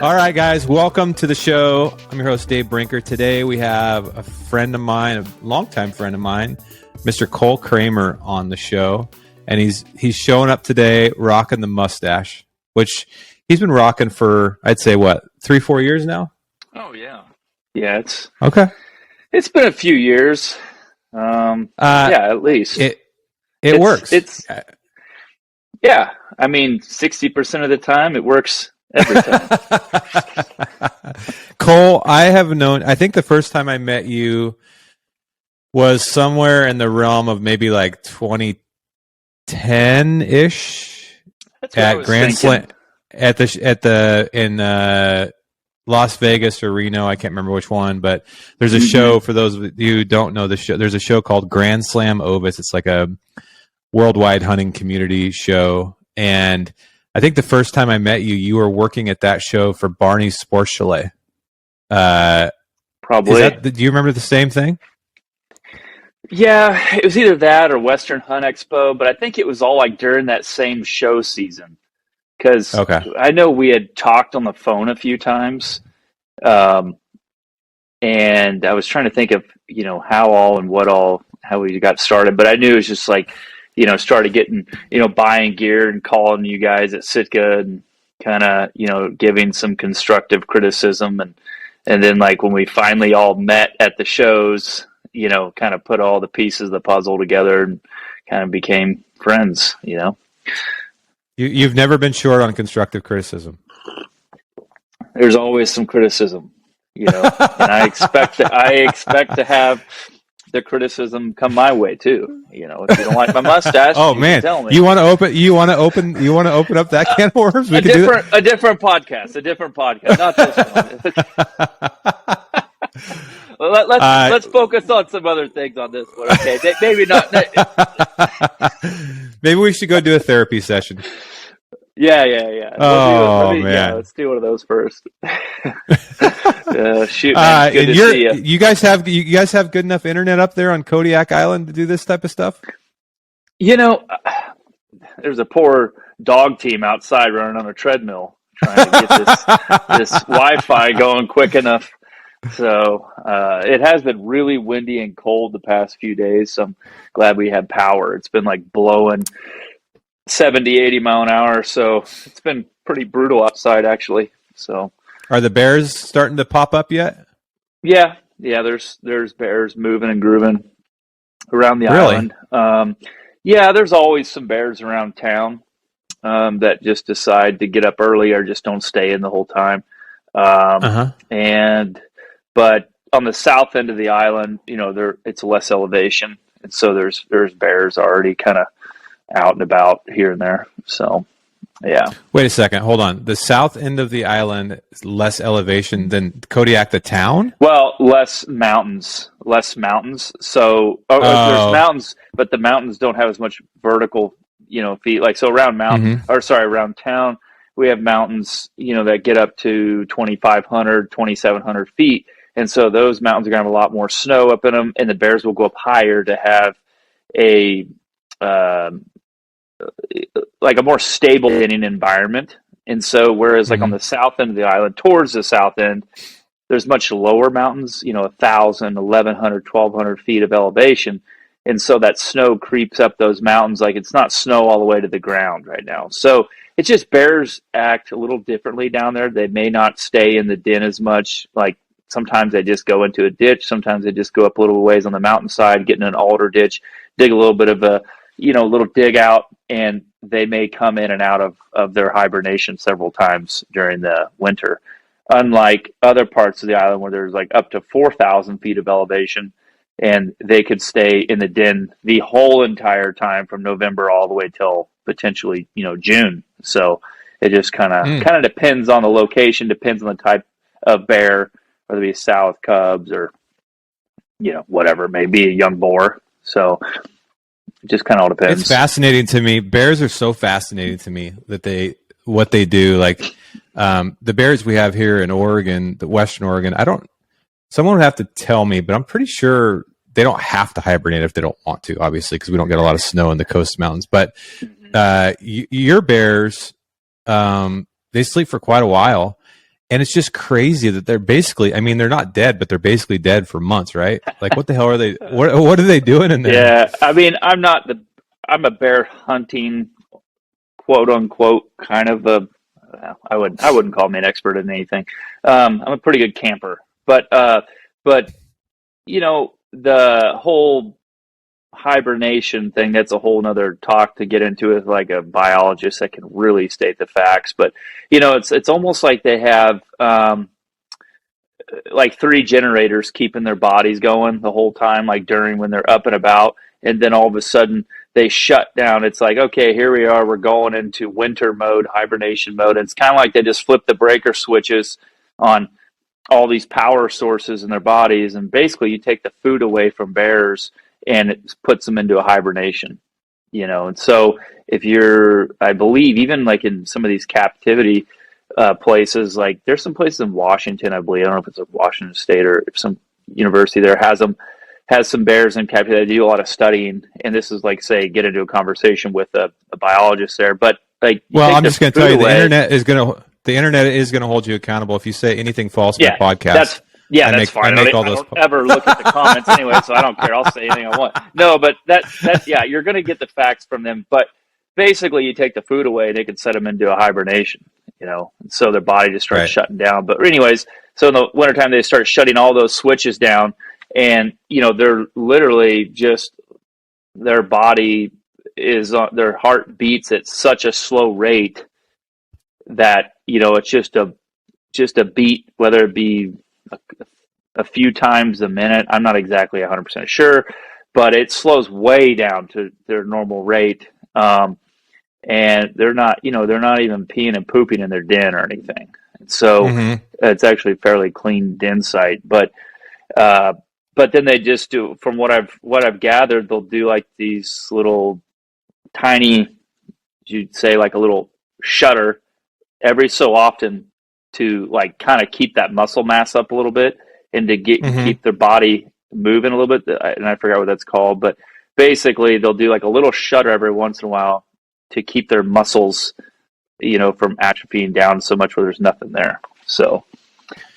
All right, guys, welcome to the show. I'm your host, Dave Brinker. Today we have a friend of mine, a longtime friend of mine, Mr. Cole Kramer on the show. And he's showing up today rocking the mustache, which he's been rocking for, I'd say, 3-4 years now? Oh, yeah. Yeah, it's been a few years. At least. It works. Yeah. I mean, 60% of the time it works every time. Cole, I think the first time I met you was somewhere in the realm of maybe like 2010-ish at Grand Slam in Las Vegas or Reno. I can't remember which one, but there's a show, for those of you who don't know the show, there's a show called Grand Slam Ovis. It's like a worldwide hunting community show. And I think the first time I met you, you were working at that show for Barney's Sports Chalet. Probably. Do you remember the same thing? Yeah, it was either that or Western Hunt Expo, but I think it was all like during that same show season. Because I know we had talked on the phone a few times, and I was trying to think of, how we got started. But I knew it was just like, started getting, buying gear and calling you guys at Sitka and kind of, giving some constructive criticism. And then like when we finally all met at the shows, kind of put all the pieces of the puzzle together and kind of became friends, You've never been short on constructive criticism. There's always some criticism, and I expect to have the criticism come my way too. If you don't like my mustache, oh man, tell me. You want to open up that can of worms? A different podcast, not this one. Let's focus on some other things on this one. Okay, maybe not. Maybe we should go do a therapy session. Yeah. Man, let's do one of those first. Shoot, man, good to see you. You guys have good enough internet up there on Kodiak Island to do this type of stuff? There's a poor dog team outside running on a treadmill trying to get this Wi-Fi going quick enough. So it has been really windy and cold the past few days. So I'm glad we had power. It's been like blowing 70, 80 mile an hour. So it's been pretty brutal outside, actually. So are the bears starting to pop up yet? Yeah. There's bears moving and grooving around the island. There's always some bears around town that just decide to get up early or just don't stay in the whole time. But on the south end of the island, it's less elevation, and so there's bears already kind of out and about here and there. So, yeah. Wait a second, hold on. The south end of the island is less elevation than Kodiak, the town? Well, less mountains. So there's mountains, but the mountains don't have as much vertical, feet. Like so around around town, we have mountains, that get up to 2,500, 2,700 feet. And so those mountains are going to have a lot more snow up in them, and the bears will go up higher to have a more stable hitting environment. And so whereas like on the south end of the island, towards the south end, there's much lower mountains, 1,000, 1,100, 1,200 feet of elevation. And so that snow creeps up those mountains like it's not snow all the way to the ground right now. So it's just bears act a little differently down there. They may not stay in the den as much. Like sometimes they just go into a ditch. Sometimes they just go up a little ways on the mountainside, get in an alder ditch, dig a little bit of a, little dig out, and they may come in and out of their hibernation several times during the winter. Unlike other parts of the island where there's like up to 4,000 feet of elevation, and they could stay in the den the whole entire time from November all the way till potentially, June. So it just kind of depends on the location, depends on the type of bear, whether it be a sow with cubs or, whatever it may be, a young boar. So it just kind of all depends. It's fascinating to me. Bears are so fascinating to me that what they do. Like the bears we have here in Oregon, the Western Oregon, someone would have to tell me, but I'm pretty sure they don't have to hibernate if they don't want to, obviously, because we don't get a lot of snow in the coast mountains. But your bears they sleep for quite a while. And it's just crazy that they're basically, I mean, they're not dead, but they're basically dead for months, right? Like, what the hell are they, what are they doing in there? Yeah. I mean, I'm a bear hunting, quote unquote, kind of I wouldn't call me an expert in anything. I'm a pretty good camper, but, the whole hibernation thing, that's a whole nother talk to get into with like a biologist that can really state the facts. But it's almost like they have like three generators keeping their bodies going the whole time, like during when they're up and about, and then all of a sudden they shut down. It's like, okay, here we are, we're going into winter mode, hibernation mode, and it's kind of like they just flip the breaker switches on all these power sources in their bodies, and basically you take the food away from bears and it puts them into a hibernation, and so if I believe even like in some of these captivity places, like there's some places in Washington, I believe, I don't know if it's a Washington State or if some university there has some bears in captivity. They do a lot of studying, and this is like, say, get into a conversation with a biologist there, but like, well, I'm just going to tell you, the internet is going to hold you accountable if you say anything false in the podcast. That's fine. I don't ever look at the comments anyway, so I don't care. I'll say anything I want. No, but that's you're going to get the facts from them. But basically, you take the food away, they can set them into a hibernation, and so their body just starts shutting down. But anyways, so in the wintertime, they start shutting all those switches down, and they're literally just, their body is their heart beats at such a slow rate that it's just a beat, whether it be a few times a minute. I'm not exactly 100% sure, but it slows way down to their normal rate. And they're not even peeing and pooping in their den or anything. So it's actually a fairly clean den site, but then they just do, from what I've gathered, they'll do like these little tiny, you'd say like a little shutter every so often to like kind of keep that muscle mass up a little bit and to keep their body moving a little bit. And I forgot what that's called, but basically they'll do like a little shutter every once in a while to keep their muscles, from atrophying down so much where there's nothing there. So,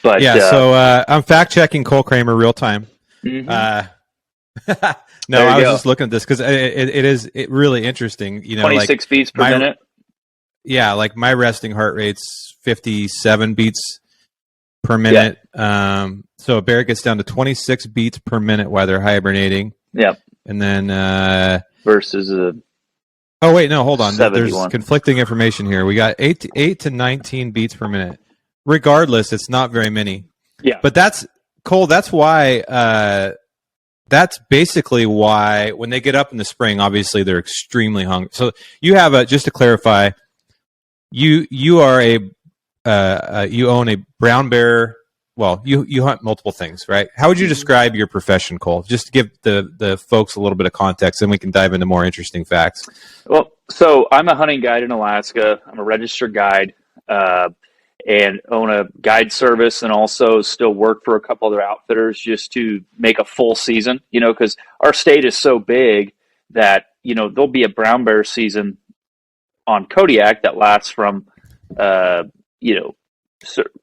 but so I'm fact checking Cole Kramer real time. No, I was just looking at this because it is really interesting. 26 beats per minute. Yeah, like my resting heart rate's 57 beats per minute. Yeah. So a bear gets down to 26 beats per minute while they're hibernating. Yeah. And then versus oh wait, no, hold on. 71. There's conflicting information here. We got 8 to 19 beats per minute. Regardless, it's not very many. Yeah. But that's Cole. That's why. That's basically why when they get up in the spring, obviously they're extremely hungry. So you have just to clarify, you are you own a brown bear. Well, you hunt multiple things, right? How would you describe your profession, Cole? Just to give the folks a little bit of context, and we can dive into more interesting facts. Well, so I'm a hunting guide in Alaska. I'm a registered guide, and own a guide service, and also still work for a couple other outfitters just to make a full season. Because our state is so big that there'll be a brown bear season on Kodiak that lasts from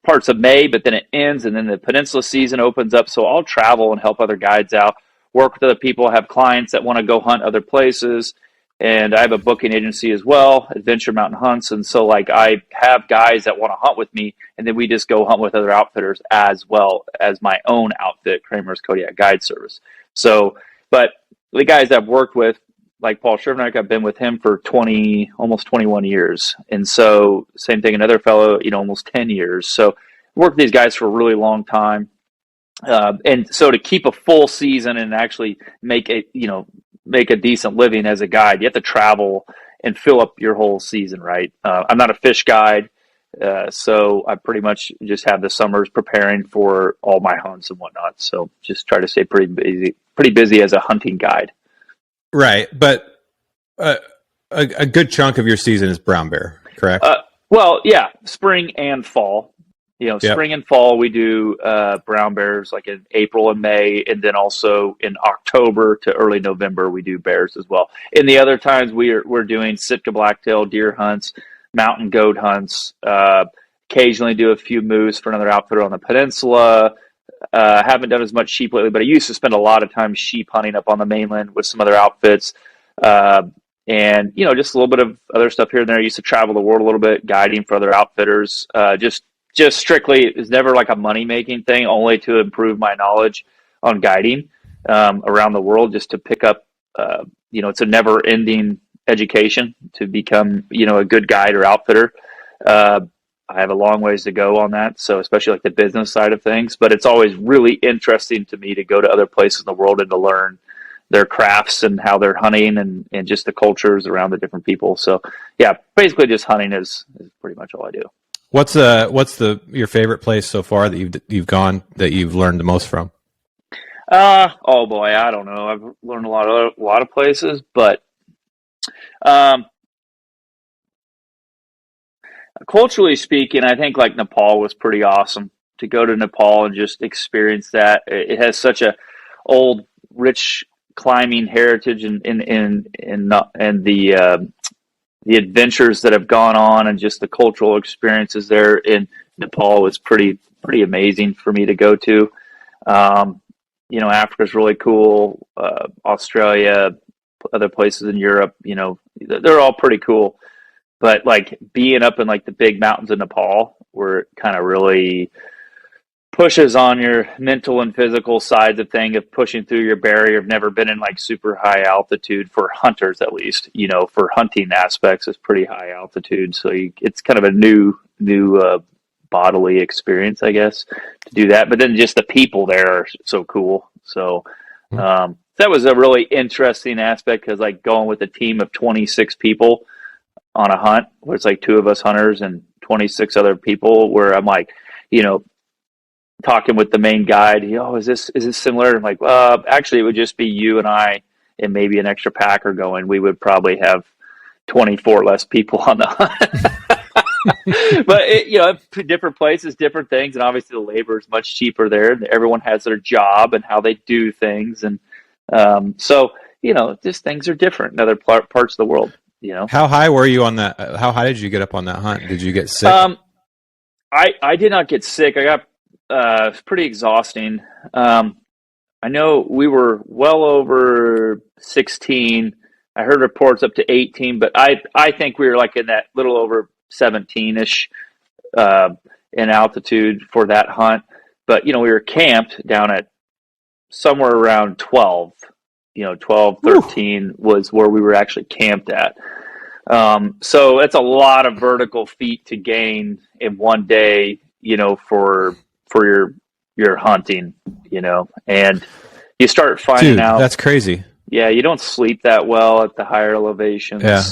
parts of May, but then it ends, and then the peninsula season opens up. So I'll travel and help other guides out, work with other people, have clients that want to go hunt other places. And I have a booking agency as well, Adventure Mountain Hunts. And so like I have guys that want to hunt with me, and then we just go hunt with other outfitters as well as my own outfit, Kramer's Kodiak Guide Service. So, but the guys I've worked with, like Paul Shervnak, I've been with him for almost 21 years. And so same thing, another fellow, almost 10 years. So worked with these guys for a really long time. And so to keep a full season and actually make a decent living as a guide, you have to travel and fill up your whole season, right? I'm not a fish guide. So I pretty much just have the summers preparing for all my hunts and whatnot. So just try to stay pretty busy as a hunting guide. Right, but a good chunk of your season is brown bear, correct? Well, yeah, spring and fall. Spring and fall we do brown bears like in April and May, and then also in October to early November we do bears as well. In the other times we're doing Sitka Blacktail deer hunts, mountain goat hunts, occasionally do a few moose for another outfitter on the peninsula. Haven't done as much sheep lately, but I used to spend a lot of time sheep hunting up on the mainland with some other outfits. And, just a little bit of other stuff here and there. I used to travel the world a little bit, guiding for other outfitters. Just strictly, it's never like a money-making thing, only to improve my knowledge on guiding around the world, just to pick up, it's a never-ending education to become, a good guide or outfitter. I have a long ways to go on that, so especially like the business side of things. But it's always really interesting to me to go to other places in the world and to learn their crafts and how they're hunting and just the cultures around the different people. So yeah, basically just hunting is pretty much all I do. What's your favorite place so far that you've gone that you've learned the most from? Oh boy, I don't know. I've learned a lot of places, but culturally speaking, I think like Nepal was pretty awesome. To go to Nepal and just experience that. It has such a old, rich climbing heritage and the adventures that have gone on and just the cultural experiences there in Nepal was pretty amazing for me to go to. Africa's really cool. Australia, other places in Europe, they're all pretty cool. But like being up in like the big mountains of Nepal, where it kind of really pushes on your mental and physical sides of thing of pushing through your barrier. I've never been in like super high altitude for hunters, at least, for hunting aspects, it's pretty high altitude. So it's kind of a new bodily experience, I guess, to do that. But then just the people there are so cool. So, that was a really interesting aspect because like going with a team of 26 people on a hunt where it's like 2 of us hunters and 26 other people where I'm like, talking with the main guide, is this similar? I'm like, actually it would just be you and I and maybe an extra packer going. We would probably have 24 less people on the hunt. But different places, different things. And obviously the labor is much cheaper there. Everyone has their job and how they do things. And, just things are different in other parts of the world, How high were you on that? How high did you get up on that hunt? Did you get sick? I did not get sick. I got, it's pretty exhausting. I know we were well over 16. I heard reports up to 18, but I think we were like in that little over 17-ish in altitude for that hunt. But, we were camped down at somewhere around 12. 12, 13 was where we were actually camped at. So it's a lot of vertical feet to gain in one day, for your hunting, and you start finding out that's crazy. Yeah, you don't sleep that well at the higher elevations. Yeah.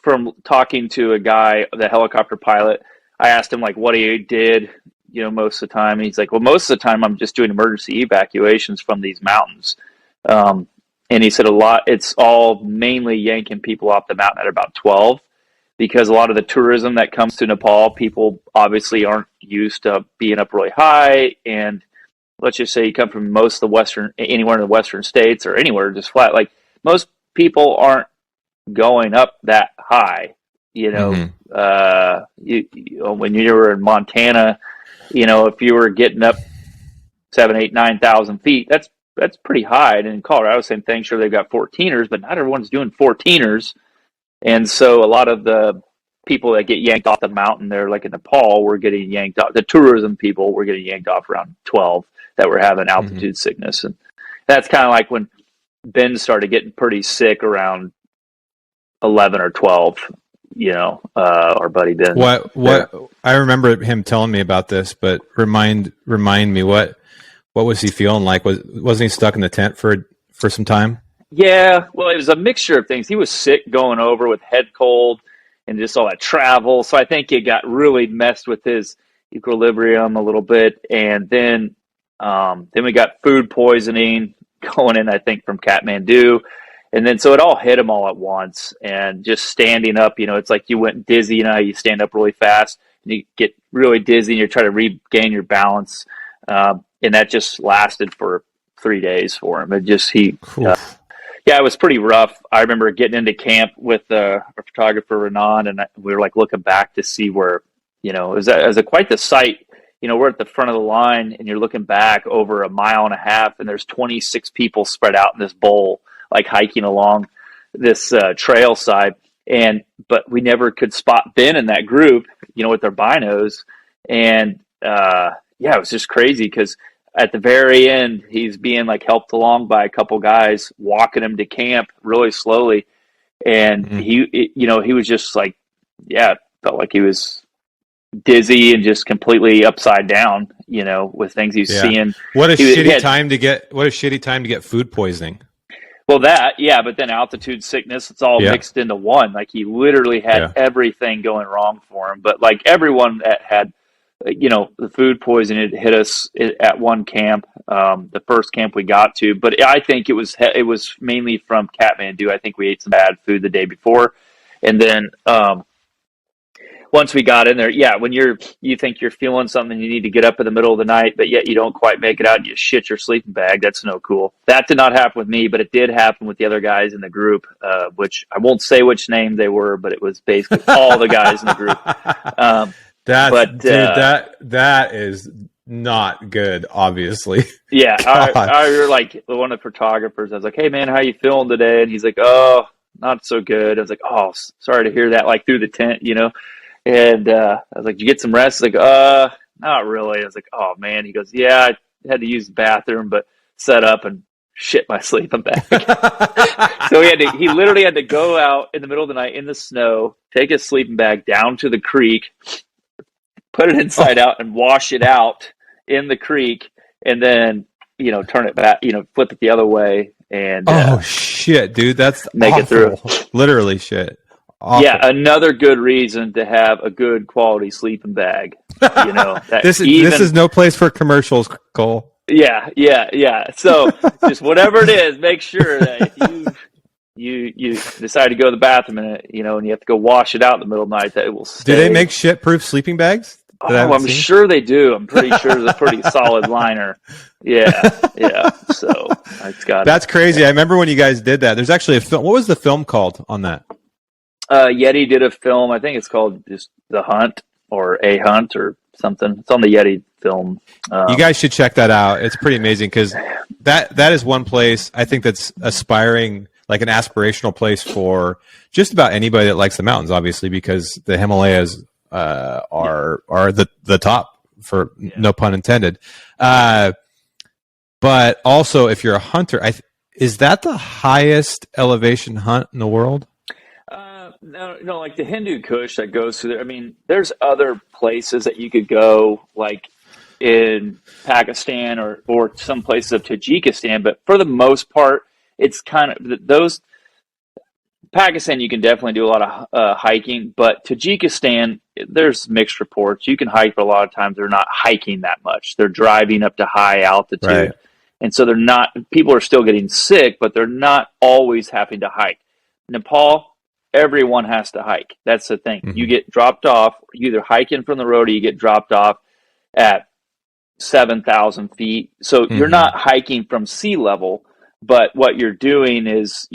From talking to a guy, the helicopter pilot, I asked him like what he did, most of the time. And he's like, well, most of the time I'm just doing emergency evacuations from these mountains. And he said it's all mainly yanking people off the mountain at about 12. Because a lot of the tourism that comes to Nepal, people obviously aren't used to being up really high. And let's just say you come from anywhere in the Western states or anywhere just flat. Like most people aren't going up that high. When you were in Montana, if you were getting up 7, 8, 9,000 feet, that's pretty high. And in Colorado, same thing. Sure, they've got 14ers, but not everyone's doing 14ers. And so a lot of the people that get yanked off the mountain there, like in Nepal, were getting yanked off. The tourism people were getting yanked off around 12 that were having altitude sickness. And that's kind of like when Ben started getting pretty sick around 11 or 12, our buddy Ben. What I remember him telling me about this, but remind me what was he feeling like? Wasn't he stuck in the tent for some time? Yeah, well, it was a mixture of things. He was sick going over with head cold and just all that travel. So I think it got really messed with his equilibrium a little bit. And then we got food poisoning going in, I think, from Kathmandu. And then so it all hit him all at once. And just standing up, it's like you went dizzy. You stand up really fast and you get really dizzy and you're trying to regain your balance. And that just lasted for 3 days for him. Yeah, it was pretty rough. I remember getting into camp with our photographer Renan, and we were like looking back to see where, it was quite the sight. We're at the front of the line, and you're looking back over a mile and a half, and there's 26 people spread out in this bowl, like hiking along this trail side. But we never could spot Ben in that group, with their binos. And it was just crazy because at the very end, he's being like helped along by a couple guys walking him to camp really slowly. And he was just like, felt like he was dizzy and just completely upside down, with things he's seeing. What a shitty time to get food poisoning. Well, but then altitude sickness, it's all mixed into one. Like he literally had everything going wrong for him. But like everyone that had, the food poisoning, it hit us at one camp, the first camp we got to. But I think it was mainly from Kathmandu. I think we ate some bad food the day before. And then once we got in there, when you think you're feeling something, you need to get up in the middle of the night, but yet you don't quite make it out, and you shit your sleeping bag. That's no cool. That did not happen with me, but it did happen with the other guys in the group, which I won't say which name they were, but it was basically all the guys in the group. That is not good, obviously. Yeah, I like one of the photographers. I was like, "Hey, man, how you feeling today?" And he's like, "Oh, not so good." I was like, "Oh, sorry to hear that." Like through the tent, And I was like, "Did you get some rest?" He's like, not really. I was like, "Oh man." He goes, "Yeah, I had to use the bathroom, but set up and shit my sleeping bag." So he literally had to go out in the middle of the night in the snow, take his sleeping bag down to the creek, put it inside out, and wash it out in the creek, and then turn it back, flip it the other way, and shit, dude, that's make awful. It through. Literally shit. Awful. Yeah, another good reason to have a good quality sleeping bag. This is no place for commercials, Cole. Yeah. So just whatever it is, make sure that if you decide to go to the bathroom and you have to go wash it out in the middle of the night, that it will stay. Do they make shit-proof sleeping bags? I'm sure they do. I'm pretty sure it's a pretty solid liner. Yeah. So That's crazy. I remember when you guys did that. There's actually a film. What was the film called on that? Yeti did a film. I think it's called just The Hunt or A Hunt or something. It's on the Yeti film. You guys should check that out. It's pretty amazing because that is one place I think that's aspiring, like an aspirational place for just about anybody that likes the mountains, obviously, because the Himalayas are the top, for no pun intended. But also, if you're a hunter, is that the highest elevation hunt in the world? No, like the Hindu Kush that goes through there. I mean, there's other places that you could go, like in Pakistan or some places of Tajikistan, but for the most part, it's kind of those. Pakistan, you can definitely do a lot of hiking, but Tajikistan, there's mixed reports. You can hike, but a lot of times they're not hiking that much. They're driving up to high altitude, right. And so they're not. People are still getting sick, but they're not always having to hike. Nepal. Everyone has to hike. That's the thing. Mm-hmm. You get dropped off. You either hike in from the road or you get dropped off at 7,000 feet. So you're not hiking from sea level, but what you're doing is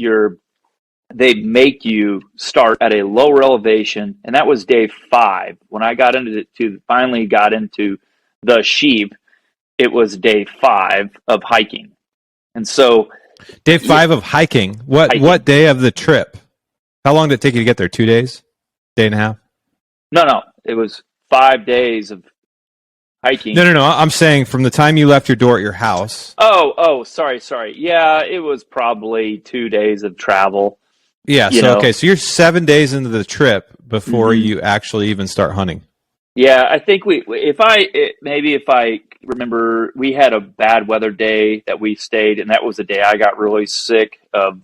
they make you start at a lower elevation. And that was day 5. When I got finally got into the sheep, it was day 5 of hiking. And so day 5 of hiking. What day of the trip? How long did it take you to get there? 2 days? Day and a half? No. It was 5 days of hiking. No. I'm saying from the time you left your door at your house. Oh, sorry. Yeah, it was probably 2 days of travel. Yeah, okay. So you're 7 days into the trip before you actually even start hunting. Yeah, I think if I remember, we had a bad weather day that we stayed, and that was the day I got really sick of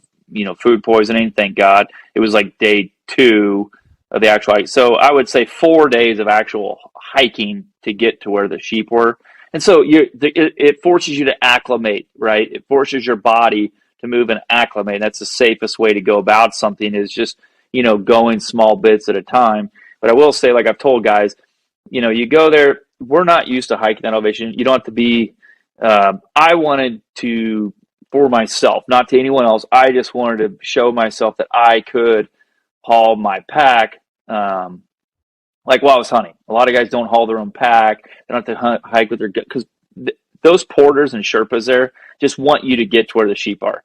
food poisoning. Thank God. It was like day 2 of the actual hike. So I would say 4 days of actual hiking to get to where the sheep were. And so it forces you to acclimate, right? It forces your body to move and acclimate. That's the safest way to go about something, is just, going small bits at a time. But I will say, like I've told guys, you go there, we're not used to hiking that elevation. You don't have to be, I wanted to for myself, not to anyone else. I just wanted to show myself that I could haul my pack. Like while I was hunting, a lot of guys don't haul their own pack. They don't have to hike with their, because those porters and Sherpas there just want you to get to where the sheep are.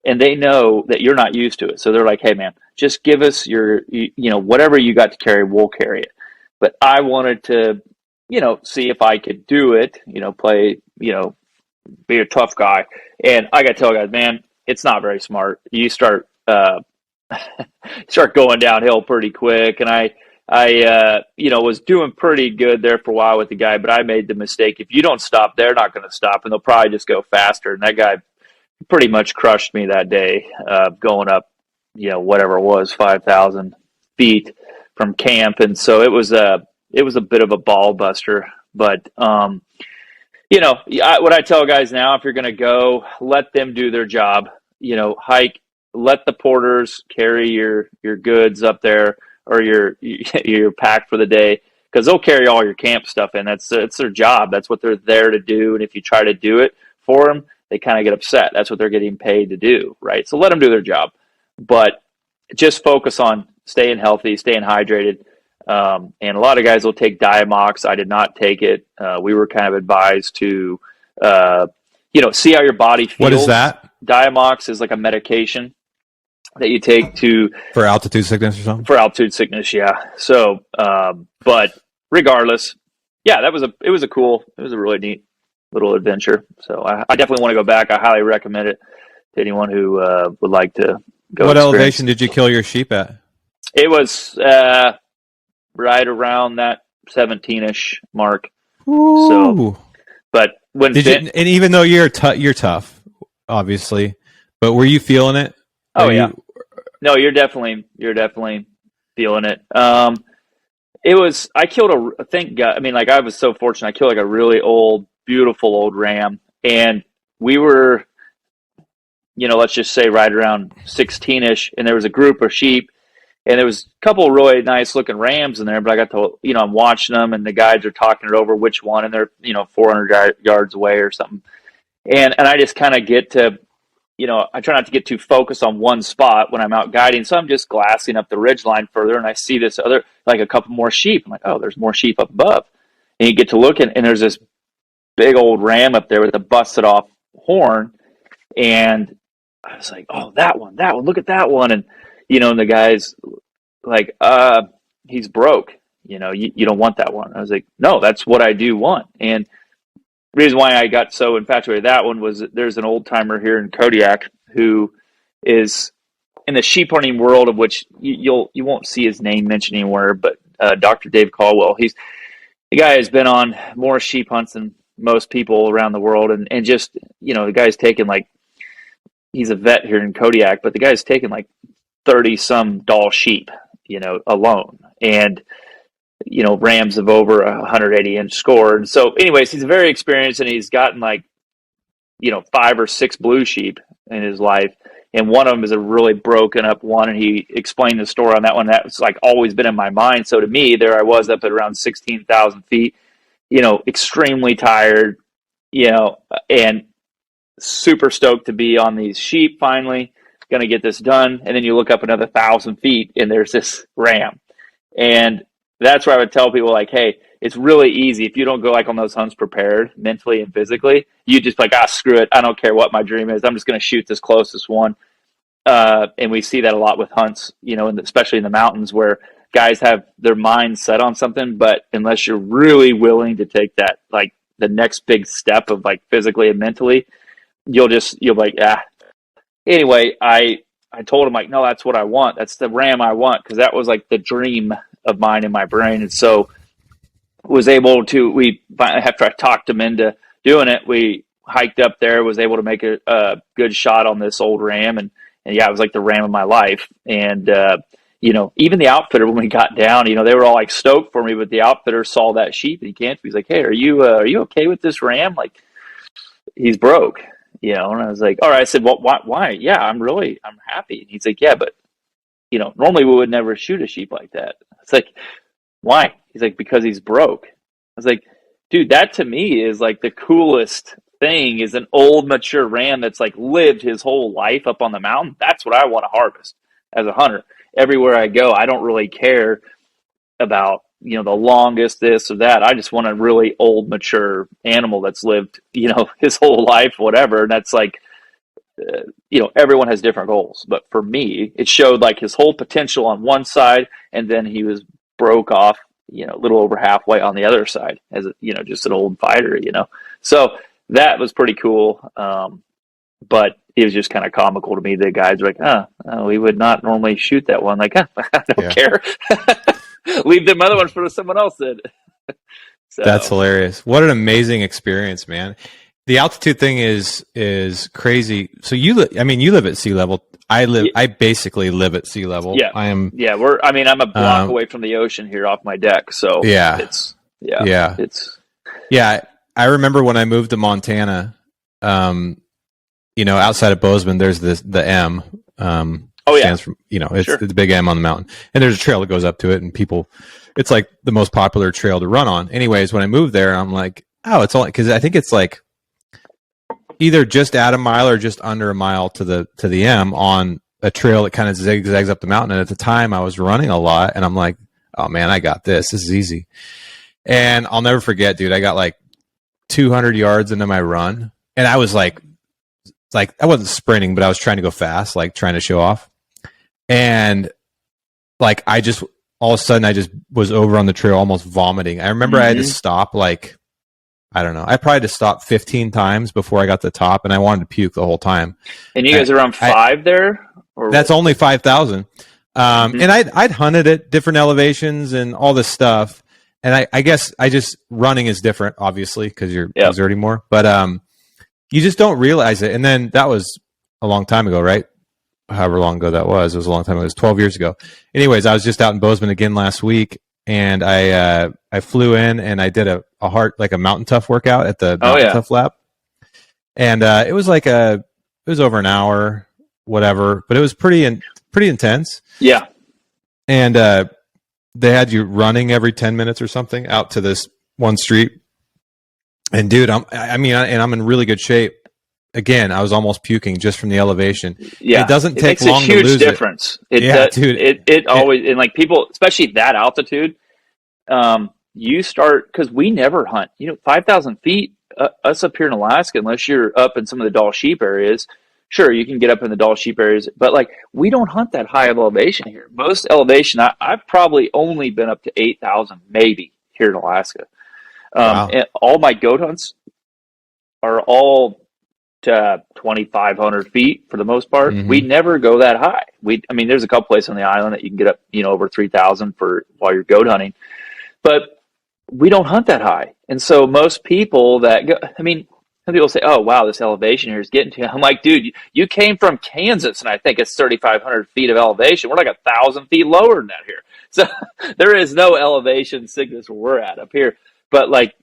And they know that you're not used to it. So they're like, hey man, just give us your, whatever you got to carry, we'll carry it. But I wanted to, see if I could do it, play, be a tough guy. And I got to tell guys, man, it's not very smart. You start going downhill pretty quick. And I was doing pretty good there for a while with the guy, but I made the mistake. If you don't stop, they're not going to stop, and they'll probably just go faster. And that guy pretty much crushed me that day, going up, whatever it was, 5,000 feet from camp. And so it was a bit of a ball buster, but, what I tell guys now, if you're going to go, let them do their job, hike, let the porters carry your goods up there, or your pack for the day, because they'll carry all your camp stuff in. It's their job. That's what they're there to do. And if you try to do it for them, they kind of get upset. That's what they're getting paid to do, right? So let them do their job, but just focus on staying healthy, staying hydrated. And a lot of guys will take Diamox. I did not take it. We were kind of advised to, see how your body feels. What is that? Diamox is like a medication that you take for altitude sickness or something. For altitude sickness, yeah. So, but regardless, yeah, it was a really neat little adventure. So I definitely want to go back. I highly recommend it to anyone who would like to go. What elevation did you kill your sheep at? It was right around that 17-ish mark. Ooh. So, but when and even though you're tough, obviously, but were you feeling it? Oh yeah. No, you're definitely feeling it. It was, I killed I was so fortunate. I killed like a really old, beautiful old ram, and we were, let's just say right around 16-ish, and there was a group of sheep, and there was a couple of really nice looking rams in there, but I got to, I'm watching them, and the guys are talking it over which one, and they're, 400 yards away or something. And I just kind of get to, I try not to get too focused on one spot when I'm out guiding. So I'm just glassing up the ridgeline further, and I see this other, like a couple more sheep. I'm like, oh, there's more sheep up above. And you get to look, and there's this big old ram up there with a busted off horn. And I was like, oh, that one, look at that one. And, and the guy's like, he's broke. You don't want that one. I was like, no, that's what I do want. And the reason why I got so infatuated with that one was that there's an old timer here in Kodiak who is in the sheep hunting world, of which you won't see his name mentioned anywhere, but Dr. Dave Caldwell. The guy has been on more sheep hunts than most people around the world, and just the guy's taken he's a vet here in Kodiak, but the guy's taken 30 some doll sheep, alone, and rams of over 180-inch score. And so anyways, he's very experienced, and he's gotten 5 or 6 blue sheep in his life. And one of them is a really broken up one. And he explained the story on that one. That's always been in my mind. So to me, there I was up at around 16,000 feet, extremely tired, and super stoked to be on these sheep. Finally going to get this done. And then you look up another 1,000 feet and there's this ram. And that's where I would tell people, hey, it's really easy. If you don't go on those hunts prepared mentally and physically, you just screw it. I don't care what my dream is. I'm just going to shoot this closest one. And we see that a lot with hunts, and especially in the mountains, where guys have their mind set on something, but unless you're really willing to take that, the next big step of physically and mentally, you'll be ah. Anyway, I told him no, that's what I want. That's the ram I want. Cause that was the dream of mine in my brain. And so was able to, after I talked him into doing it, we hiked up there, was able to make a good shot on this old ram. And yeah, it was the ram of my life. And, even the outfitter, when we got down, they were all stoked for me, but the outfitter saw that sheep and he's like, hey, are you okay with this ram? He's broke, and I was like, all right. I said, well, why? Yeah, I'm happy. And he's like, yeah, but normally we would never shoot a sheep like that. It's why? He's like, because he's broke. I was like, dude, that to me is the coolest thing is an old mature ram that's like lived his whole life up on the mountain. That's what I want to harvest as a hunter. Everywhere I go, I don't really care about, the longest this or that. I just want a really old mature animal that's lived, his whole life, whatever. And that's like, everyone has different goals, but for me, it showed like his whole potential on one side, and then he was broke off, a little over halfway on the other side as just an old fighter, So that was pretty cool. But it was just kind of comical to me. The guys were like, we would not normally shoot that one. Like, I don't care. Leave them other ones for someone else then. So. That's hilarious. What an amazing experience, man. The altitude thing is crazy. So you live at sea level. I basically live at sea level. Yeah. I'm a block away from the ocean here off my deck. So I remember when I moved to Montana, outside of Bozeman, there's the M. Stands for, it's the big M on the mountain, and there's a trail that goes up to it, and it's like the most popular trail to run on. Anyways, when I moved there, I'm like, it's only because I think it's like either just at a mile or just under a mile to the M on a trail that kind of zigzags up the mountain. And at the time, I was running a lot, and I'm like, oh man, I got this. This is easy. And I'll never forget, dude. I got like 200 yards into my run, and I was like I wasn't sprinting, but I was trying to go fast, like trying to show off. And like all of a sudden I just was over on the trail almost vomiting. I remember I had to stop like, I don't know, I probably had to stop 15 times before I got to the top, and I wanted to puke the whole time. And you guys are on 5 there? Or that's only 5,000. And I'd hunted at different elevations and all this stuff. And I guess running is different, obviously, because you're exerting more. But you just don't realize it. And then that was a long time ago, right? However long ago that was. It was a long time ago. It was 12 years ago. Anyways, I was just out in Bozeman again last week, and I flew in and I did a Mountain Tough workout at the Mountain Tough Lab. And it was over an hour, whatever, but it was pretty intense. Yeah. And they had you running every 10 minutes or something out to this one street. And dude, I'm in really good shape. Again, I was almost puking just from the elevation. Yeah, it doesn't take long to lose it. It makes a huge difference. It always, and like people, especially that altitude, you start, because we never hunt. 5,000 feet, us up here in Alaska, unless you're up in some of the Dall sheep areas, sure, you can get up in the Dall sheep areas, but like we don't hunt that high of elevation here. Most elevation, I've probably only been up to 8,000, maybe here in Alaska. Wow. And all my goat hunts are all to 2,500 feet for the most part. Mm-hmm. We never go that high. There's a couple places on the island that you can get up, over 3,000 while you're goat hunting, but we don't hunt that high. And so most people that go, some people say, oh, wow, this elevation here is getting to you. I'm like, dude, you came from Kansas, and I think it's 3,500 feet of elevation. We're like 1,000 feet lower than that here. So there is no elevation sickness where we're at up here. But like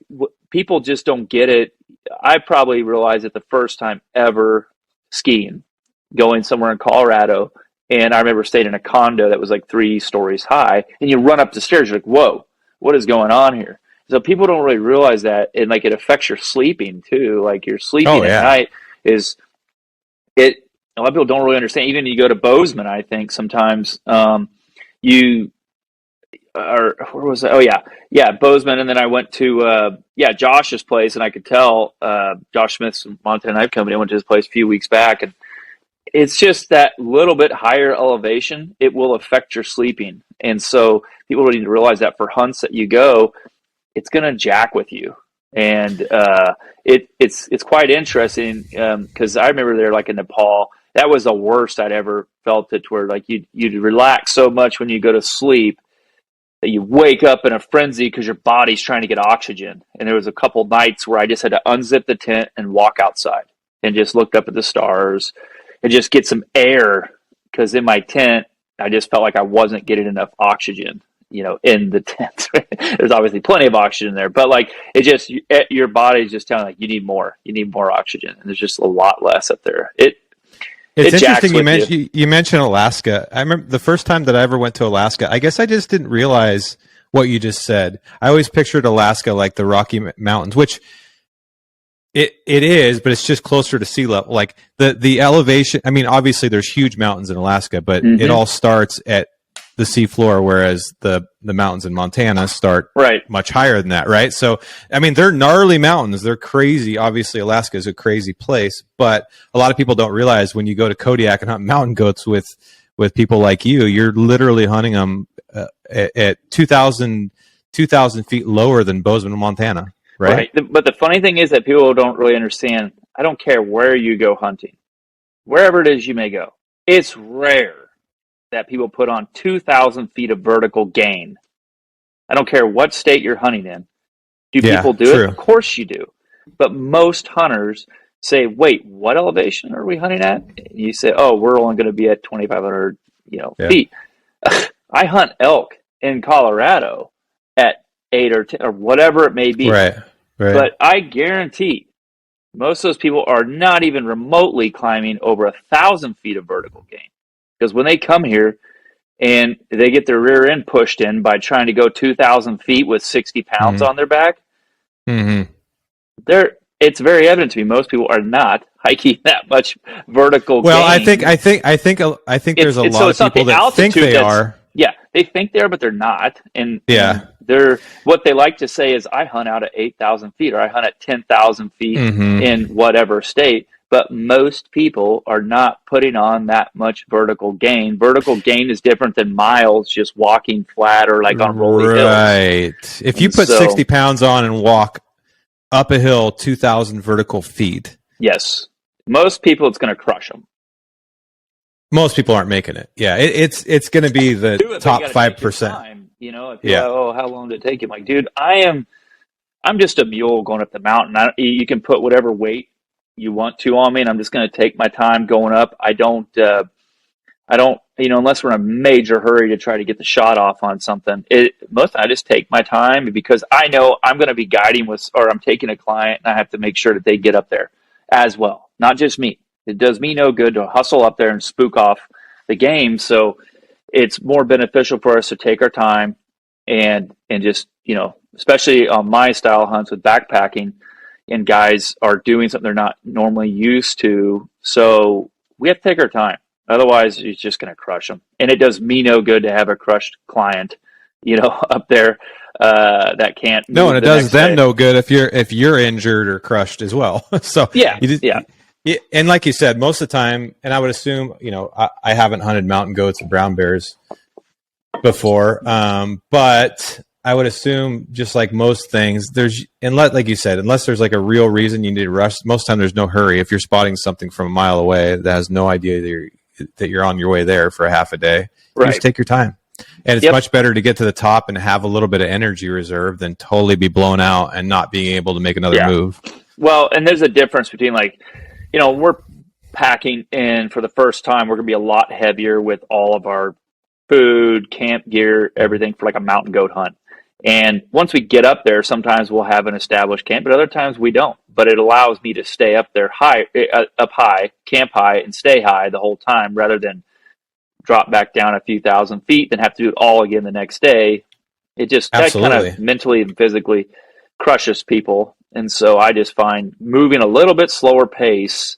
people just don't get it. I probably realized it the first time ever skiing, going somewhere in Colorado. And I remember staying in a condo that was like 3 stories high, and you run up the stairs. You're like, whoa, what is going on here? So people don't really realize that. And like, it affects your sleeping too. Like your sleeping at night a lot of people don't really understand. Even you go to Bozeman, I think sometimes, where was it? Oh yeah, Bozeman. And then I went to Josh's place, and I could tell Josh Smith's from Montana Knife Company. I went to his place a few weeks back, and it's just that little bit higher elevation. It will affect your sleeping, and so people need to realize that for hunts that you go, it's going to jack with you, and it's quite interesting because I remember there, like in Nepal, that was the worst I'd ever felt it, where like you'd relax so much when you go to sleep that you wake up in a frenzy because your body's trying to get oxygen. And there was a couple nights where I just had to unzip the tent and walk outside and just looked up at the stars and just get some air, because in my tent, I just felt like I wasn't getting enough oxygen, in the tent. There's obviously plenty of oxygen there, but like your body's just telling like you need more oxygen, and there's just a lot less up there. It's interesting you mentioned Alaska. I remember the first time that I ever went to Alaska, I guess I just didn't realize what you just said. I always pictured Alaska like the Rocky Mountains, which It is, but it's just closer to sea level. Like the elevation. I mean, obviously there's huge mountains in Alaska, but it all starts at the seafloor, whereas the mountains in Montana start much higher than that, right? So, I mean, they're gnarly mountains. They're crazy. Obviously, Alaska is a crazy place, but a lot of people don't realize when you go to Kodiak and hunt mountain goats with people like you're literally hunting them at 2,000 feet lower than Bozeman, Montana, right? But the funny thing is that people don't really understand. I don't care where you go hunting, wherever it is you may go. It's rare that people put on 2,000 feet of vertical gain. I don't care what state you're hunting in. Do people do it? Of course you do. But most hunters say, wait, what elevation are we hunting at? And you say, oh, we're only going to be at 2,500 feet. I hunt elk in Colorado at 8 or 10 or whatever it may be. Right. But I guarantee most of those people are not even remotely climbing over 1,000 feet of vertical gain. Because when they come here and they get their rear end pushed in by trying to go 2,000 feet with 60 pounds on their back, it's very evident to me most people are not hiking that much vertical gain. Well, I think there's a lot of people that think they are. Yeah, they think they are, but they're not. And they're what they like to say is, I hunt out at 8,000 feet, or I hunt at 10,000 feet in whatever state. But most people are not putting on that much vertical gain. Vertical gain is different than miles just walking flat or like on rolling hills. Right. If you put 60 pounds on and walk up a hill 2,000 vertical feet. Yes. Most people, it's going to crush them. Most people aren't making it. Yeah. It's going to be the top 5%. If you're like, how long did it take you? I'm like, dude, I'm just a mule going up the mountain. You can put whatever weight you want to on me, and I'm just going to take my time going up. I don't, unless we're in a major hurry to try to get the shot off on something. I just take my time because I know I'm going to be guiding or I'm taking a client, and I have to make sure that they get up there as well. Not just me. It does me no good to hustle up there and spook off the game. So it's more beneficial for us to take our time and just, especially on my style hunts with backpacking, and guys are doing something they're not normally used to. So we have to take our time. Otherwise, it's just going to crush them. And it does me no good to have a crushed client, up there that can't. No, and it does them no good if you're injured or crushed as well. So yeah. And like you said, most of the time, and I would assume, I haven't hunted mountain goats and brown bears before, but I would assume, just like most things, like you said, unless there's like a real reason you need to rush, most of the time there's no hurry. If you're spotting something from a mile away that has no idea that you're on your way there for a half a day, you just take your time. And it's much better to get to the top and have a little bit of energy reserve than totally be blown out and not being able to make another move. Well, and there's a difference between we're packing in for the first time. We're going to be a lot heavier with all of our food, camp gear, everything for like a mountain goat hunt. And once we get up there, sometimes we'll have an established camp, but other times we don't. But it allows me to stay up there up high, camp high, and stay high the whole time, rather than drop back down a few thousand feet, then have to do it all again the next day. It just that kind of mentally and physically crushes people. And so I just find moving a little bit slower pace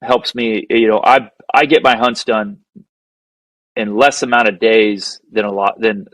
helps me. I get my hunts done in less amount of days than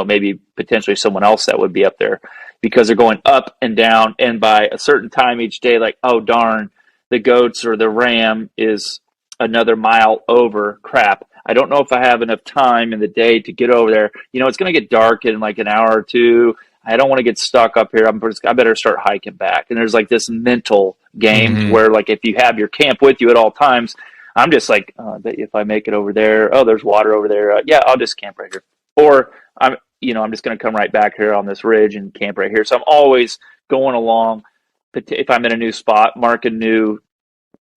maybe potentially someone else that would be up there, because they're going up and down, and by a certain time each day, like, oh darn, the goats or the ram is another mile over. Crap, I don't know if I have enough time in the day to get over there. It's going to get dark in like an hour or two. I don't want to get stuck up here. I better start hiking back. And there's like this mental game where, like, if you have your camp with you at all times, I'm just like, I bet you if I make it over there, there's water over there. I'll just camp right here. Or I'm just going to come right back here on this ridge and camp right here. So I'm always going along. If I'm in a new spot, marking new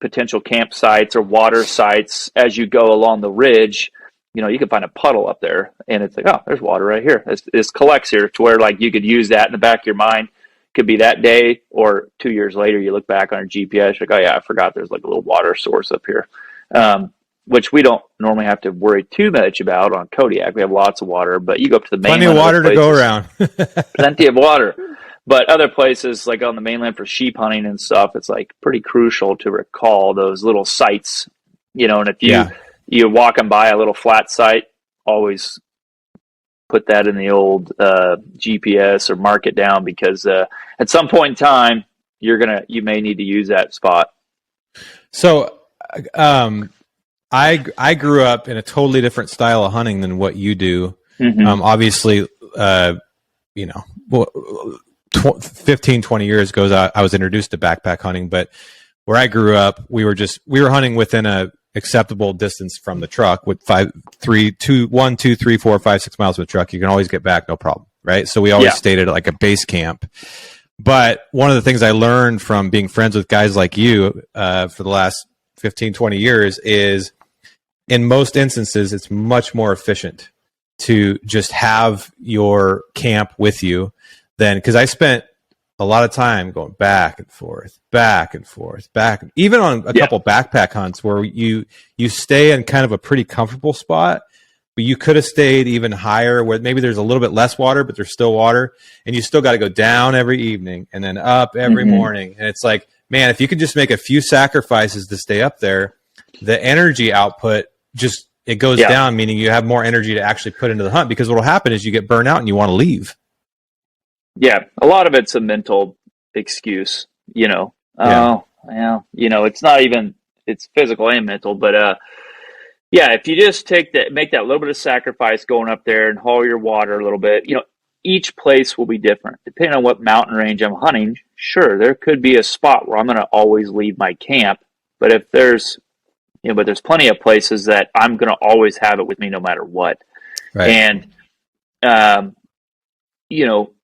potential campsites or water sites as you go along the ridge. You can find a puddle up there, and it's like, oh, there's water right here. This collects here, to where like you could use that in the back of your mind. Could be that day, or 2 years later, you look back on your GPS, like, oh yeah, I forgot there's like a little water source up here. Which we don't normally have to worry too much about on Kodiak. We have lots of water, but you go up to the main. Plenty of water to go around. Plenty of water. But other places like on the mainland for sheep hunting and stuff, it's like pretty crucial to recall those little sites, and if you're walking by a little flat site, always put that in the old GPS or mark it down, because at some point in time you may need to use that spot. So I grew up in a totally different style of hunting than what you do. Obviously 15, 20 years ago, I was introduced to backpack hunting, but where I grew up, we were hunting within a acceptable distance from the truck with 1, 2, 3, 4, 5, 6 miles with a truck. You can always get back, no problem. Right. So we always stayed at like a base camp. But one of the things I learned from being friends with guys like you for the last 15, 20 years is in most instances, it's much more efficient to just have your camp with you than, because I spent a lot of time going back and forth, even on a couple backpack hunts where you stay in kind of a pretty comfortable spot, but you could have stayed even higher where maybe there's a little bit less water, but there's still water, and you still got to go down every evening and then up every morning. And it's like, man, if you could just make a few sacrifices to stay up there, the energy output it goes down, meaning you have more energy to actually put into the hunt, because what will happen is you get burnt out and you want to leave. Yeah, a lot of it's a mental excuse, it's not even, it's physical and mental, but if you just make that little bit of sacrifice going up there and haul your water a little bit, each place will be different depending on what mountain range I'm hunting. Sure, there could be a spot where I'm going to always leave my camp, but if there's plenty of places that I'm going to always have it with me no matter what. Right. And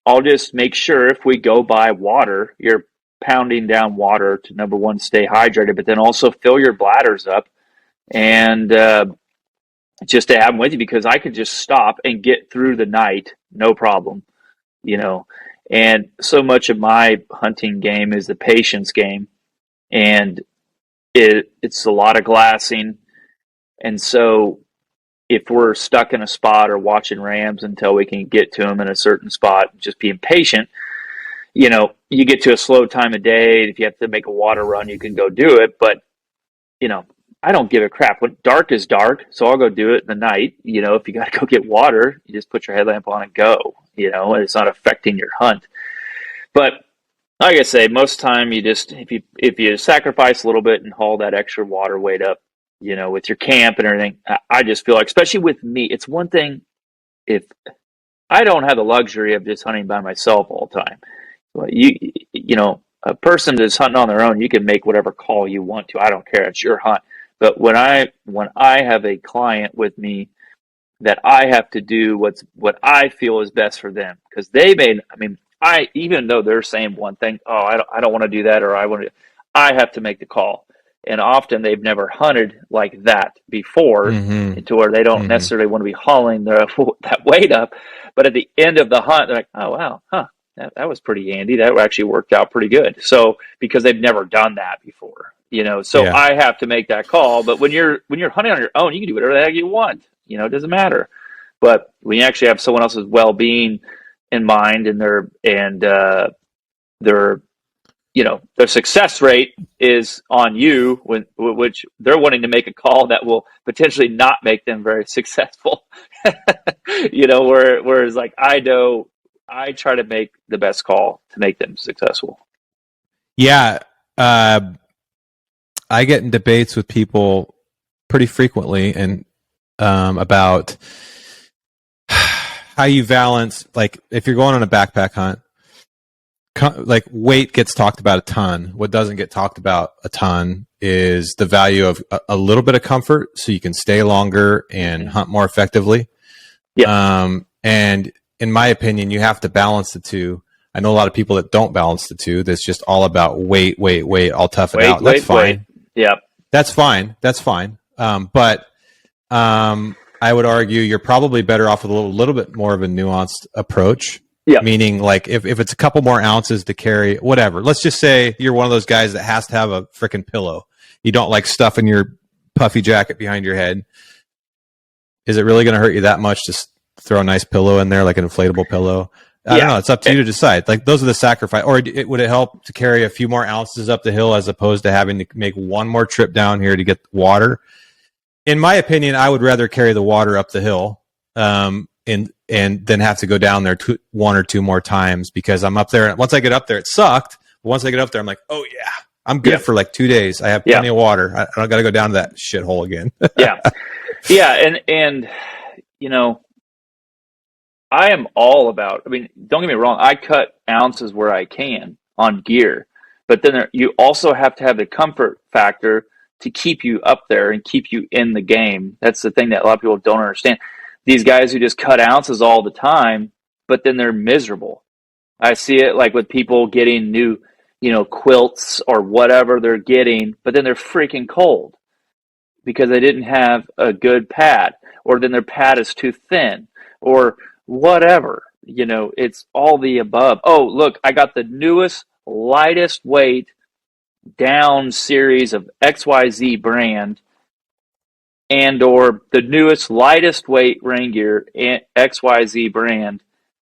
I'll just make sure if we go by water, you're pounding down water to, number one, stay hydrated, but then also fill your bladders up, and just to have them with you, because I could just stop and get through the night, no problem, and so much of my hunting game is the patience game, and it's a lot of glassing. And so if we're stuck in a spot or watching rams until we can get to them in a certain spot, just being patient, you get to a slow time of day. If you have to make a water run, you can go do it. But, I don't give a crap. When dark is dark, so I'll go do it in the night. If you got to go get water, you just put your headlamp on and go, and it's not affecting your hunt. But like I say, most time you just, if you sacrifice a little bit and haul that extra water weight up, with your camp and everything, I just feel like, especially with me, it's one thing if I don't have the luxury of just hunting by myself all the time. Well, a person that's hunting on their own, you can make whatever call you want to. I don't care. It's your hunt. But when I have a client with me, that I have to do what I feel is best for them, because even though they're saying one thing, I don't want to do that, or I have to make the call. And often they've never hunted like that before, to where they don't necessarily want to be hauling that weight up. But at the end of the hunt, they're like, oh, wow, that was pretty handy. That actually worked out pretty good. So, because they've never done that before, I have to make that call. But when you're hunting on your own, you can do whatever the heck you want. It doesn't matter. But when you actually have someone else's well-being in mind, and their success rate is on you, which they're wanting to make a call that will potentially not make them very successful. Whereas like I try to make the best call to make them successful. Yeah. I get in debates with people pretty frequently and about how you balance, like if you're going on a backpack hunt, like weight gets talked about a ton. What doesn't get talked about a ton is the value of a little bit of comfort, so you can stay longer and hunt more effectively. Yeah. And in my opinion, you have to balance the two. I know a lot of people that don't balance the two. That's just all about weight. I'll tough it out. That's fine. Yeah. That's fine. But I would argue you're probably better off with a little bit more of a nuanced approach. Yeah. Meaning, like, if it's a couple more ounces to carry, whatever. Let's just say you're one of those guys that has to have a freaking pillow. You don't like stuffing your puffy jacket behind your head. Is it really going to hurt you that much to throw a nice pillow in there, like an inflatable pillow? I don't know. It's up to you to decide. Like those are the sacrifice. Or would it help to carry a few more ounces up the hill as opposed to having to make one more trip down here to get water? In my opinion, I would rather carry the water up the hill, and then have to go down there one or two more times because I'm up there. And once I get up there, it sucked. But once I get up there, I'm like, oh yeah, I'm good for like 2 days. I have plenty of water. I don't got to go down to that shithole again. And you know, I am all about, I mean, don't get me wrong, I cut ounces where I can on gear, but then you also have to have the comfort factor to keep you up there and keep you in the game. That's the thing that a lot of people don't understand. These guys who just cut ounces all the time, but then they're miserable. I see it like with people getting new, quilts or whatever they're getting, but then they're freaking cold because they didn't have a good pad, or then their pad is too thin, or whatever. It's all the above. Oh, look, I got the newest, lightest weight down series of XYZ brand, and or the newest, lightest weight rain gear, XYZ brand,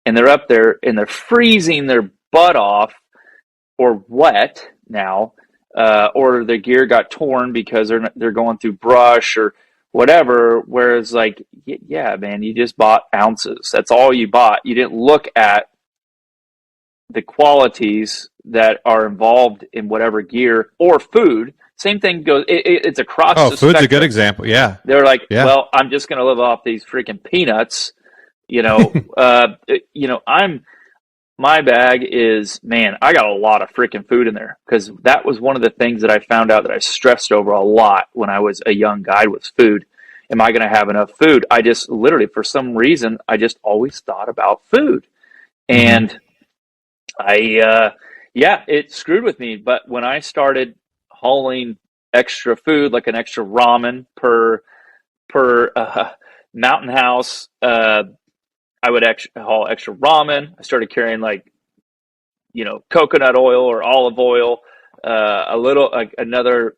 and they're up there and they're freezing their butt off or wet now, or their gear got torn because they're going through brush or whatever. Whereas, like, yeah, man, you just bought ounces. That's all you bought. You didn't look at the qualities that are involved in whatever gear or food. Same thing goes. It's across. Oh, the food's spectrum. A good example. Yeah, they're like, well, I'm just going to live off these freaking peanuts. My bag is, man, I got a lot of freaking food in there, because that was one of the things that I found out that I stressed over a lot when I was a young guy was food. Am I going to have enough food? I just literally, for some reason, I just always thought about food. And it screwed with me. But when I started hauling extra food, like an extra ramen per mountain house, I would haul extra ramen. I started carrying coconut oil or olive oil, a little, another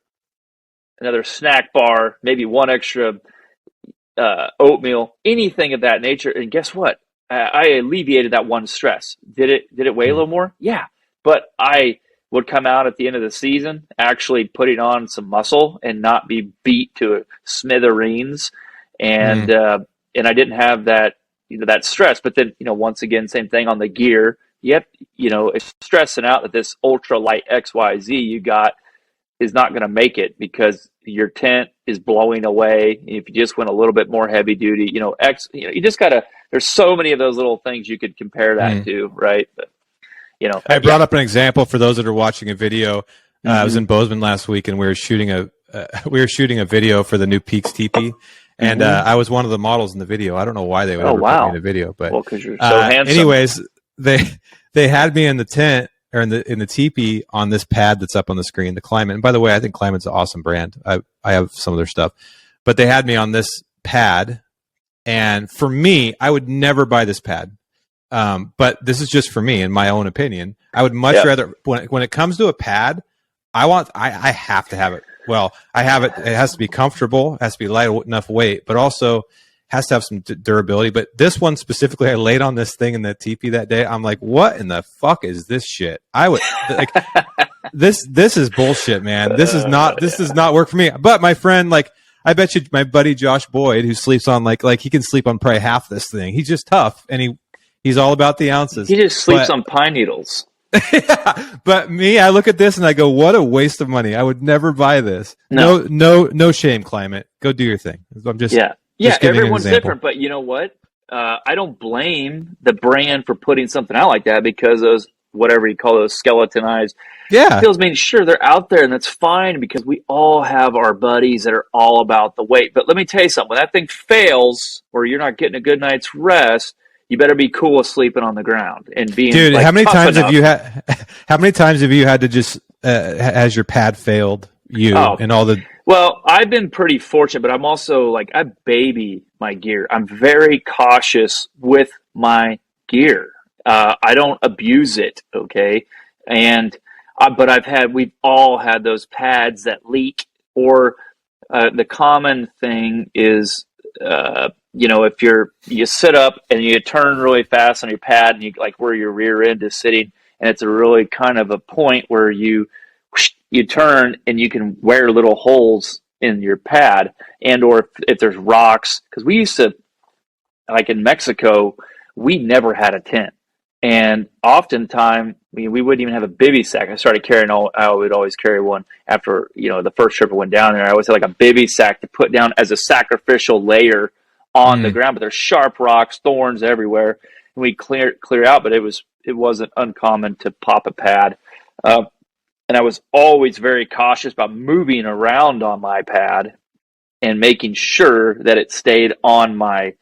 snack bar, maybe one extra oatmeal, anything of that nature. And guess what? I alleviated that one stress. Did it weigh a little more? Yeah. But I would come out at the end of the season actually putting on some muscle and not be beat to smithereens. And I didn't have that, that stress. But then, once again, same thing on the gear. Yep. It's stressing out that this ultra light XYZ you got is not going to make it because your tent is blowing away. If you just went a little bit more heavy duty, you just gotta, there's so many of those little things you could compare that to, right? But, I brought up an example for those that are watching a video. I was in Bozeman last week and we were shooting a video for the new Peaks teepee. And I was one of the models in the video. I don't know why they would ever put me in a video, but because you're so handsome. Anyways, they had me in the tent or in the teepee on this pad that's up on the screen, the Climate. And by the way, I think Climate's an awesome brand. I have some of their stuff, but they had me on this pad. And for me, I would never buy this pad. But this is just for me, in my own opinion. I would much rather, when it comes to a pad, I have to have it. Well, I have it. It has to be comfortable, it has to be light enough weight, but also has to have some durability. But this one specifically, I laid on this thing in the teepee that day. I'm like, what in the fuck is this shit? I would like this is bullshit, man. This does not work for me. But my friend, I bet you my buddy Josh Boyd, who sleeps on like he can sleep on probably half this thing. He's just tough, and he's all about the ounces. He just sleeps on pine needles. But me, I look at this and I go, what a waste of money. I would never buy this. No shame, Climate. Go do your thing. I'm just everyone's different, but you know what? I don't blame the brand for putting something out like that, because those, whatever you call those, skeletonized feels, sure, they're out there and that's fine, because we all have our buddies that are all about the weight. But let me tell you something, when that thing fails or you're not getting a good night's rest, you better be cool with sleeping on the ground and being. Dude, how many times have you had to just has your pad failed and all the? Well, I've been pretty fortunate, but I'm also I baby my gear. I'm very cautious with my gear. I don't abuse it, okay? But we've all had those pads that leak, or the common thing is if you sit up and you turn really fast on your pad, and you like where your rear end is sitting, and it's a really kind of a point where you turn and you can wear little holes in your pad, and or if there's rocks, because we used to, like in Mexico, we never had a tent. And oftentimes, we wouldn't even have a bivy sack. I would always carry one after, the first trip I went down there. I always had like a bivy sack to put down as a sacrificial layer on the ground. But there's sharp rocks, thorns everywhere. And we clear out, but it wasn't uncommon to pop a pad. And I was always very cautious about moving around on my pad and making sure that it stayed on my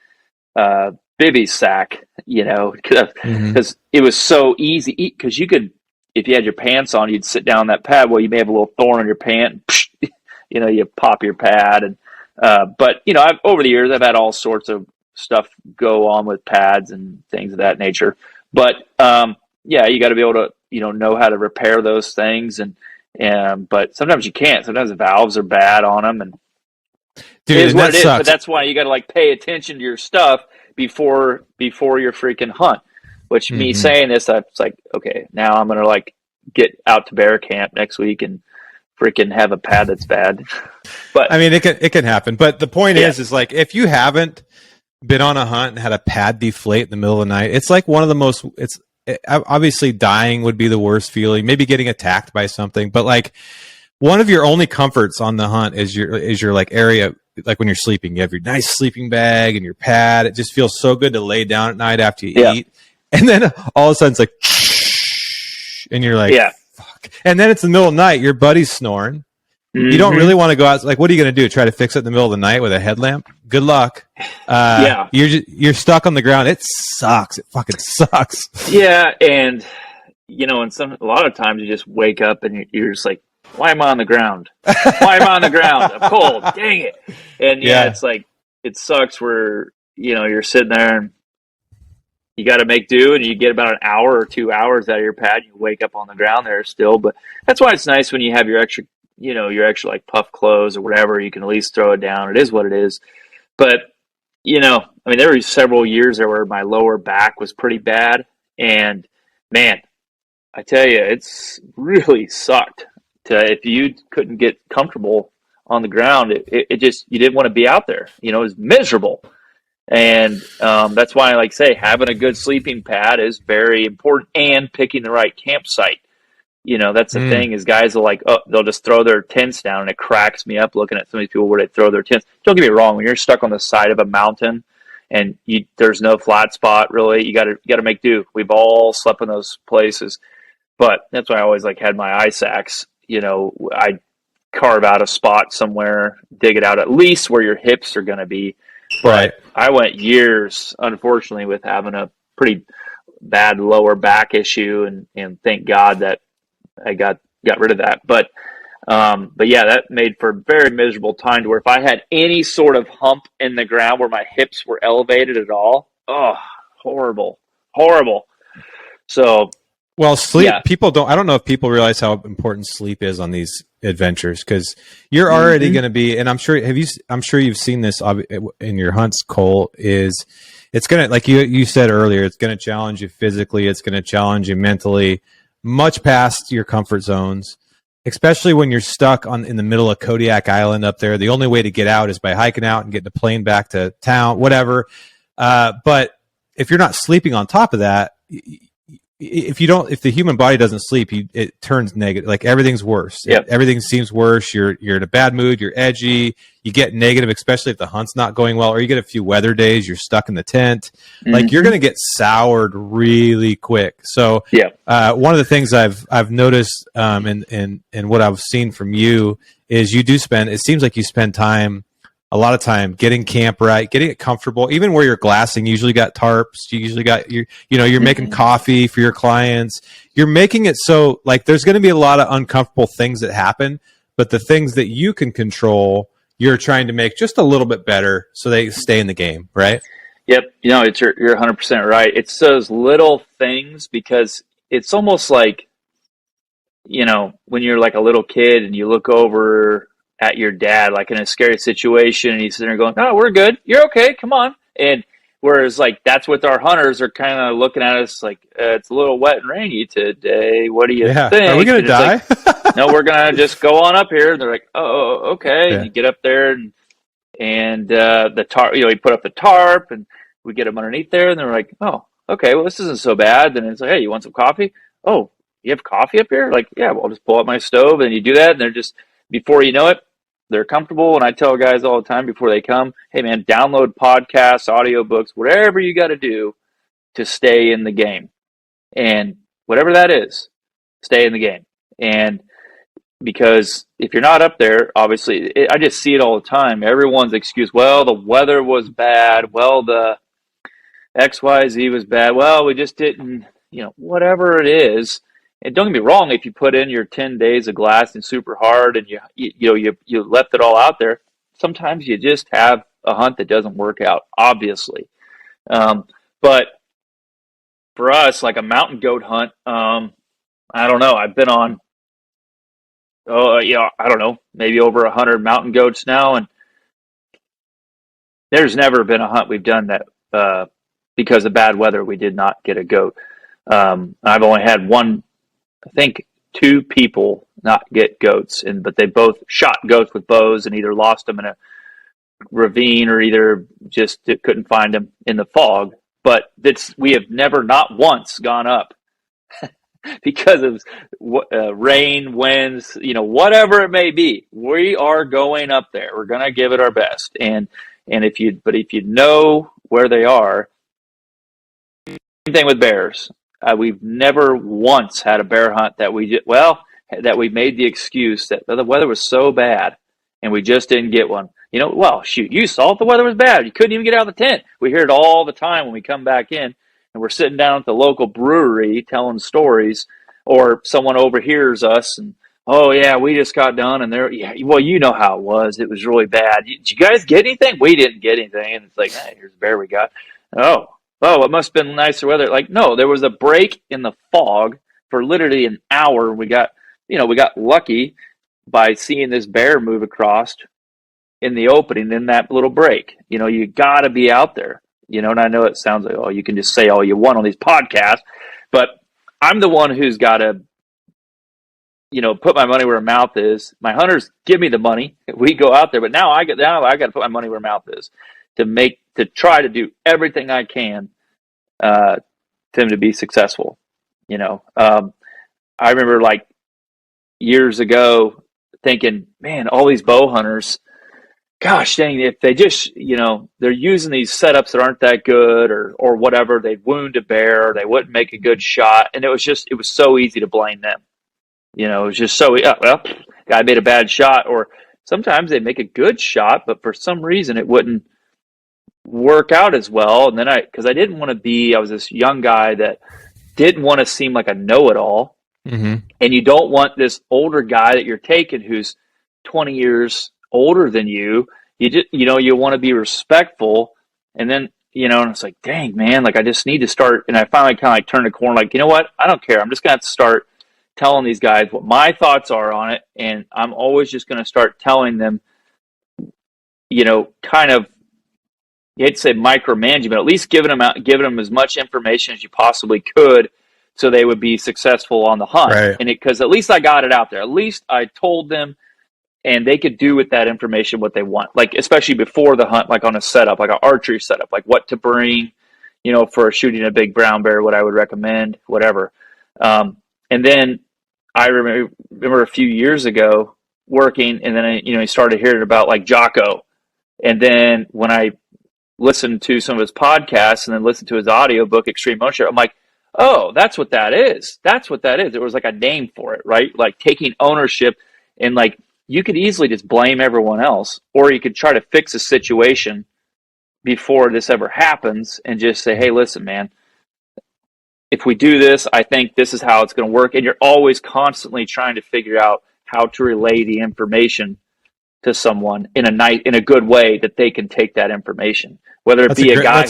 bivy sack, because it was so easy. Because you could, if you had your pants on, you'd sit down on that pad. Well, you may have a little thorn on your pant. You pop your pad, and but over the years I've had all sorts of stuff go on with pads and things of that nature. But you got to be able to know how to repair those things, and but sometimes you can't. Sometimes the valves are bad on them, and dude, it is what it is. Sucks. But that's why you got to like pay attention to your stuff before your freaking hunt. Which me saying this, I was like, okay, now I'm gonna like get out to bear camp next week and freaking have a pad that's bad. But I mean, it can happen. But the point is like, if you haven't been on a hunt and had a pad deflate in the middle of the night, it's like one of the most. Obviously dying would be the worst feeling. Maybe getting attacked by something, but like one of your only comforts on the hunt is your like area. Like when you're sleeping, you have your nice sleeping bag and your pad. It just feels so good to lay down at night after you eat. And then all of a sudden it's like, and you're like, fuck. And then it's the middle of the night. Your buddy's snoring. You don't really want to go out. Like, what are you going to do? Try to fix it in the middle of the night with a headlamp? Good luck. You're stuck on the ground. It sucks. It fucking sucks. Yeah. And, a lot of times you just wake up and you're just like, why am I on the ground? Why am I on the ground? I'm cold. Dang it. And it's like, it sucks where, you're sitting there and you got to make do, and you get about an hour or 2 hours out of your pad. You wake up on the ground there still. But that's why it's nice when you have your extra, your extra like puff clothes or whatever, you can at least throw it down. It is what it is. But, there were several years there where my lower back was pretty bad. And man, I tell you, it's really sucked. If you couldn't get comfortable on the ground, it just, you didn't want to be out there. It was miserable. And that's why I say having a good sleeping pad is very important, and picking the right campsite. That's the thing, is guys will they'll just throw their tents down, and it cracks me up looking at some of these people where they throw their tents. Don't get me wrong, when you're stuck on the side of a mountain and there's no flat spot really, you gotta make do. We've all slept in those places. But that's why I always had my ice axe. I'd carve out a spot somewhere, dig it out at least where your hips are going to be. But I went years, unfortunately, with having a pretty bad lower back issue, and thank God that I got rid of that. But that made for a very miserable time, to where if I had any sort of hump in the ground where my hips were elevated at all, horrible. So, well, sleep, people don't, I don't know if people realize how important sleep is on these adventures, because you're already going to be, and I'm sure you've seen this in your hunts, Cole, is it's going to, like you said earlier, it's going to challenge you physically. It's going to challenge you mentally, much past your comfort zones, especially when you're stuck in the middle of Kodiak Island up there. The only way to get out is by hiking out and getting a plane back to town, whatever. But if you're not sleeping on top of that, if the human body doesn't sleep, it turns negative. Like, everything's worse. Everything seems worse. You're in a bad mood. You're edgy. You get negative, especially if the hunt's not going well, or you get a few weather days. You're stuck in the tent. Like, you're going to get soured really quick. So, one of the things I've noticed, and what I've seen from you is you do spend. It seems like you spend a lot of time getting camp right, getting it comfortable. Even where you're glassing, you usually got tarps. You usually got you're making coffee for your clients. You're making it so there's going to be a lot of uncomfortable things that happen, but the things that you can control, you're trying to make just a little bit better so they stay in the game, right? Yep. You're 100% right. It's those little things, because it's almost like, when you're a little kid and you look over at your dad, in a scary situation, and he's sitting there going, "Oh, we're good. You're okay. Come on." And whereas like that's what our hunters are kind of looking at us like, it's a little wet and rainy today. What do you think? Are we going to die? Like, no, we're going to just go on up here. And they're like, oh, okay. Yeah. And you get up there and the tarp, you put up the tarp and we get them underneath there. And they're like, oh, okay, well, this isn't so bad. Then it's like, hey, you want some coffee? Oh, you have coffee up here? Like, yeah, well, I'll just pull up my stove. And you do that. And they're just, before you know it, they're comfortable. And I tell guys all the time before they come, hey, man, download podcasts, audiobooks, whatever you got to do to stay in the game. And whatever that is, stay in the game. And because if you're not up there, obviously, I just see it all the time. Everyone's excuse, well, the weather was bad. Well, the XYZ was bad. Well, we just didn't, whatever it is. And don't get me wrong, if you put in your 10 days of glassing super hard and you left it all out there, sometimes you just have a hunt that doesn't work out, obviously. But for us, like a mountain goat hunt, I don't know. I've been on, I don't know, maybe over 100 mountain goats now, and there's never been a hunt we've done that because of bad weather we did not get a goat. I've only had one. I think 2 people not get goats, but they both shot goats with bows and either lost them in a ravine or either just couldn't find them in the fog. But we have never, not once, gone up because of rain, winds, whatever it may be. We are going up there. We're going to give it our best. And if you know where they are, same thing with bears. We've never once had a bear hunt that we made the excuse that the weather was so bad and we just didn't get one. Well, shoot, you saw the weather was bad. You couldn't even get out of the tent. We hear it all the time when we come back in and we're sitting down at the local brewery telling stories, or someone overhears us and, oh yeah, we just got done and well, you know how it was. It was really bad. Did you guys get anything? We didn't get anything. And it's like, hey, here's a bear we got. Oh, it must have been nicer weather. Like, no, there was a break in the fog for literally an hour. We got lucky by seeing this bear move across in the opening in that little break. You got to be out there, and I know it sounds like, oh, you can just say all you want on these podcasts, but I'm the one who's got to, put my money where my mouth is. My hunters give me the money. We go out there, but now I got to put my money where my mouth is to try to do everything I can for them to be successful. I remember like years ago thinking, man, all these bow hunters, gosh dang, if they just, they're using these setups that aren't that good or whatever, they'd wound a bear, or they wouldn't make a good shot. And it was so easy to blame them. It was just guy made a bad shot, or sometimes they make a good shot, but for some reason it wouldn't work out as well. And then because I was this young guy that didn't want to seem like a know-it-all. Mm-hmm. And you don't want this older guy that you're taking who's 20 years older than you. You want to be respectful. And then, and it's like, dang, man, like I just need to start. And I finally kind of like turned the corner, like, you know what? I don't care. I'm just going to have to start telling these guys what my thoughts are on it. And I'm always just going to start telling them, kind of, you hate to say micromanaging, but at least giving them as much information as you possibly could so they would be successful on the hunt. Right. And because at least I got it out there. At least I told them and they could do with that information what they want. Like, especially before the hunt, like on a setup, like an archery setup, like what to bring, for shooting a big brown bear, what I would recommend, whatever. And then I remember a few years ago working, and then I started hearing about like Jocko. And then when I listened to some of his podcasts and then listened to his audiobook, Extreme Ownership, I'm like, oh, that's what that is. That's what that is. There was like a name for it, right? Like taking ownership, and like you could easily just blame everyone else, or you could try to fix a situation before this ever happens and just say, hey, listen, man, if we do this, I think this is how it's going to work. And you're always constantly trying to figure out how to relay the information to someone in a good way that they can take that information. Whether it be a guy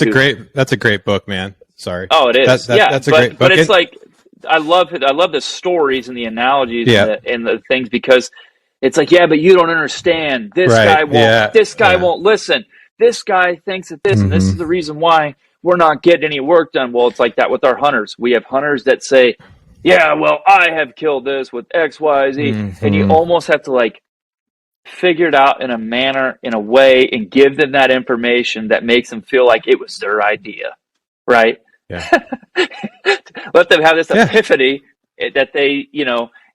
that's a great book, man. Sorry. Oh, it is. That's a great book. But it's like, I love it. I love the stories and the analogies and the things, because it's like, yeah, but you don't understand. This guy won't listen. this guy thinks that this, and this is the reason why we're not getting any work done. Well, it's like that with our hunters. We have hunters that say, yeah, well, I have killed this with X, Y, Z. And you almost have to like figure it out in a manner, in a way, and give them that information that makes them feel like it was their idea. Right? Yeah. Let them have this epiphany that they,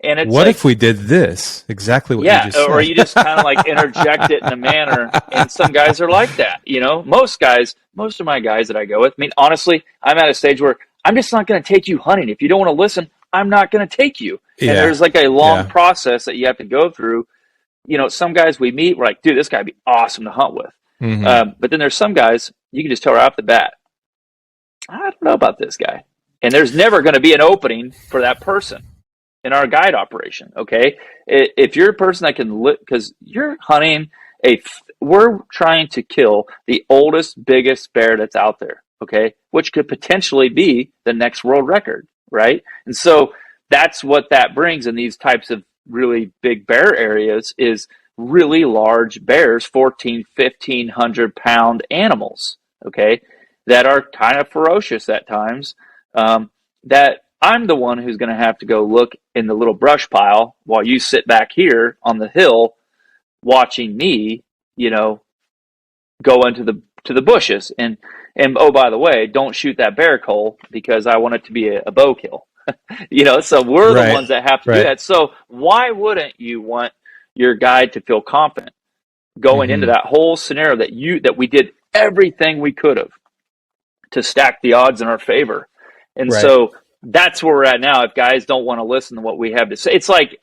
and it's what if we did this? Exactly what you just said. Or you just kind of like interject it in a manner, and some guys are like that, Most of my guys that I go with, I mean, honestly, I'm at a stage where I'm just not going to take you hunting. If you don't want to listen, I'm not going to take you. And there's like a long process that you have to go through. Some guys we meet, we're like, dude, this guy would be awesome to hunt with. But then there's some guys, you can just tell right off the bat, I don't know about this guy. And there's never going to be an opening for that person in our guide operation, okay? If you're a person that can, because you're hunting we're trying to kill the oldest, biggest bear that's out there, okay? Which could potentially be the next world record, right? And so that's what that brings in these types of really big bear areas is really large bears, 1,500 pound animals, okay? That are kind of ferocious at times, that I'm the one who's going to have to go look in the little brush pile while you sit back here on the hill watching me, go into the bushes. And oh, by the way, don't shoot that bear coal because I want it to be a bow kill. So we're the ones that have to do that. So why wouldn't you want your guide to feel confident going into that whole scenario that we did everything we could have to stack the odds in our favor? And so that's where we're at now. If guys don't want to listen to what we have to say, it's like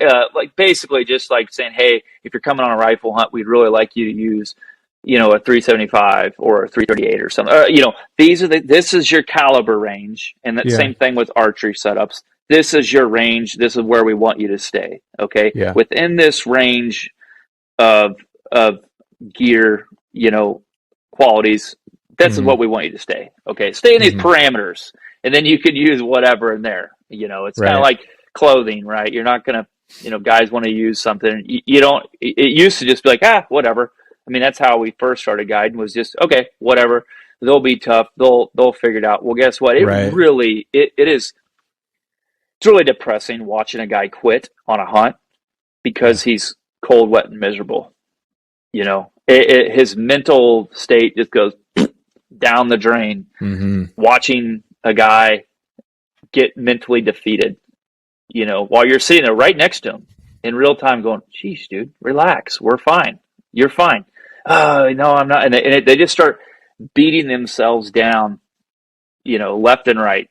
basically just like saying, hey, if you're coming on a rifle hunt, we'd really like you to use, a 375 or a 338 or something. This is your caliber range. And that same thing with archery setups. This is your range. This is where we want you to stay. Okay. Yeah. Within this range of gear, qualities, this is what we want you to stay. Okay. Stay in these parameters. And then you could use whatever in there. It's kind of like clothing, right? You're not going to, guys want to use something. You don't, it used to just be like, whatever. I mean, that's how we first started guiding was just, okay, whatever. They'll be tough. They'll figure it out. Well, guess what? It's really depressing watching a guy quit on a hunt because he's cold, wet, and miserable. His mental state just goes down the drain watching a guy get mentally defeated, while you're sitting there right next to him in real time going, geez, dude, relax. We're fine. You're fine. Oh, no, I'm not. And they just start beating themselves down, left and right,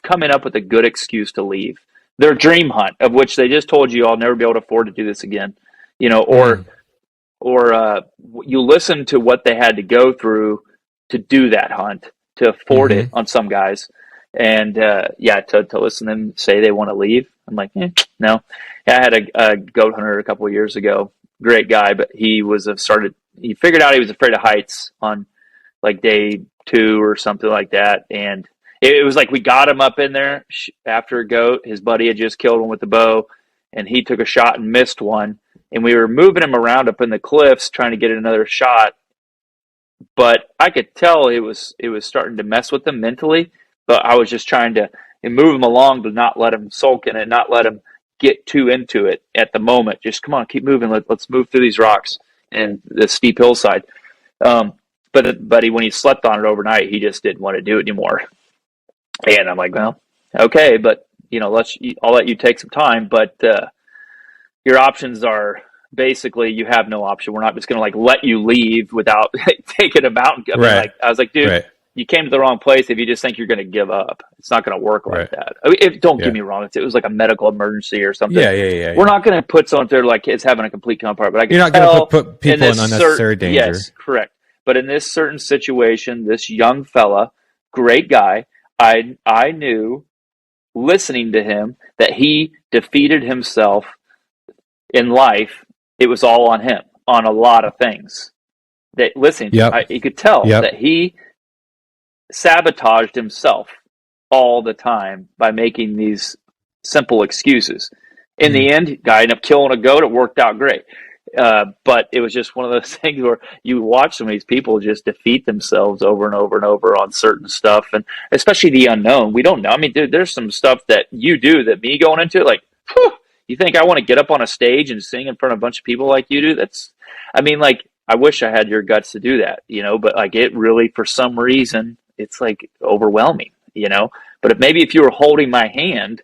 coming up with a good excuse to leave their dream hunt, of which they just told you, I'll never be able to afford to do this again, or you listen to what they had to go through to do that hunt, to afford it on some guys. And, to listen to them say they want to leave. I'm like, no. I had a goat hunter a couple of years ago, great guy, but he figured out he was afraid of heights on like day 2 or something like that. And it was like, we got him up in there after a goat. His buddy had just killed one with the bow and he took a shot and missed one. And we were moving him around up in the cliffs trying to get another shot. But I could tell it was starting to mess with him mentally. But I was just trying to move him along, but not let him sulk in it, not let him get too into it at the moment. Just come on, keep moving. Let's move through these rocks and the steep hillside. But when he slept on it overnight, he just didn't want to do it anymore. And I'm like, well, okay, but I'll let you take some time. But your options are basically you have no option. We're not just going to let you leave without taking a mountain. I was like, dude, you came to the wrong place if you just think you're going to give up. It's not going to work like that. I mean, don't get me wrong. If it was like a medical emergency or something. We're not going to put someone there like it's having a complete compound. But you're not going to put people in unnecessary danger. Yes, correct. But in this certain situation, this young fella, great guy, I knew listening to him that he defeated himself in life. It was all on him on a lot of things. That listening, you could tell that he sabotaged himself all the time by making these simple excuses. In the end, guy ended up killing a goat. It worked out great. But it was just one of those things where you watch some of these people just defeat themselves over and over and over on certain stuff, and especially the unknown. We don't know. I mean, dude, there's some stuff that you do that me going into it, like, whew, you think I want to get up on a stage and sing in front of a bunch of people like you do? That's, I mean, like, I wish I had your guts to do that, you know, but like it really, for some reason, it's like overwhelming, you know, but maybe if you were holding my hand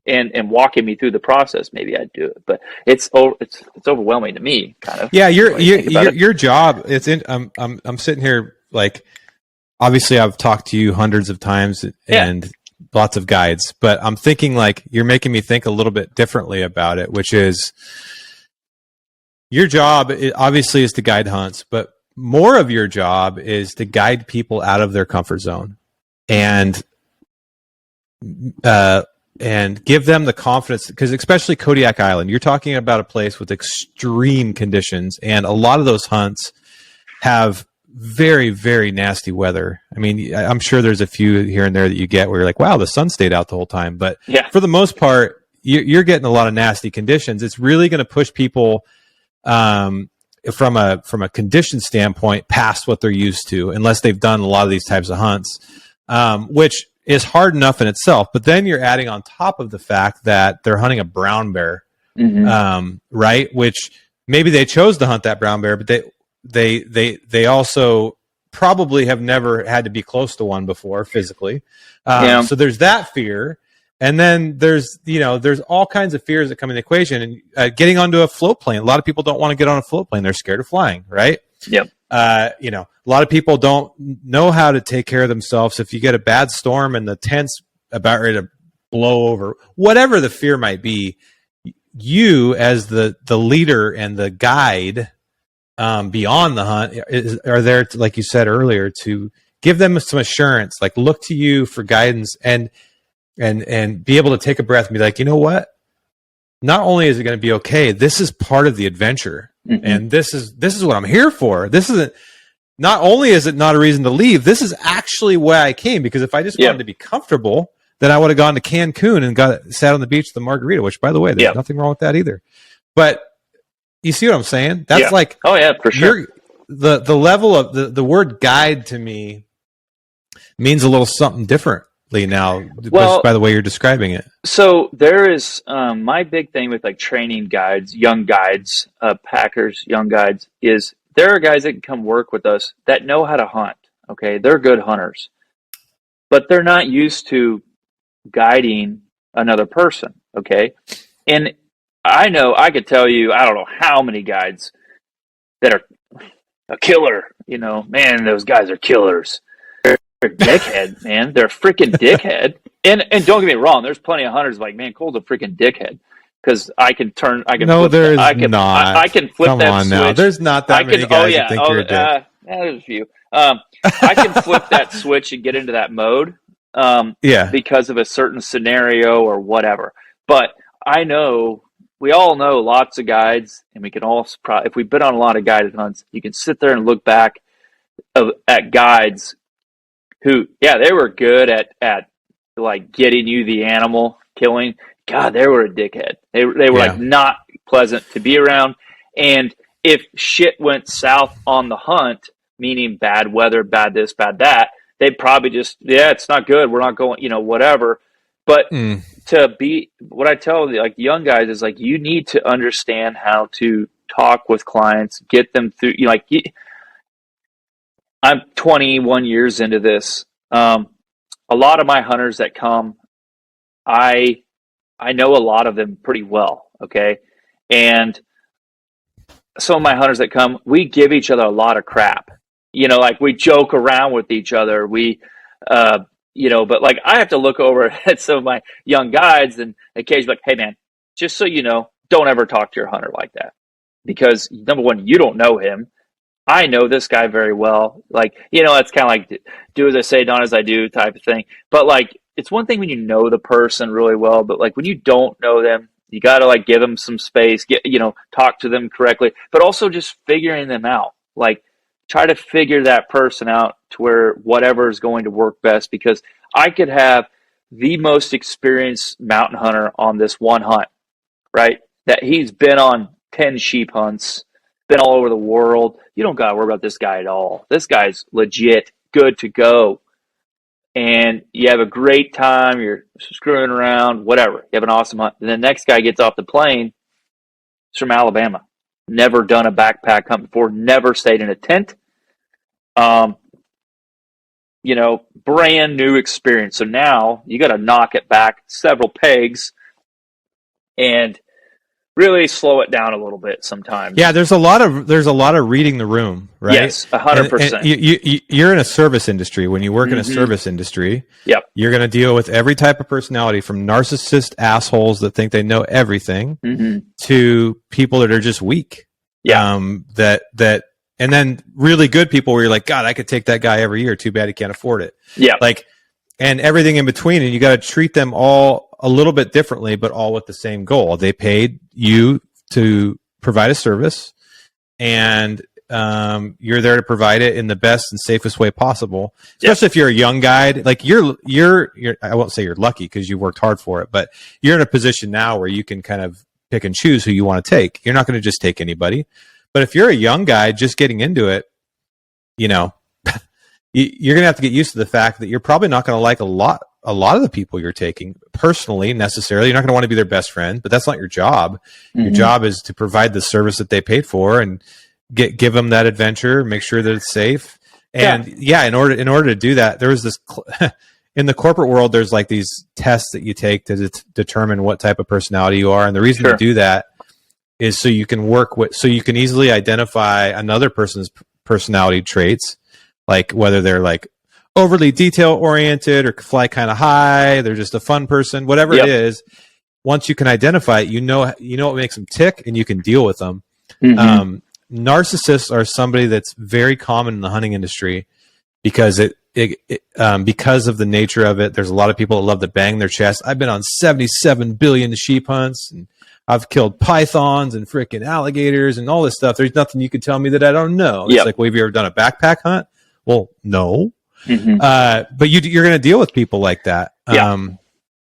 and walking me through the process, maybe I'd do it, but it's overwhelming to me, kind of. Yeah. Your job, I'm sitting here, like, obviously I've talked to you hundreds of times and lots of guides, but I'm thinking, like, you're making me think a little bit differently about it, which is, your job obviously is to guide hunts, but more of your job is to guide people out of their comfort zone and give them the confidence, because especially Kodiak Island, you're talking about a place with extreme conditions, and a lot of those hunts have very, very nasty weather. I mean, I'm sure there's a few here and there that you get where you're like, wow, the sun stayed out the whole time. But for the most part, you're getting a lot of nasty conditions. It's really going to push people from a condition standpoint past what they're used to, unless they've done a lot of these types of hunts, which is hard enough in itself. But then you're adding on top of the fact that they're hunting a brown bear, right? Which maybe they chose to hunt that brown bear, but they also probably have never had to be close to one before physically. So there's that fear. And then there's all kinds of fears that come in the equation, and getting onto a float plane. A lot of people don't want to get on a float plane. They're scared of flying, right? Yep. A lot of people don't know how to take care of themselves. If you get a bad storm and the tent's about ready to blow over, whatever the fear might be, you as the leader and the guide beyond the hunt are there to, like you said earlier, to give them some assurance, like look to you for guidance and be able to take a breath and be like, you know what? Not only is it going to be okay, this is part of the adventure, and this is what I'm here for. This isn't. Not only is it not a reason to leave, this is actually why I came. Because if I just wanted to be comfortable, then I would have gone to Cancun and sat on the beach with the margarita. Which, by the way, there's nothing wrong with that either. But you see what I'm saying? That's like, oh yeah, for sure. The level of the word guide to me means a little something differently now, just by the way you're describing it. So there is my big thing with like training guides, young guides, packers, young guides, is there are guys that can come work with us that know how to hunt. Okay, they're good hunters, but they're not used to guiding another person. Okay, and I could tell you, I don't know how many guides that are a killer. You know, man, those guys are killers. They're a dickhead, man. They're a freaking dickhead. And don't get me wrong, there's plenty of hunters like, man, Cole's a freaking dickhead. Because I can flip not. I can flip Come that on switch. Now. There's not that many guys that think you're a dick. There's a few. I can flip that switch and get into that mode because of a certain scenario or whatever. But I know, we all know lots of guides, and we can all, if we've been on a lot of guided hunts, you can sit there and look back at guides who, they were good at like getting you the animal, killing. God, they were a dickhead. They were like not pleasant to be around. And if shit went south on the hunt, meaning bad weather, bad this, bad that, they'd probably just, it's not good. We're not going, whatever. But to be, what I tell the young guys is like, you need to understand how to talk with clients, get them through. I'm 21 years into this. A lot of my hunters that come, I know a lot of them pretty well, okay? And some of my hunters that come, we give each other a lot of crap. Like we joke around with each other. We, but like I have to look over at some of my young guides and occasionally like, hey man, just so you know, don't ever talk to your hunter like that. Because number one, you don't know him. I know this guy very well. Like, it's kind of like do as I say, not as I do type of thing. But like, it's one thing when you know the person really well, but like when you don't know them, you got to like give them some space, talk to them correctly, but also just figuring them out. Like try to figure that person out to where whatever is going to work best, because I could have the most experienced mountain hunter on this one hunt, right? That he's been on 10 sheep hunts, been all over the world. You don't got to worry about this guy at all. This guy's legit, good to go. And you have a great time. You're screwing around, whatever. You have an awesome hunt. And the next guy gets off the plane. He's from Alabama. Never done a backpack hunt before. Never stayed in a tent. Brand new experience. So now you got to knock it back several pegs and really slow it down a little bit sometimes. Yeah, there's a lot of reading the room, right? Yes, 100%. You're in a service industry. When you work in a service industry, you're going to deal with every type of personality, from narcissist assholes that think they know everything to people that are just weak. And then really good people where you're like, God, I could take that guy every year. Too bad he can't afford it. Yeah. And everything in between. And you got to treat them all a little bit differently, but all with the same goal. They paid you to provide a service, and you're there to provide it in the best and safest way possible. Especially if you're a young guide, like you're I won't say you're lucky because you worked hard for it, but you're in a position now where you can kind of pick and choose who you want to take. You're not going to just take anybody. But if you're a young guy just getting into it, you're going to have to get used to the fact that you're probably not going to like a lot of the people you're taking personally, necessarily. You're not going to want to be their best friend, but that's not your job. Your job is to provide the service that they paid for and give them that adventure, make sure that it's safe. And in order to do that, there was this in the corporate world, there's like these tests that you take to determine what type of personality you are. And the reason to do that is so you can easily identify another person's personality traits, like whether they're like overly detail oriented or fly kind of high, they're just a fun person, whatever it is. Once you can identify it, you know what makes them tick, and you can deal with them. Narcissists are somebody that's very common in the hunting industry because because of the nature of it. There's a lot of people that love to bang their chest. I've been on 77 billion sheep hunts, and I've killed pythons and freaking alligators and all this stuff. There's nothing you can tell me that I don't know. It's like, well, have you ever done a backpack hunt? Well, no. But you're going to deal with people like that. But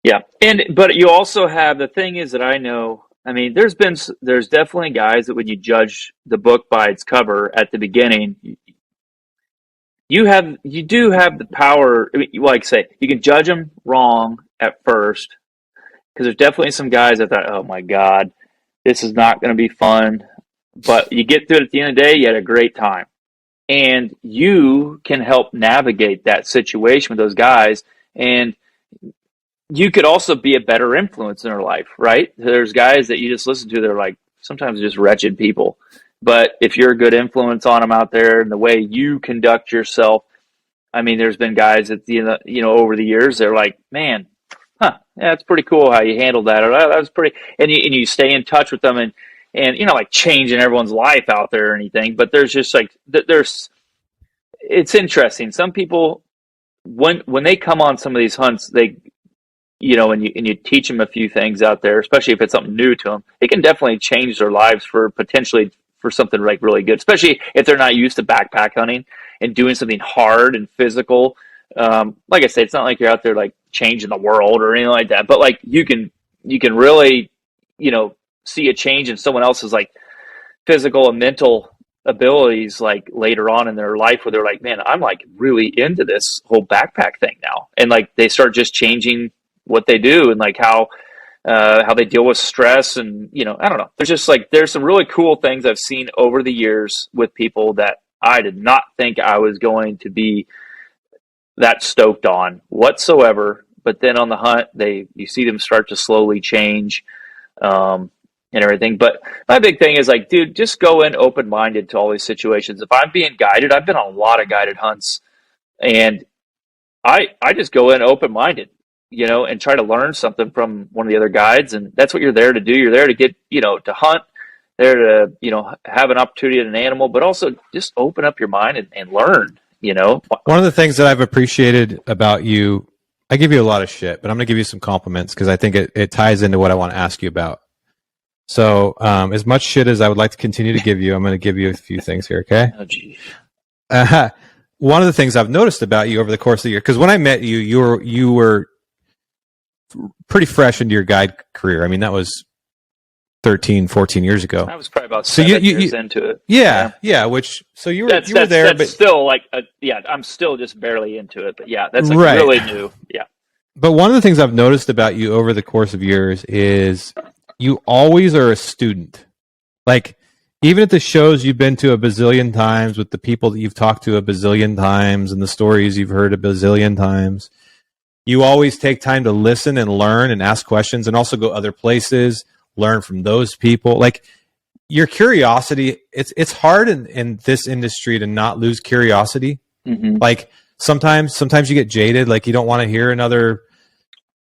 you also have, the thing is that I know, I mean, there's definitely guys that when you judge the book by its cover at the beginning, you do have the power. I mean, like say, you can judge them wrong at first, because there's definitely some guys that thought, oh my God, this is not going to be fun. But you get through it at the end of the day, you had a great time. And you can help navigate that situation with those guys. And you could also be a better influence in their life, right? There's guys that you just listen to, they're like, sometimes just wretched people. But if you're a good influence on them out there and the way you conduct yourself, I mean, there's been guys that, over the years, they're like, man, it's pretty cool how you handled that. Or that was pretty, and you stay in touch with them and like changing everyone's life out there or anything. But there's just like, it's interesting. Some people, when they come on some of these hunts, they, and you teach them a few things out there, especially if it's something new to them, it can definitely change their lives for something like really good, especially if they're not used to backpack hunting and doing something hard and physical. Like I said, it's not like you're out there like changing the world or anything like that, but like you can really, see a change in someone else's like physical and mental abilities, like later on in their life, where they're like, man, I'm like really into this whole backpack thing now. And like, they start just changing what they do and like how they deal with stress. And, I don't know. There's some really cool things I've seen over the years with people that I did not think I was going to be that stoked on whatsoever. But then on the hunt, you see them start to slowly change, and everything. But my big thing is like, dude, just go in open-minded to all these situations. If I'm being guided, I've been on a lot of guided hunts, and I just go in open-minded, and try to learn something from one of the other guides. And that's what you're there to do. You're there to get, to hunt, there to, have an opportunity at an animal, but also just open up your mind and learn, One of the things that I've appreciated about you, I give you a lot of shit, but I'm going to give you some compliments because I think it ties into what I want to ask you about. So as much shit as I would like to continue to give you, I'm going to give you a few things here, okay? Oh, geez. One of the things I've noticed about you over the course of the year, because when I met you, you were pretty fresh into your guide career. I mean, that was 13, 14 years ago. I was probably about 7 years into it. Yeah. Which, so you were there, but still like, I'm still just barely into it. But yeah, that's like really new. Yeah. But one of the things I've noticed about you over the course of years is you always are a student. Like, even at the shows you've been to a bazillion times, with the people that you've talked to a bazillion times and the stories you've heard a bazillion times, you always take time to listen and learn and ask questions, and also go other places, learn from those people. Like, your curiosity, it's hard in this industry to not lose curiosity. Mm-hmm. Like, sometimes you get jaded. Like, you don't want to hear another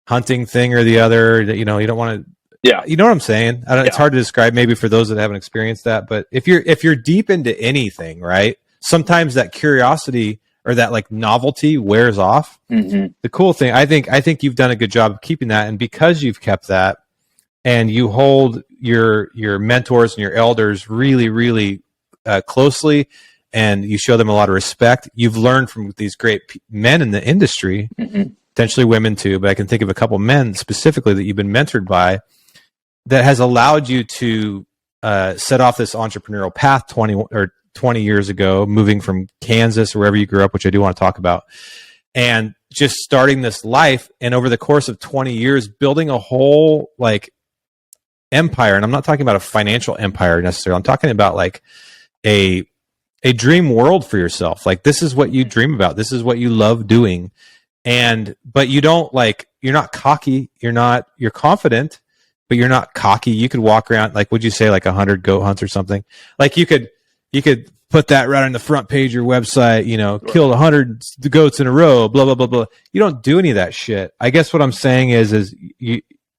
hunting thing or the other. You don't want to. Yeah, you know what I'm saying? It's hard to describe maybe for those that haven't experienced that. But if you're deep into anything, right? Sometimes that curiosity or that like novelty wears off. Mm-hmm. The cool thing, I think you've done a good job of keeping that, and because you've kept that, and you hold your mentors and your elders really, really closely, and you show them a lot of respect. You've learned from these great men in the industry, mm-hmm. potentially women too, but I can think of a couple men specifically that you've been mentored by, that has allowed you to set off this entrepreneurial path 20 years ago, moving from Kansas or wherever you grew up, which I do want to talk about, and just starting this life, and over the course of 20 years, building a whole like empire. And I'm not talking about a financial empire necessarily. I'm talking about like a dream world for yourself. Like, this is what you dream about. This is what you love doing. But you don't you're not cocky. You're confident, but you're not cocky. You could walk around, like, would you say like 100 goat hunts or something? Like, you could put that right on the front page of your website, killed 100 goats in a row, blah, blah, blah, blah. You don't do any of that shit. I guess what I'm saying is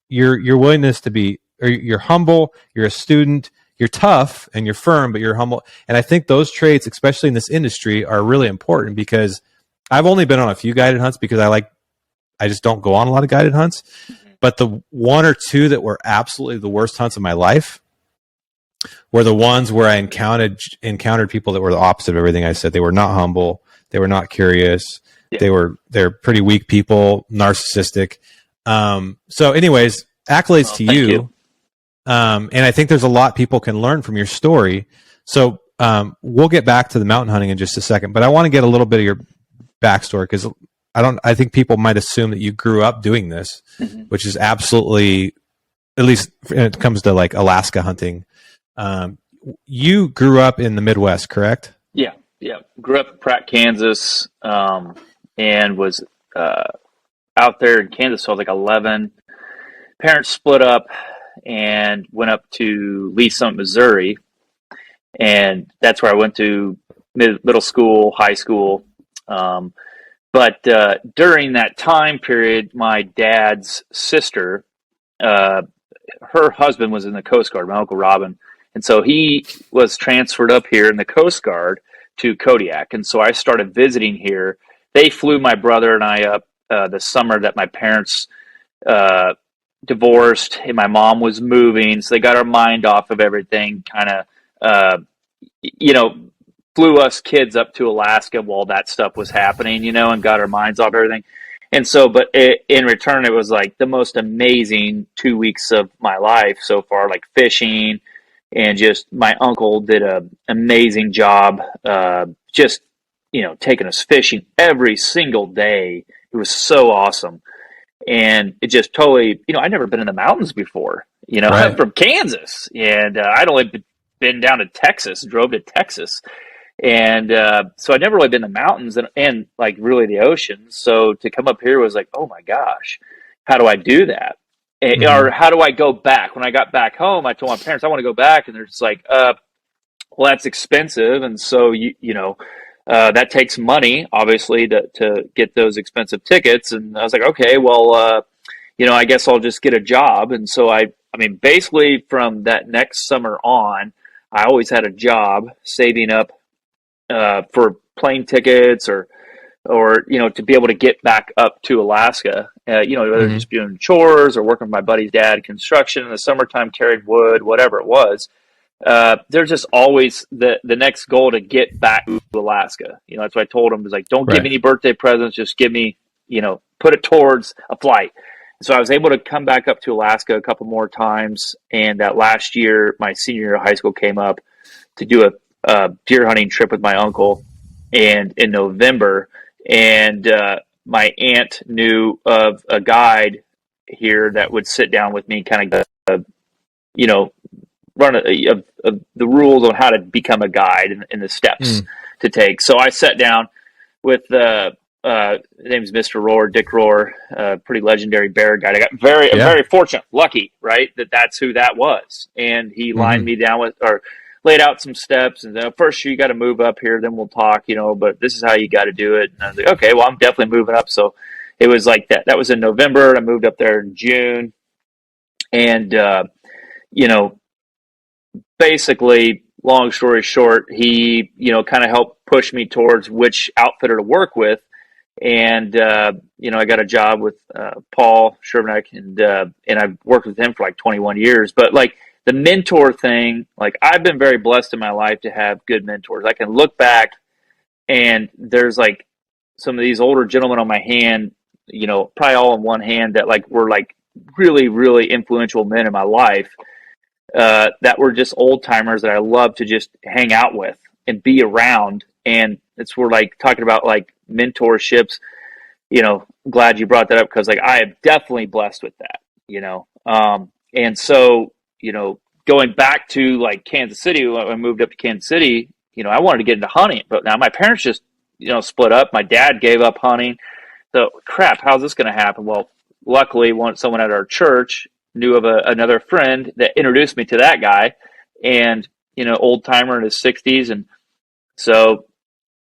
your willingness to be, or you're humble, you're a student, you're tough and you're firm, but you're humble. And I think those traits, especially in this industry, are really important, because I've only been on a few guided hunts because I just don't go on a lot of guided hunts. But the one or two that were absolutely the worst hunts of my life were the ones where I encountered people that were the opposite of everything I said. They were not humble. They were not curious. Yeah. They're pretty weak people, narcissistic. So anyways, accolades to you. And I think there's a lot people can learn from your story. So we'll get back to the mountain hunting in just a second, but I want to get a little bit of your backstory, because I think people might assume that you grew up doing this, mm-hmm. which is absolutely, at least when it comes to like Alaska hunting. You grew up in the Midwest, correct? Yeah. Grew up in Pratt, Kansas, and was out there in Kansas. So I was like 11. Parents split up and went up to Lee Summit, Missouri, and that's where I went to middle school, high school. But during that time period, my dad's sister, her husband was in the Coast Guard, my Uncle Robin. And so he was transferred up here in the Coast Guard to Kodiak. And so I started visiting here. They flew my brother and I up the summer that my parents divorced and my mom was moving. So they got our mind off of everything, kind of, flew us kids up to Alaska while that stuff was happening, and got our minds off everything. And so, but in return, it was like the most amazing 2 weeks of my life so far, like fishing, and just my uncle did an amazing job, taking us fishing every single day. It was so awesome. And it just totally, I'd never been in the mountains before, right. I'm from Kansas, and I'd only been down to Texas, drove to Texas. And so I'd never really been in the mountains and like really the ocean. So to come up here was like, oh my gosh, how do I do that? Mm-hmm. Or how do I go back? When I got back home, I told my parents I want to go back, and they're just like, well, that's expensive, and so that takes money, obviously, to get those expensive tickets. And I was like, okay, well, I guess I'll just get a job. And so I mean, basically from that next summer on, I always had a job saving up for plane tickets or to be able to get back up to Alaska, whether mm-hmm. just doing chores or working with my buddy's dad, construction in the summertime, carrying wood, whatever it was. There's just always the next goal to get back to Alaska. That's what I told him, was like, don't give me any birthday presents. Just give me, put it towards a flight. So I was able to come back up to Alaska a couple more times. And that last year, my senior year of high school, came up to do a deer hunting trip with my uncle, and in November. And my aunt knew of a guide here that would sit down with me, kind of, run the rules on how to become a guide and the steps to take. So I sat down with his name's Mr. Rohr, Dick Rohr, pretty legendary bear guide. I got very fortunate, lucky, right? That's who that was. And he lined me down or laid out some steps, and then first you got to move up here, then we'll talk, but this is how you got to do it. And I was like, okay, well, I'm definitely moving up. So it was like that. That was in November. I moved up there in June. And, basically, long story short, he, kind of helped push me towards which outfitter to work with. And, I got a job with Paul Shervnak, and I've worked with him for like 21 years. But like the mentor thing, like I've been very blessed in my life to have good mentors. I can look back and there's like some of these older gentlemen on my hand, probably all in one hand, that like were like really, really influential men in my life, that were just old timers that I love to just hang out with and be around. And we're like talking about like mentorships, glad you brought that up, because like I am definitely blessed with that, and so, going back to like Kansas City, when I moved up to Kansas City, I wanted to get into hunting, but now my parents just, split up. My dad gave up hunting. So crap, how's this going to happen? Well, luckily someone at our church knew of another friend that introduced me to that guy, and, old timer in his 60s. And so,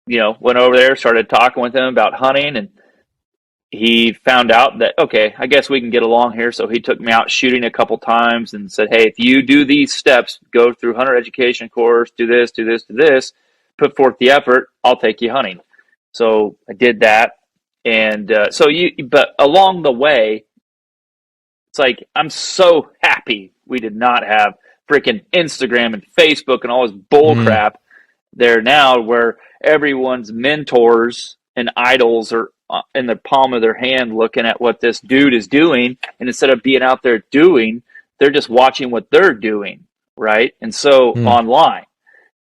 went over there, started talking with him about hunting, and he found out that, okay, I guess we can get along here. So he took me out shooting a couple times and said, hey, if you do these steps, go through hunter education course, do this, put forth the effort, I'll take you hunting. So I did that. And but along the way, it's like, I'm so happy we did not have freaking Instagram and Facebook and all this bull crap there now, where everyone's mentors and idols are in the palm of their hand looking at what this dude is doing. And instead of being out there doing, they're just watching what they're doing. Right. And so online.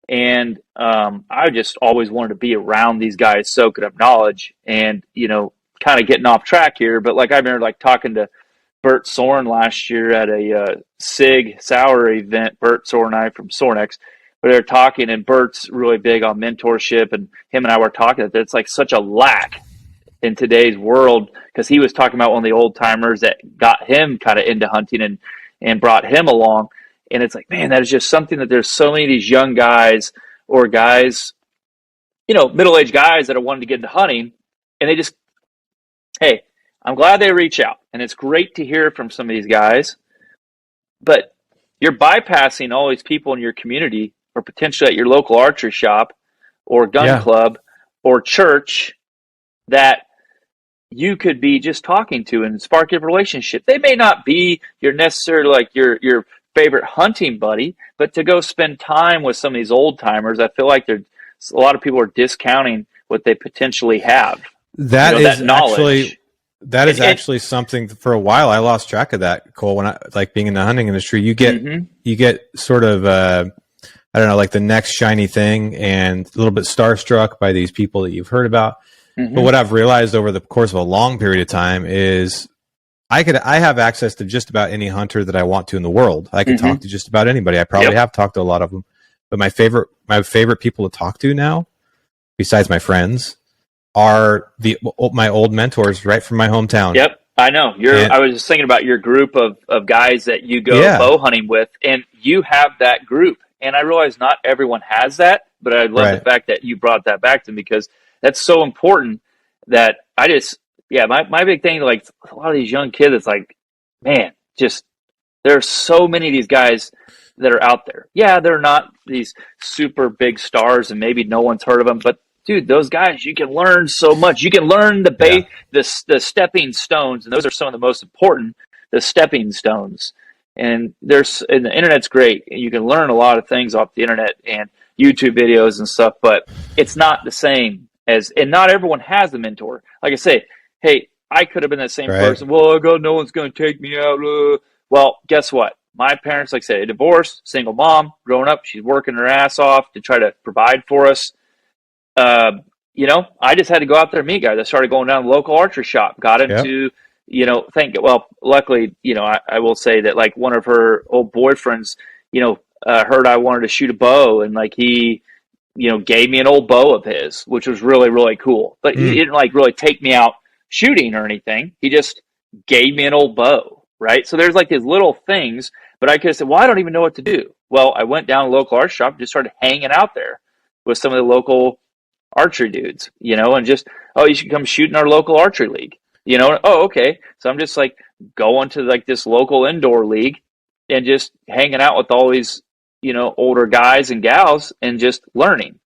And I just always wanted to be around these guys soaking up knowledge, and, kind of getting off track here. But like I remember like talking to Bert Soren last year at a SIG Sour event, Bert Soren and I from Sornex. But they're talking, and Bert's really big on mentorship, and him and I were talking that it's like such a lack in today's world, because he was talking about one of the old timers that got him kind of into hunting and brought him along. And it's like, man, that is just something that there's so many of these young guys or guys, middle-aged guys that are wanting to get into hunting, and they just, hey, I'm glad they reach out, and it's great to hear from some of these guys, but you're bypassing all these people in your community, or potentially at your local archery shop or gun club or church, that you could be just talking to and spark a relationship. They may not be necessarily like your favorite hunting buddy, but to go spend time with some of these old timers, I feel like a lot of people are discounting what they potentially have. That is actually something. For a while I lost track of that, Cole, when I like being in the hunting industry. You get sort of I don't know, like the next shiny thing, and a little bit starstruck by these people that you've heard about. But what I've realized over the course of a long period of time is I have access to just about any hunter that I want to in the world. I can talk to just about anybody. I probably have talked to a lot of them, but my favorite people to talk to now, besides my friends, are my old mentors right from my hometown. Yep. I know. I was just thinking about your group of guys that you go bow hunting with, and you have that group. And I realize not everyone has that, but I love the fact that you brought that back to me, because that's so important. That I just, my big thing, like a lot of these young kids, it's like, man, just there's so many of these guys that are out there. Yeah, they're not these super big stars, and maybe no one's heard of them, but dude, those guys, you can learn so much. You can learn the stepping stones, and those are some of the most important, the stepping stones. And the internet's great. You can learn a lot of things off the internet and YouTube videos and stuff, but it's not the same and not everyone has a mentor. Like I say, hey, I could have been that same Right. person. Well, no one's going to take me out. Well, guess what? My parents, like I said, divorced, single mom, growing up. She's working her ass off to try to provide for us. I just had to go out there and meet guys. I started going down to the local archery shop, got into, luckily, I will say that like one of her old boyfriends, heard I wanted to shoot a bow, and like he, gave me an old bow of his, which was really, really cool. But he didn't like really take me out shooting or anything. He just gave me an old bow, right? So there's like these little things, but I could have said, well, I don't even know what to do. Well, I went down to the local archery shop and just started hanging out there with some of the local archery dudes, and just, oh, you should come shoot in our local archery league, oh, okay. So I'm just like going to like this local indoor league and just hanging out with all these, older guys and gals and just learning,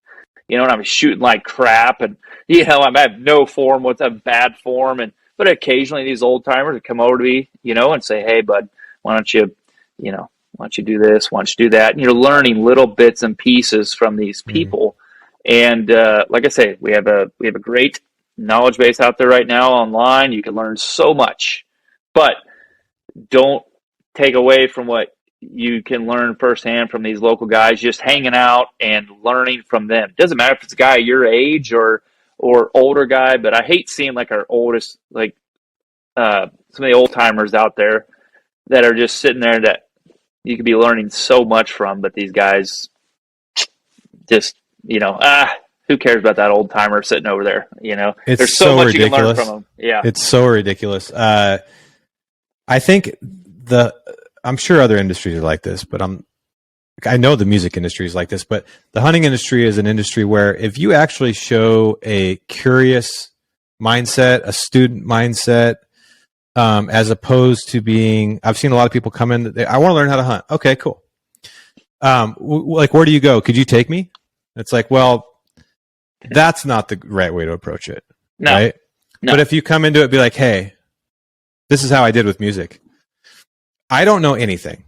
and I'm shooting like crap, and, I have no form with a bad form. But occasionally these old timers would come over to me, and say, hey, bud, why don't you do this? Why don't you do that? And you're learning little bits and pieces from these people. And like I say, we have a great knowledge base out there right now online. You can learn so much, but don't take away from what you can learn firsthand from these local guys, just hanging out and learning from them. Doesn't matter if it's a guy your age or older guy, but I hate seeing like our oldest, like some of the old timers out there that are just sitting there that you could be learning so much from, but these guys just, who cares about that old timer sitting over there? It's there's so much ridiculous. You can learn from them. Yeah, it's so ridiculous. I think I'm sure other industries are like this, but I know the music industry is like this, but the hunting industry is an industry where if you actually show a curious mindset, a student mindset, as opposed to being, I've seen a lot of people come in, I want to learn how to hunt. Okay, cool. Like, where do you go? Could you take me? It's like, well, that's not the right way to approach it. No. Right? No. But if you come into it, be like, hey, this is how I did with music. I don't know anything.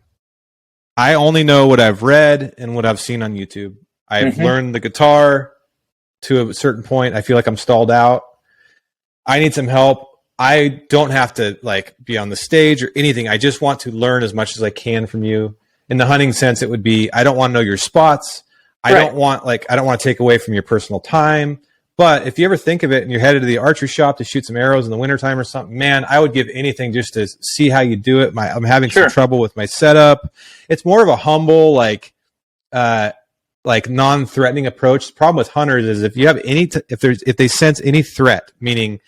I only know what I've read and what I've seen on YouTube. I've learned the guitar to a certain point. I feel like I'm stalled out. I need some help. I don't have to like be on the stage or anything. I just want to learn as much as I can from you. In the hunting sense, it would be, I don't want to know your spots. I don't want to take away from your personal time. But if you ever think of it and you're headed to the archery shop to shoot some arrows in the wintertime or something, man, I would give anything just to see how you do it. I'm having some trouble with my setup. It's more of a humble, like non-threatening approach. The problem with hunters is if you have if they sense any threat, meaning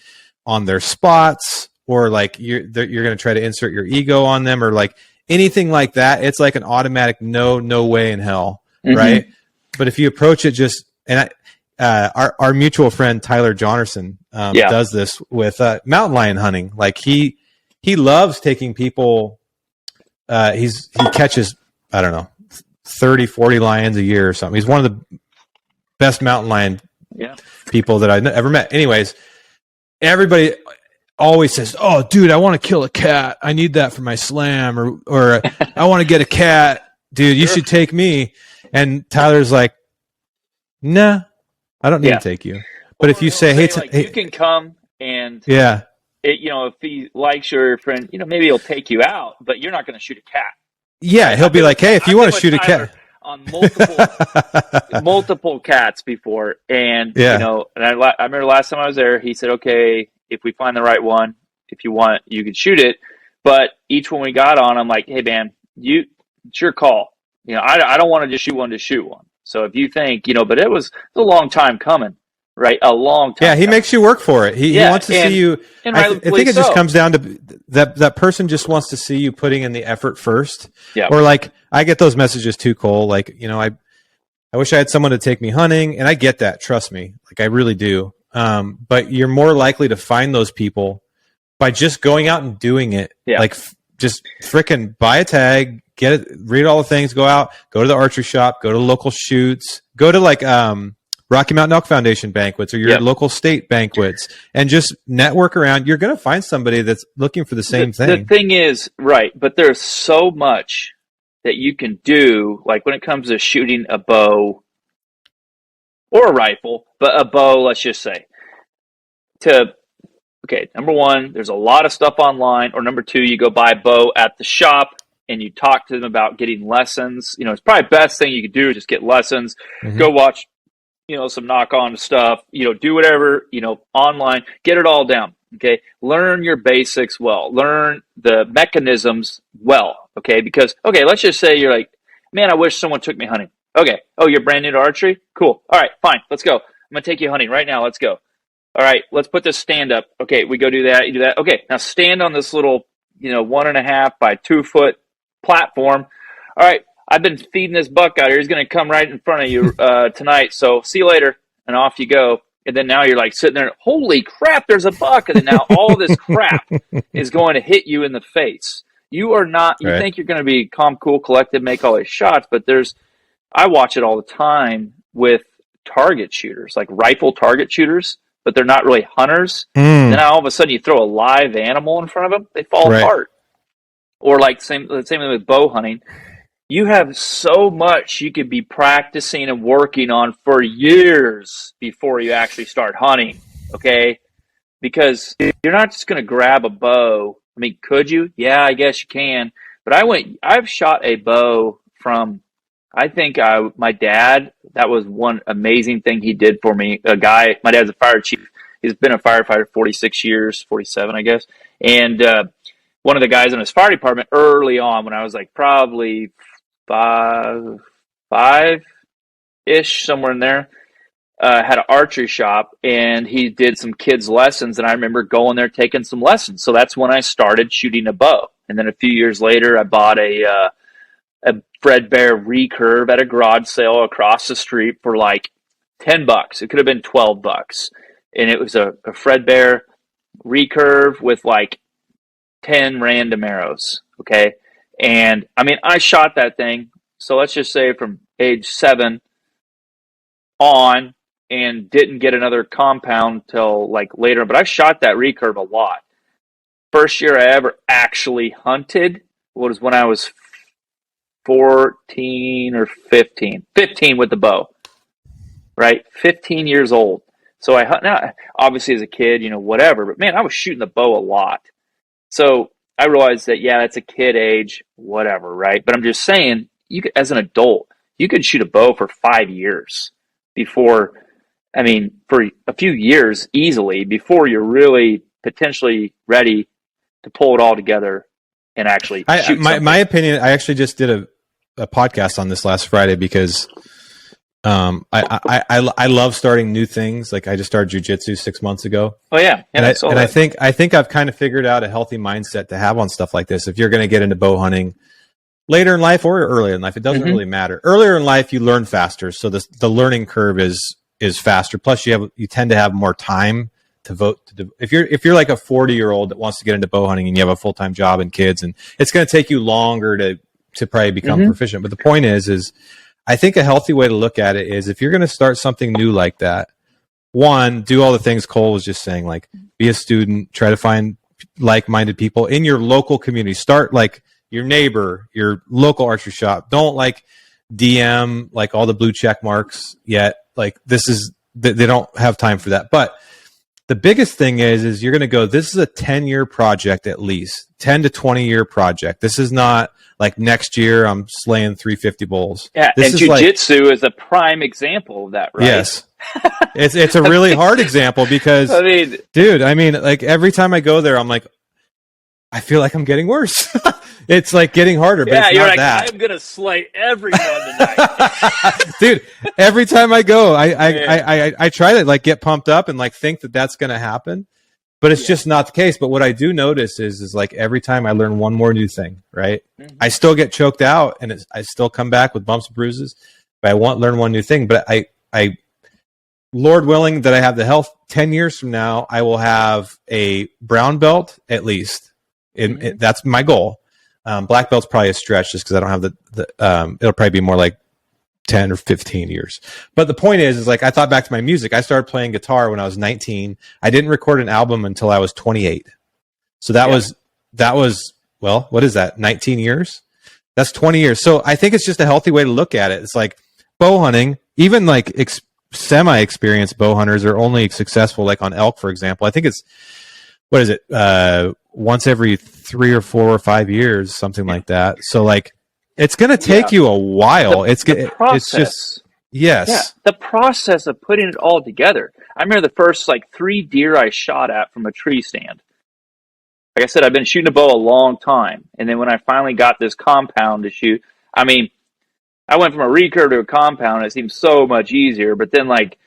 on their spots or like you're going to try to insert your ego on them or like anything like that, it's like an automatic no way in hell, right? But if you approach it just our mutual friend Tyler Jonerson does this with mountain lion hunting. Like he loves taking people. He catches, I don't know, 30, 40 lions a year or something. He's one of the best mountain lion people that I've ever met. Anyways, everybody always says, "Oh, dude, I want to kill a cat. I need that for my slam," or "I want to get a cat, dude. You should take me." And Tyler's like, "Nah, I don't need to take you." But if you say, "Hey, you can come and if he likes your friend, maybe he'll take you out, but you're not going to shoot a cat." Yeah, he'll be like, "Hey, if you want to shoot a cat." On multiple cats before, and and I remember last time I was there, he said, "Okay, if we find the right one, if you want, you can shoot it." But each one we got on, I'm like, "Hey, man, it's your call. I don't want to just shoot one. So if you think, but it was a long time coming, right? A long time. Yeah, he makes you work for it. He wants to see you. I think it just comes down to that person just wants to see you putting in the effort first. Yeah. Or like, I get those messages too, Cole. Like, I wish I had someone to take me hunting, and I get that. Trust me, like I really do. But you're more likely to find those people by just going out and doing it. Yeah. Like just frickin' buy a tag, get it, read all the things, go out, go to the archery shop, go to local shoots, go to like Rocky Mountain Elk Foundation banquets or your local state banquets, and just network around. You're going to find somebody that's looking for the same thing. The thing is, right, but there's so much that you can do, like when it comes to shooting a bow or a rifle, but a bow, let's just say, to okay, number one, there's a lot of stuff online, or number two, you go buy a bow at the shop and you talk to them about getting lessons. It's probably the best thing you could do is just get lessons, go watch, some knock-on stuff, do whatever, online, get it all down. Okay. Learn your basics well, learn the mechanisms well. Okay. Because, let's just say you're like, man, I wish someone took me hunting. Okay. Oh, you're brand new to archery? Cool. All right, fine. Let's go. I'm going to take you hunting right now. Let's go. All right, let's put this stand up. Okay, we go do that. You do that. Okay, now stand on this little, 1.5 by 2 foot platform. All right, I've been feeding this buck out here. He's going to come right in front of you tonight. So see you later. And off you go. And then now you're like sitting there, holy crap, there's a buck. And then now all this crap is going to hit you in the face. You are not, you think you're going to be calm, cool, collected, make all these shots. But I watch it all the time with target shooters, like rifle target shooters, but they're not really hunters. Then all of a sudden you throw a live animal in front of them, they fall apart. Or like same thing with bow hunting. You have so much you could be practicing and working on for years before you actually start hunting, okay? Because you're not just going to grab a bow. I mean, could you? Yeah, I guess you can. But I've shot a bow from, I think my dad, that was one amazing thing he did for me. My dad's a fire chief. He's been a firefighter 46 years, 47, I guess. And one of the guys in his fire department early on, when I was like probably five-ish, somewhere in there, had an archery shop, and he did some kids' lessons, and I remember going there taking some lessons. So that's when I started shooting a bow. And then a few years later, I bought a Fred Bear recurve at a garage sale across the street for like $10. It could have been $12. And it was a Fred Bear recurve with like 10 random arrows. Okay. And I mean, I shot that thing. So let's just say from age 7 on, and didn't get another compound till like later, but I shot that recurve a lot. First year I ever actually hunted was when I was 14 or 15 with the bow, right? 15 years old. So I hunt now, obviously as a kid, whatever, but man, I was shooting the bow a lot. So I realized that, yeah, that's a kid age, whatever, right? But I'm just saying, as an adult, you could shoot a bow for 5 years for a few years easily before you're really potentially ready to pull it all together and actually shoot something. My opinion, I actually just did a podcast on this last Friday because I love starting new things. Like I just started jujitsu 6 months ago. Oh yeah. I think I've kind of figured out a healthy mindset to have on stuff like this. If you're going to get into bow hunting later in life or earlier in life, it doesn't really matter. Earlier in life, you learn faster. So the learning curve is faster. Plus you tend to have more time to vote. If you're like a 40-year-old that wants to get into bow hunting and you have a full-time job and kids, and it's going to take you longer to probably become proficient. But the point is I think a healthy way to look at it is if you're going to start something new like that, one, do all the things Cole was just saying, like be a student, try to find like-minded people in your local community. Start like your neighbor, your local archery shop. Don't like DM like all the blue check marks yet. Like they don't have time for that. But the biggest thing is you're going to go, this is a 10-year project, at least 10 to 20-year project. This is not like next year I'm slaying 350 bulls. Yeah, this and jiu-jitsu is a prime example of that, right? Yes. It's a really hard example because, dude, like every time I go there, I'm like, I feel like I'm getting worse. It's like getting harder, but it's not that. I'm going to slay everyone tonight. Dude, every time I go, I try to like get pumped up and like think that that's going to happen, but it's just not the case. But what I do notice is like every time I learn one more new thing, right? I still get choked out and I still come back with bumps and bruises, but I learn one new thing. But I, Lord willing that I have the health, 10 years from now, I will have a brown belt at least. That's my goal. Black belt's probably a stretch just because I don't have the it'll probably be more like 10 or 15 years. But the point is like I thought back to my music. I started playing guitar when I was 19. I didn't record an album until I was 28. So that was well, what is that? 19 years? That's 20 years. So I think it's just a healthy way to look at it. It's like bow hunting, even like semi-experienced bow hunters are only successful like on elk, for example. I think it's what is it? Once every 3 or 4 or 5 years, something like that. So like, it's going to take you a while. It's just, yes. Yeah, the process of putting it all together. I remember the first like 3 deer I shot at from a tree stand. Like I said, I've been shooting a bow a long time. And then when I finally got this compound to shoot, I mean, I went from a recurve to a compound. It seemed so much easier. But then, like,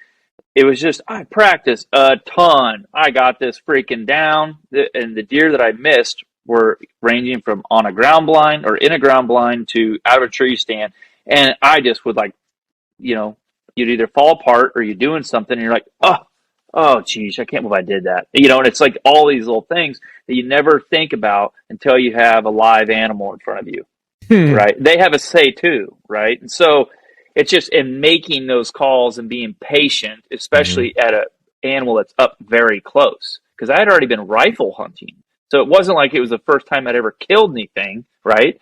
it was just, I practiced a ton. I got this freaking down. And the deer that I missed were ranging from on a ground blind or in a ground blind to out of a tree stand. And I just would, like, you know, you'd either fall apart or you're doing something and you're like, oh, geez, I can't believe I did that. You know, and it's like all these little things that you never think about until you have a live animal in front of you, right? They have a say too, right? And so it's just in making those calls and being patient, especially at an animal that's up very close. Because I had already been rifle hunting. So it wasn't like it was the first time I'd ever killed anything, right?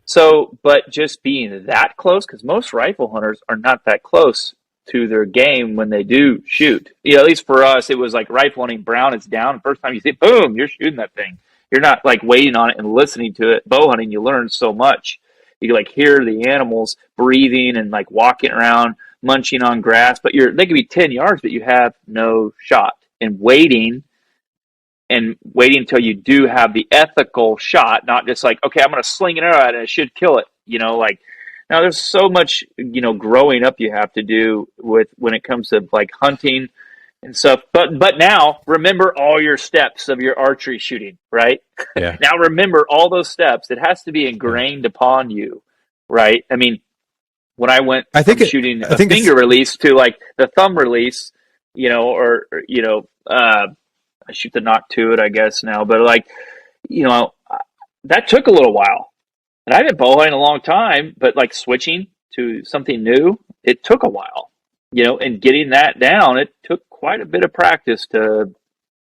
So, but just being that close, because most rifle hunters are not that close to their game when they do shoot. You know, at least for us, it was like rifle hunting, brown is down. First time you see it, boom, you're shooting that thing. You're not like waiting on it and listening to it. Bow hunting, you learn so much. You can like hear the animals breathing and like walking around, munching on grass, but they could be 10 yards, but you have no shot. And waiting until you do have the ethical shot, not just like, okay, I'm going to sling an arrow at it and it should kill it. You know, like, now there's so much, you know, growing up you have to do when it comes to like hunting and stuff. But now remember all your steps of your archery shooting, right? Yeah. Now remember all those steps. It has to be ingrained upon you, right? I mean, when I went from shooting a finger release to like the thumb release, you know, or you know, I shoot the knock to it, I guess now, but like, you know, that took a little while. And I've been bow hunting a long time, but like switching to something new, it took a while, you know, and getting that down, it took quite a bit of practice to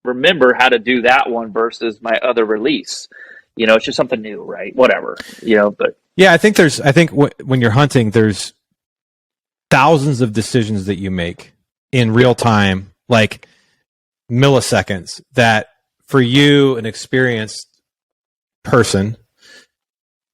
remember how to do that one versus my other release. You know, it's just something new, right? Whatever, you know, but. Yeah, I think when you're hunting, there's thousands of decisions that you make in real time, like milliseconds, that for you, an experienced person,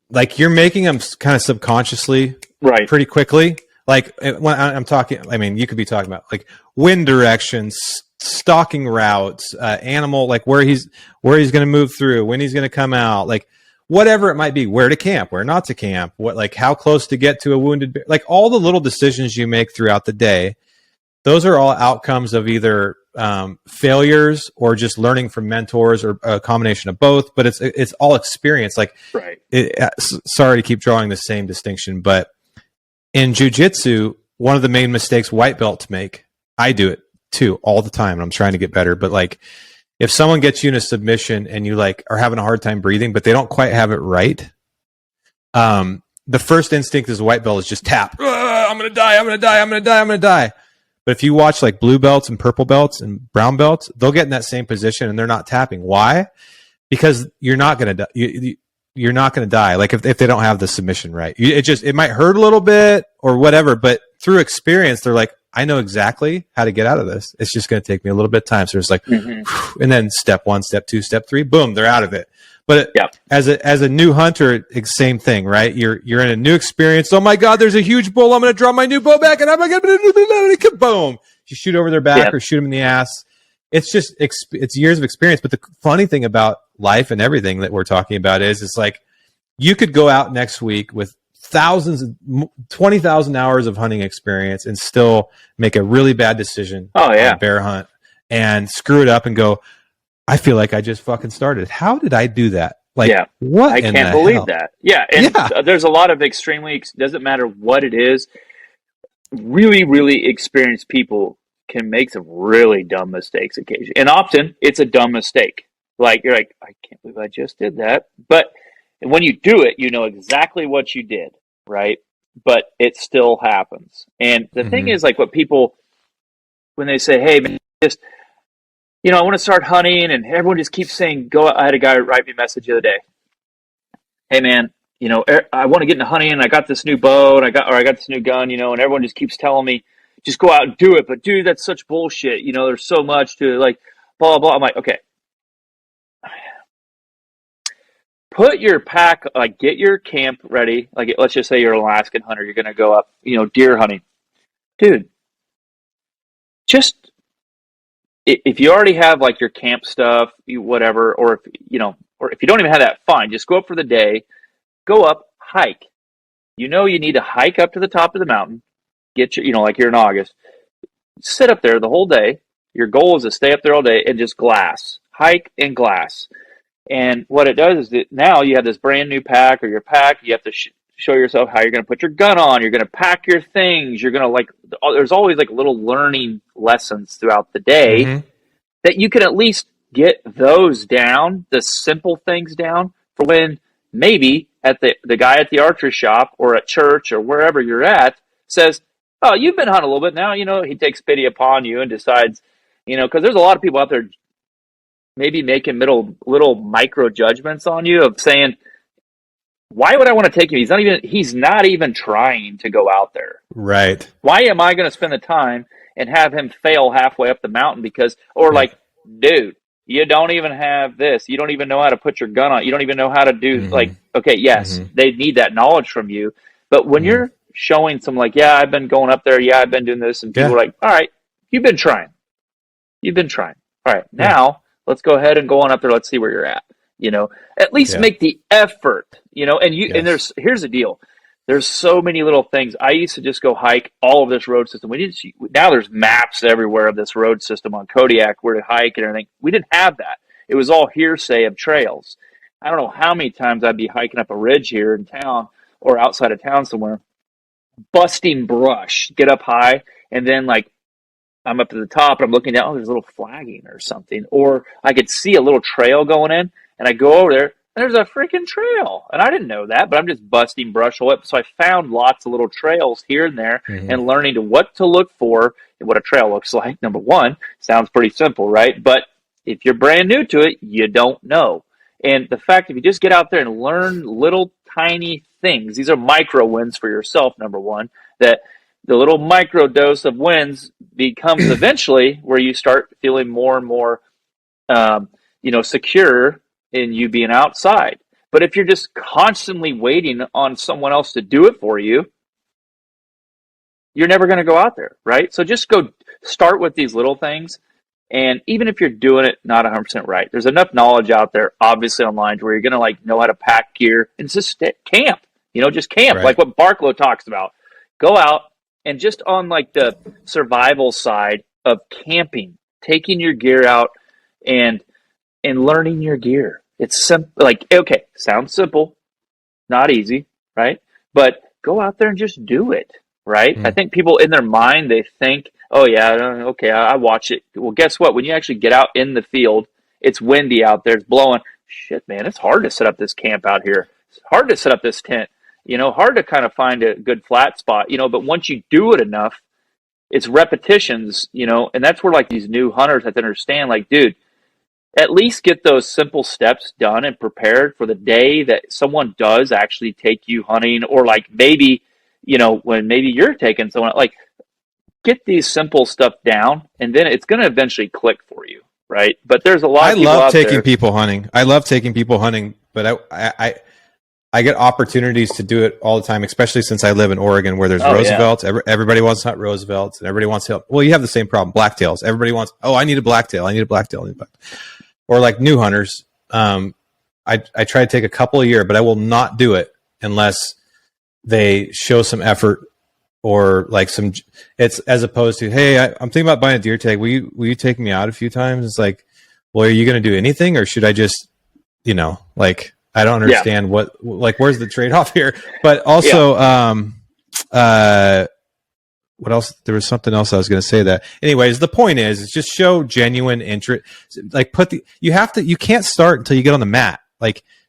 like you're making them kind of subconsciously, right? Pretty quickly. Like when I'm talking, I mean, you could be talking about like wind directions, stalking routes, animal, like where he's going to move through, when he's going to come out, like whatever it might be, where to camp, where not to camp, what, like how close to get to a wounded bear, like all the little decisions you make throughout the day. Those are all outcomes of either failures or just learning from mentors or a combination of both. But it's all experience. Like, right. Sorry to keep drawing the same distinction, but in jiu-jitsu, one of the main mistakes white belts make, I do it too all the time, and I'm trying to get better. But like, if someone gets you in a submission and you like are having a hard time breathing, but they don't quite have it right, the first instinct as a white belt is just tap. I'm gonna die. I'm gonna die. I'm gonna die. I'm gonna die. But if you watch like blue belts and purple belts and brown belts, they'll get in that same position and they're not tapping. Why? Because you're not going to die. You're not going to die. Like if they don't have the submission right, it might hurt a little bit or whatever, but through experience, they're like, I know exactly how to get out of this. It's just going to take me a little bit of time. So it's like, and then step 1, step 2, step 3, boom, they're out of it. But as a new hunter, same thing, right? You're in a new experience. Oh my God, there's a huge bull. I'm going to draw my new bow back, and I'm going to boom. You shoot over their back or shoot them in the ass. It's just it's years of experience. But the funny thing about life and everything that we're talking about is, it's like you could go out next week with 20,000 hours of hunting experience and still make a really bad decision on a bear hunt and screw it up and go, I feel like I just fucking started. How did I do that? Like, what? I can't believe that. Yeah. And there's a lot of doesn't matter what it is. Really, really experienced people can make some really dumb mistakes occasionally. And often it's a dumb mistake. Like, you're like, I can't believe I just did that. But when you do it, you know exactly what you did, right? But it still happens. And the thing is, like, what people, when they say, hey, man, just, you know, I want to start hunting, and everyone just keeps saying, go out. I had a guy write me a message the other day. Hey, man, you know, I want to get into hunting, and I got this new bow, and I got this new gun, you know, and everyone just keeps telling me, just go out and do it. But dude, that's such bullshit. You know, there's so much to like, blah, blah, blah. I'm like, okay, put your pack, like get your camp ready. Like let's just say you're an Alaskan hunter, you're going to go up, deer hunting. Dude, just if you already have like your camp stuff, whatever, or if you don't even have that, fine. Just go up for the day, go up, hike. You need to hike up to the top of the mountain, get your, like you're in August, sit up there the whole day. Your goal is to stay up there all day and just glass, hike and glass. And what it does is that now you have this brand new pack or your pack, you have to show yourself how you're going to put your gun on, you're going to pack your things, you're going to there's always like little learning lessons throughout the day that you can at least get those down, the simple things down for when maybe at the guy at the archery shop or at church or wherever you're at says, oh, you've been hunting a little bit now, he takes pity upon you and decides, because there's a lot of people out there maybe making little micro judgments on you of saying, why would I want to take him? He's not even trying to go out there. Right. Why am I going to spend the time and have him fail halfway up the mountain like, dude, you don't even have this. You don't even know how to put your gun on. You don't even know how to do okay, yes, they need that knowledge from you. But when you're showing some yeah, I've been going up there. Yeah, I've been doing this. And people are like, all right, you've been trying. All right, now let's go ahead and go on up there. Let's see where you're at. At least make the effort, and here's the deal. There's so many little things. I used to just go hike all of this road system. Now there's maps everywhere of this road system on Kodiak where to hike and everything. We didn't have that. It was all hearsay of trails. I don't know how many times I'd be hiking up a ridge here in town or outside of town somewhere, busting brush, get up high, and then I'm up to the top and I'm looking down, there's a little flagging or something. Or I could see a little trail going in, and I go over there, and there's a freaking trail. And I didn't know that, but I'm just busting brush away. So I found lots of little trails here and there and learning what to look for and what a trail looks like. Number one, sounds pretty simple, right? But if you're brand new to it, you don't know. And the fact if you just get out there and learn little tiny things, these are micro wins for yourself, number one, that the little micro dose of wins becomes eventually where you start feeling more and more, secure in you being outside. But if you're just constantly waiting on someone else to do it for you, you're never going to go out there, right? So just go start with these little things. And even if you're doing it not 100% right, there's enough knowledge out there, obviously online, where you're going to know how to pack gear and just camp, just camp, right. Like what Barklow talks about. Go out and just on the survival side of camping, taking your gear out and learning your gear. It's simple, okay, sounds simple, not easy, right? But go out there and just do it, right? I think people in their mind, they think, oh yeah, okay, I watch it. Well, guess what? When you actually get out in the field, it's windy out there, it's blowing. Shit, man, it's hard to set up this camp out here. It's hard to set up this tent. Hard to kind of find a good flat spot, but once you do it enough, it's repetitions, and that's where these new hunters have to understand, dude, at least get those simple steps done and prepared for the day that someone does actually take you hunting, or maybe, when maybe you're taking someone, get these simple stuff down, and then it's going to eventually click for you, right? But there's a lot of people out there. I love taking people hunting, but I get opportunities to do it all the time, especially since I live in Oregon where there's Roosevelts. Yeah. Everybody wants to hunt Roosevelts, and everybody wants help. Well, you have the same problem, blacktails. Everybody wants, I need a blacktail. Or new hunters. I try to take a couple a year, but I will not do it unless they show some effort or it's as opposed to, hey, I'm thinking about buying a deer tag. Will you take me out a few times? It's well, are you going to do anything, or should I just, I don't understand where's the trade-off here? But also, what else? There was something else I was going to say that. Anyways, the point is just show genuine interest. You can't start until you get on the mat.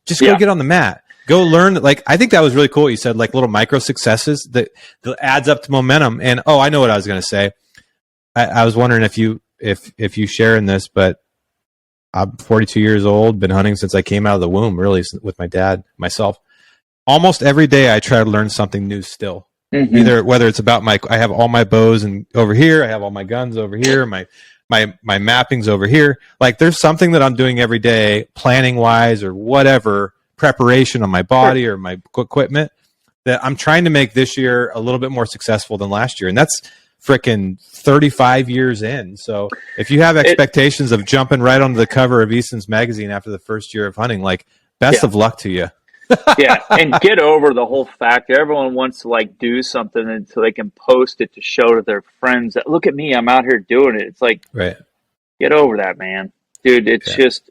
Just go get on the mat. Go learn. I think that was really cool what you said, little micro successes that adds up to momentum. And, I know what I was going to say. I was wondering if you share in this, but I'm 42 years old, been hunting since I came out of the womb, really, with my dad, myself. Almost every day I try to learn something new still. Mm-hmm. Whether it's about I have all my bows over here, I have all my guns over here, my mappings over here. There's something that I'm doing every day, planning wise or whatever, preparation on my body or my equipment that I'm trying to make this year a little bit more successful than last year. And that's freaking 35 years in. So if you have expectations of jumping right onto the cover of Easton's magazine after the first year of hunting, like best of luck to you. Yeah. And get over the whole fact that everyone wants to like do something and so they can post it to show to their friends that look at me, I'm out here doing it. It's like, get over that, man. Dude, it's just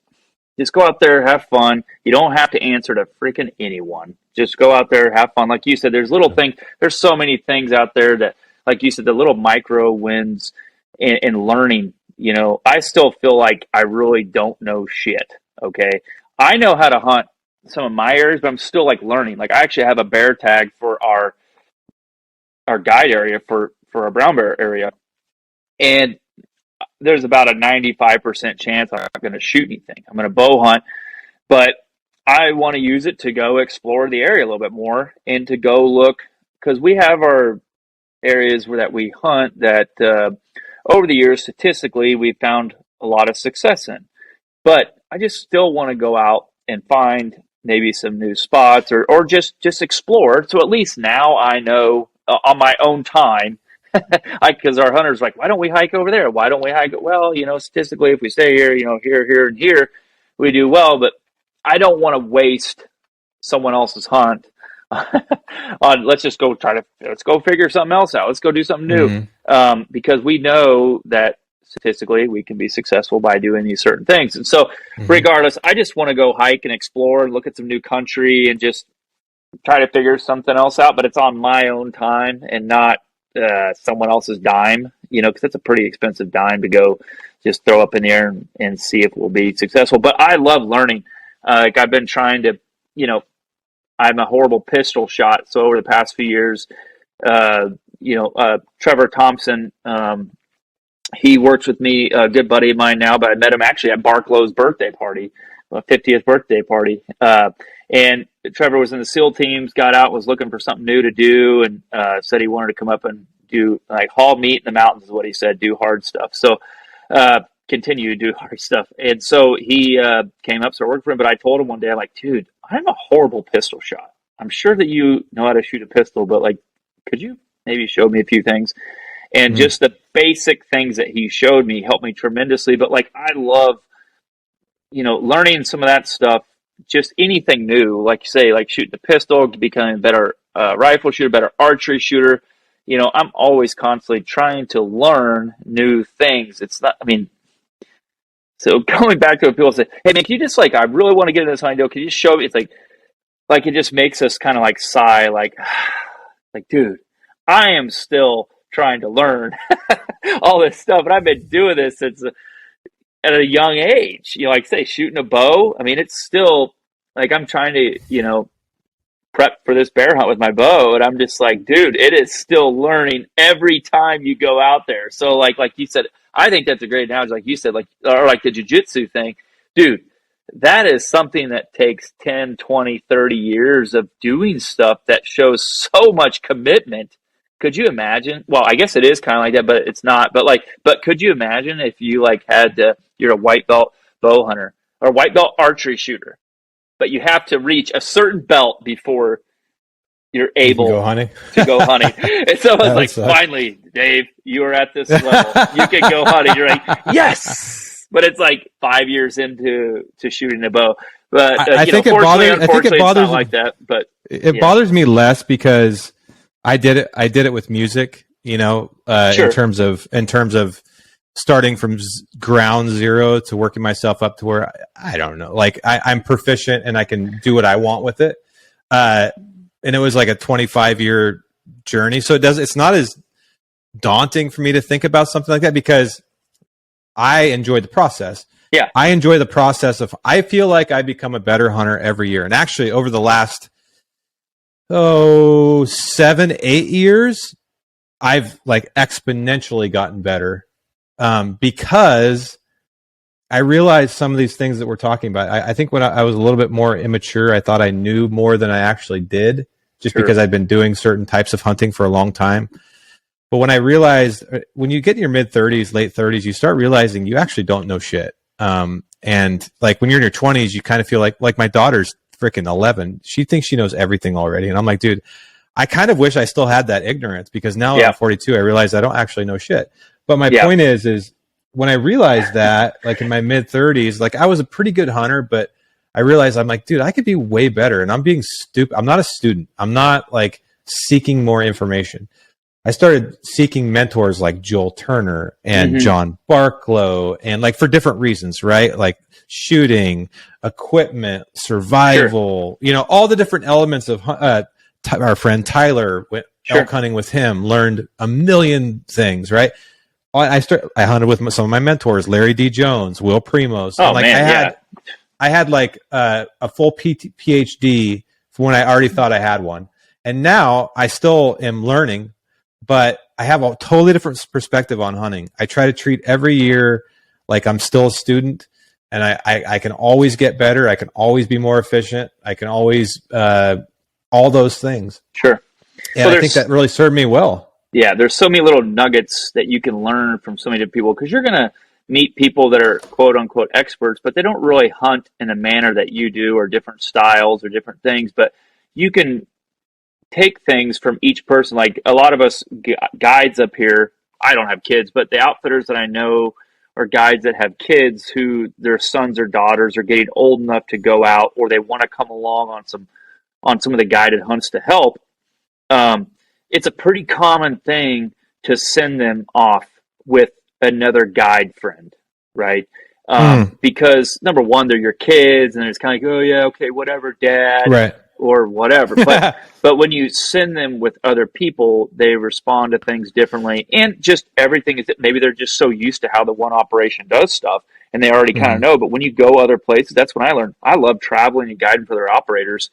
go out there, have fun. You don't have to answer to freaking anyone. Just go out there, have fun. Like you said, there's little things. There's so many things out there that, like you said, the little micro wins in learning. You know, I still feel like I really don't know shit. Okay. I know how to hunt some of my areas, but I'm still like learning. Like I actually have a bear tag for our guide area for our brown bear area. And there's about a 95% chance I'm not going to shoot anything. I'm going to bow hunt, but I want to use it to go explore the area a little bit more and to go look, because we have our areas that we hunt that over the years, statistically, we found a lot of success in. But I just still want to go out and find maybe some new spots or just explore. So at least now I know on my own time, because our hunters are like, why don't we hike over there? Why don't we hike? Well, you know, statistically, if we stay here, you know, here, and here, we do well. But I don't want to waste someone else's hunt on let's go figure something else out. Let's go do something new. Because we know that statistically we can be successful by doing these certain things. And so regardless, I just want to go hike and explore and look at some new country and just try to figure something else out. But it's on my own time and not someone else's dime, you know, because it's a pretty expensive dime to go just throw up in the air and see if we'll be successful. But I love learning. Like I've been trying to, you know, I'm a horrible pistol shot. So over the past few years, Trevor Thompson, he works with me, a good buddy of mine now, but I met him actually at Barklow's birthday party, 50th birthday party. And Trevor was in the SEAL teams, got out, was looking for something new to do, and said he wanted to come up and do like haul meat in the mountains is what he said, do hard stuff. So continue to do hard stuff. And so he came up, so I worked for him, but I told him one day, I'm like, dude, I'm a horrible pistol shot. I'm sure that you know how to shoot a pistol, but like, could you maybe show me a few things? And just the basic things that he showed me helped me tremendously. But like, I love, you know, learning some of that stuff, just anything new, like you say, like shooting a pistol, becoming a better rifle shooter, better archery shooter. You know, I'm always constantly trying to learn new things. It's not, I mean, so going back to what people say, hey man, can you just like, I really want to get into this hunting deal. Can you just show me? It's like it just makes us kind of like sigh, like, dude, I am still trying to learn all this stuff. And I've been doing this since at a young age, you know, like say shooting a bow. I mean, it's still like, I'm trying to, you know, prep for this bear hunt with my bow. And I'm just like, dude, it is still learning every time you go out there. So like you said, I think that's a great analogy. Like you said, like, or like the jiu-jitsu thing, dude, that is something that takes 10, 20, 30 years of doing stuff that shows so much commitment. Could you imagine? Well, I guess it is kind of like that, but it's not. But could you imagine if you like you're a white belt bow hunter or white belt archery shooter, but you have to reach a certain belt before you're able to go hunting. And so I was like, finally, Dave, you are at this level. You can go hunting. You're like, yes. But it's like 5 years into shooting a bow. But I think it bothers like that. But it bothers me less because I did it with music, you know, in terms of starting from ground zero to working myself up to where I don't know, like I'm proficient and I can do what I want with it. And it was like a 25-year journey. So it's not as daunting for me to think about something like that because I enjoyed the process. Yeah. I enjoy the process I feel like I become a better hunter every year. And actually over the last 7-8 years, I've like exponentially gotten better because I realized some of these things that we're talking about. I think when I was a little bit more immature, I thought I knew more than I actually did just because I'd been doing certain types of hunting for a long time. But when I realized, when you get in your mid-30s, late 30s, you start realizing you actually don't know shit. And like when you're in your 20s, you kind of feel like my daughter's freaking 11. She thinks she knows everything already. And I'm like, dude, I kind of wish I still had that ignorance, because now I'm 42, I realize I don't actually know shit. But my point is when I realized that, like in my mid 30s, like I was a pretty good hunter, but I realized I'm like, dude, I could be way better. And I'm being stupid. I'm not a student. I'm not like seeking more information. I started seeking mentors like Joel Turner and John Barklow, and like for different reasons, right? Like shooting, equipment, survival, you know, all the different elements of our friend Tyler went elk hunting with him, learned a million things, right? I hunted with some of my mentors, Larry D. Jones, Will Primos. Oh, like, man, I had like a full PhD for when I already thought I had one. And now I still am learning, but I have a totally different perspective on hunting. I try to treat every year like I'm still a student, and I can always get better. I can always be more efficient. I can always, all those things. Sure. And I think that really served me well. Yeah, there's so many little nuggets that you can learn from so many different people, because you're going to meet people that are quote unquote experts, but they don't really hunt in a manner that you do, or different styles or different things. But you can take things from each person. Like a lot of us guides up here, I don't have kids, but the outfitters that I know are guides that have kids who their sons or daughters are getting old enough to go out, or they want to come along on some of the guided hunts to help. It's a pretty common thing to send them off with another guide friend, right? Because number one, they're your kids, and it's kind of like, oh yeah, okay, whatever, dad, right, or whatever. But when you send them with other people, they respond to things differently, and just everything is, maybe they're just so used to how the one operation does stuff, and they already kind of know. But when you go other places, that's when I learned. I love traveling and guiding for their operators,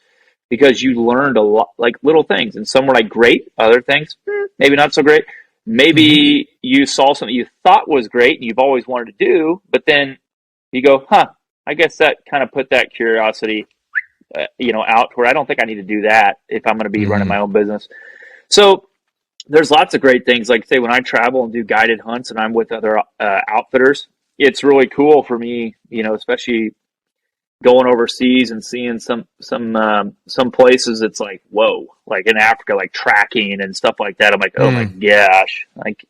because you learned a lot, like little things, and some were like great, other things maybe not so great. Maybe you saw something you thought was great and you've always wanted to do, but then you go, I guess that kind of put that curiosity, out where I don't think I need to do that if I'm going to be running my own business. So there's lots of great things. Like say when I travel and do guided hunts and I'm with other outfitters, it's really cool for me, especially going overseas and seeing some places. It's like, whoa, like in Africa, like tracking and stuff like that. I'm like, oh my gosh, like,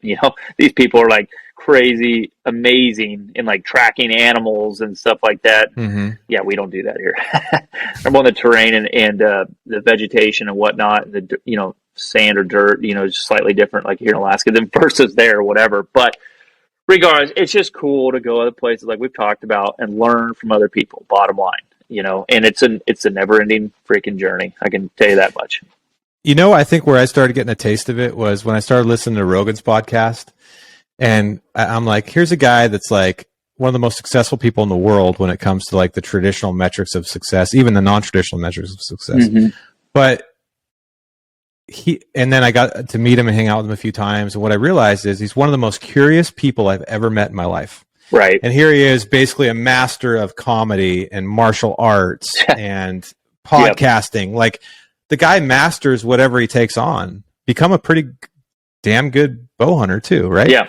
these people are like crazy amazing in like tracking animals and stuff like that. Yeah, we don't do that here. I'm on the terrain and the vegetation and whatnot, the sand or dirt, just slightly different like here in Alaska than versus there or whatever. But regardless, it's just cool to go other places like we've talked about and learn from other people, bottom line, and it's a never ending freaking journey. I can tell you that much. I think where I started getting a taste of it was when I started listening to Rogan's podcast, and I'm like, here's a guy that's like one of the most successful people in the world when it comes to like the traditional metrics of success, even the non-traditional metrics of success. But and then I got to meet him and hang out with him a few times. And what I realized is he's one of the most curious people I've ever met in my life. Right. And here he is, basically a master of comedy and martial arts and podcasting. Like the guy masters whatever he takes on. Become a pretty damn good bow hunter too, right? Yeah.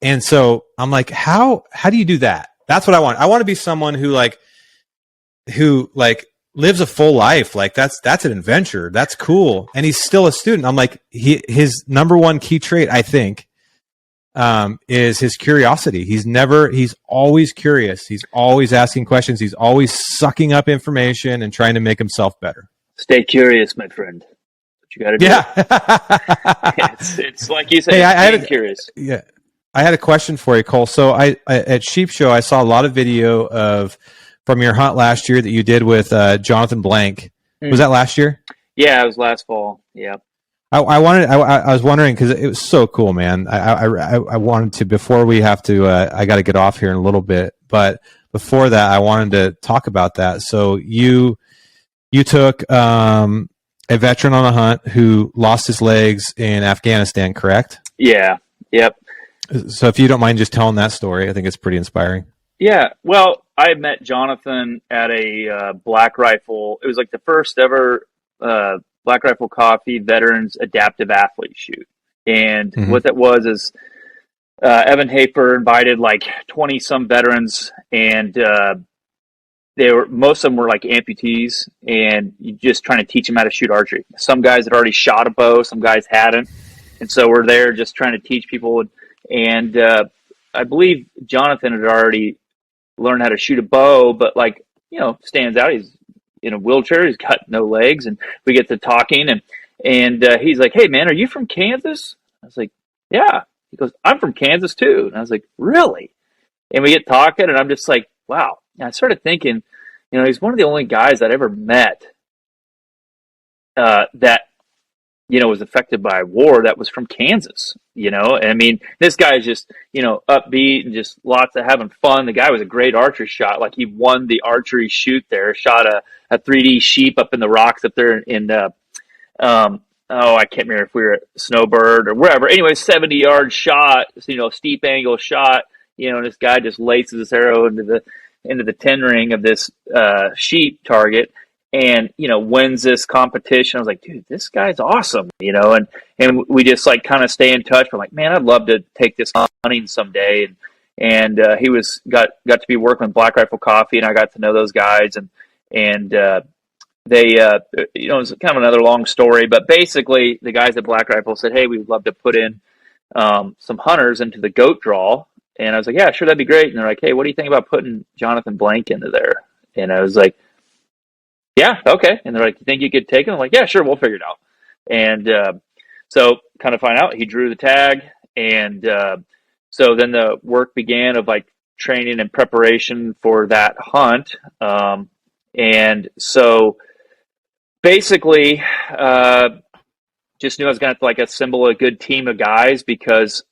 And so I'm like, how do you do that? That's what I want. I want to be someone who lives a full life. Like that's an adventure. That's cool. And he's still a student. I'm like, his number one key trait, I think, is his curiosity. He's always curious. He's always asking questions. He's always sucking up information and trying to make himself better. Stay curious, my friend. What you got to do. Yeah. it's like you said, stay curious. Yeah. I had a question for you, Cole. So I at Sheep Show, I saw a lot of video from your hunt last year that you did with Jonathan Blank. Was that last year? Yeah, it was last fall. Yeah. I was wondering, because it was so cool, man. I wanted to, before we have to, I got to get off here in a little bit, but before that, I wanted to talk about that. So you took a veteran on a hunt who lost his legs in Afghanistan, correct? Yeah. Yep. So if you don't mind just telling that story, I think it's pretty inspiring. Yeah. Well, I met Jonathan at a Black Rifle. It was like the first ever Black Rifle Coffee Veterans Adaptive Athlete Shoot. And what that was is Evan Hafer invited like 20 some veterans, and most of them were like amputees, and you just trying to teach them how to shoot archery. Some guys had already shot a bow, some guys hadn't, and so we're there just trying to teach people. And I believe Jonathan had already learned how to shoot a bow, but like, stands out. He's in a wheelchair. He's got no legs, and we get to talking, and he's like, "Hey, man, are you from Kansas?" I was like, "Yeah." He goes, "I'm from Kansas too." And I was like, "Really?" And we get talking, and I'm just like, "Wow." And I started thinking, he's one of the only guys I'd ever met that was affected by war that was from Kansas. And I mean, this guy is just upbeat and just lots of having fun. The guy was a great archer shot. Like, he won the archery shoot there. Shot a 3D sheep up in the rocks up there in I can't remember if we were at Snowbird or wherever. Anyway, 70-yard shot. Steep angle shot. And this guy just laces this arrow into the 10 ring of this sheep target, and wins this competition. I was like, dude, this guy's awesome. And we just like kind of stay in touch. We're like, man, I'd love to take this hunting someday. And he got to be working with Black Rifle Coffee, and I got to know those guys, and they it was kind of another long story, but basically the guys at Black Rifle said, hey, we would love to put in some hunters into the goat draw. And I was like, yeah, sure, that'd be great. And they're like, hey, what do you think about putting Jonathan Blank into there? And I was like, yeah, okay. And they're like, you think you could take him? I'm like, yeah, sure, we'll figure it out. And so kind of find out, he drew the tag. And so then the work began of like training and preparation for that hunt. And so basically, just knew I was going to like assemble a good team of guys because,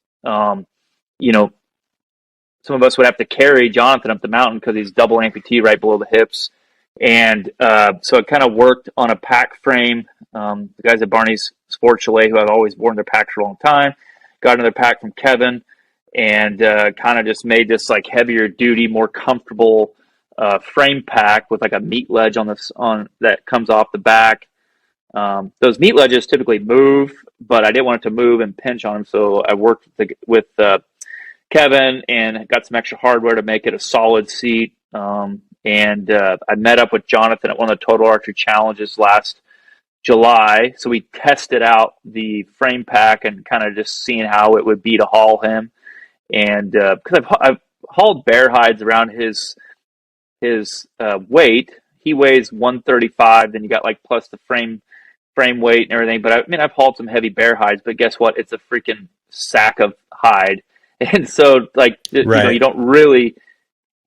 some of us would have to carry Jonathan up the mountain because he's double amputee right below the hips. And so it kind of worked on a pack frame. The guys at Barney's Sports Chalet, who I've always worn their packs for a long time, got another pack from Kevin, and kind of just made this like heavier duty, more comfortable frame pack with like a meat ledge on that comes off the back. Those meat ledges typically move, but I didn't want it to move and pinch on them, so I worked with Kevin and got some extra hardware to make it a solid seat. And I met up with Jonathan at one of the Total Archery Challenges last July. So we tested out the frame pack and kind of just seeing how it would be to haul him. And because I've hauled bear hides around his weight. He weighs 135. Then you got like plus the frame weight and everything. But I've hauled some heavy bear hides. But guess what? It's a freaking sack of hide. And so, like, right. You don't really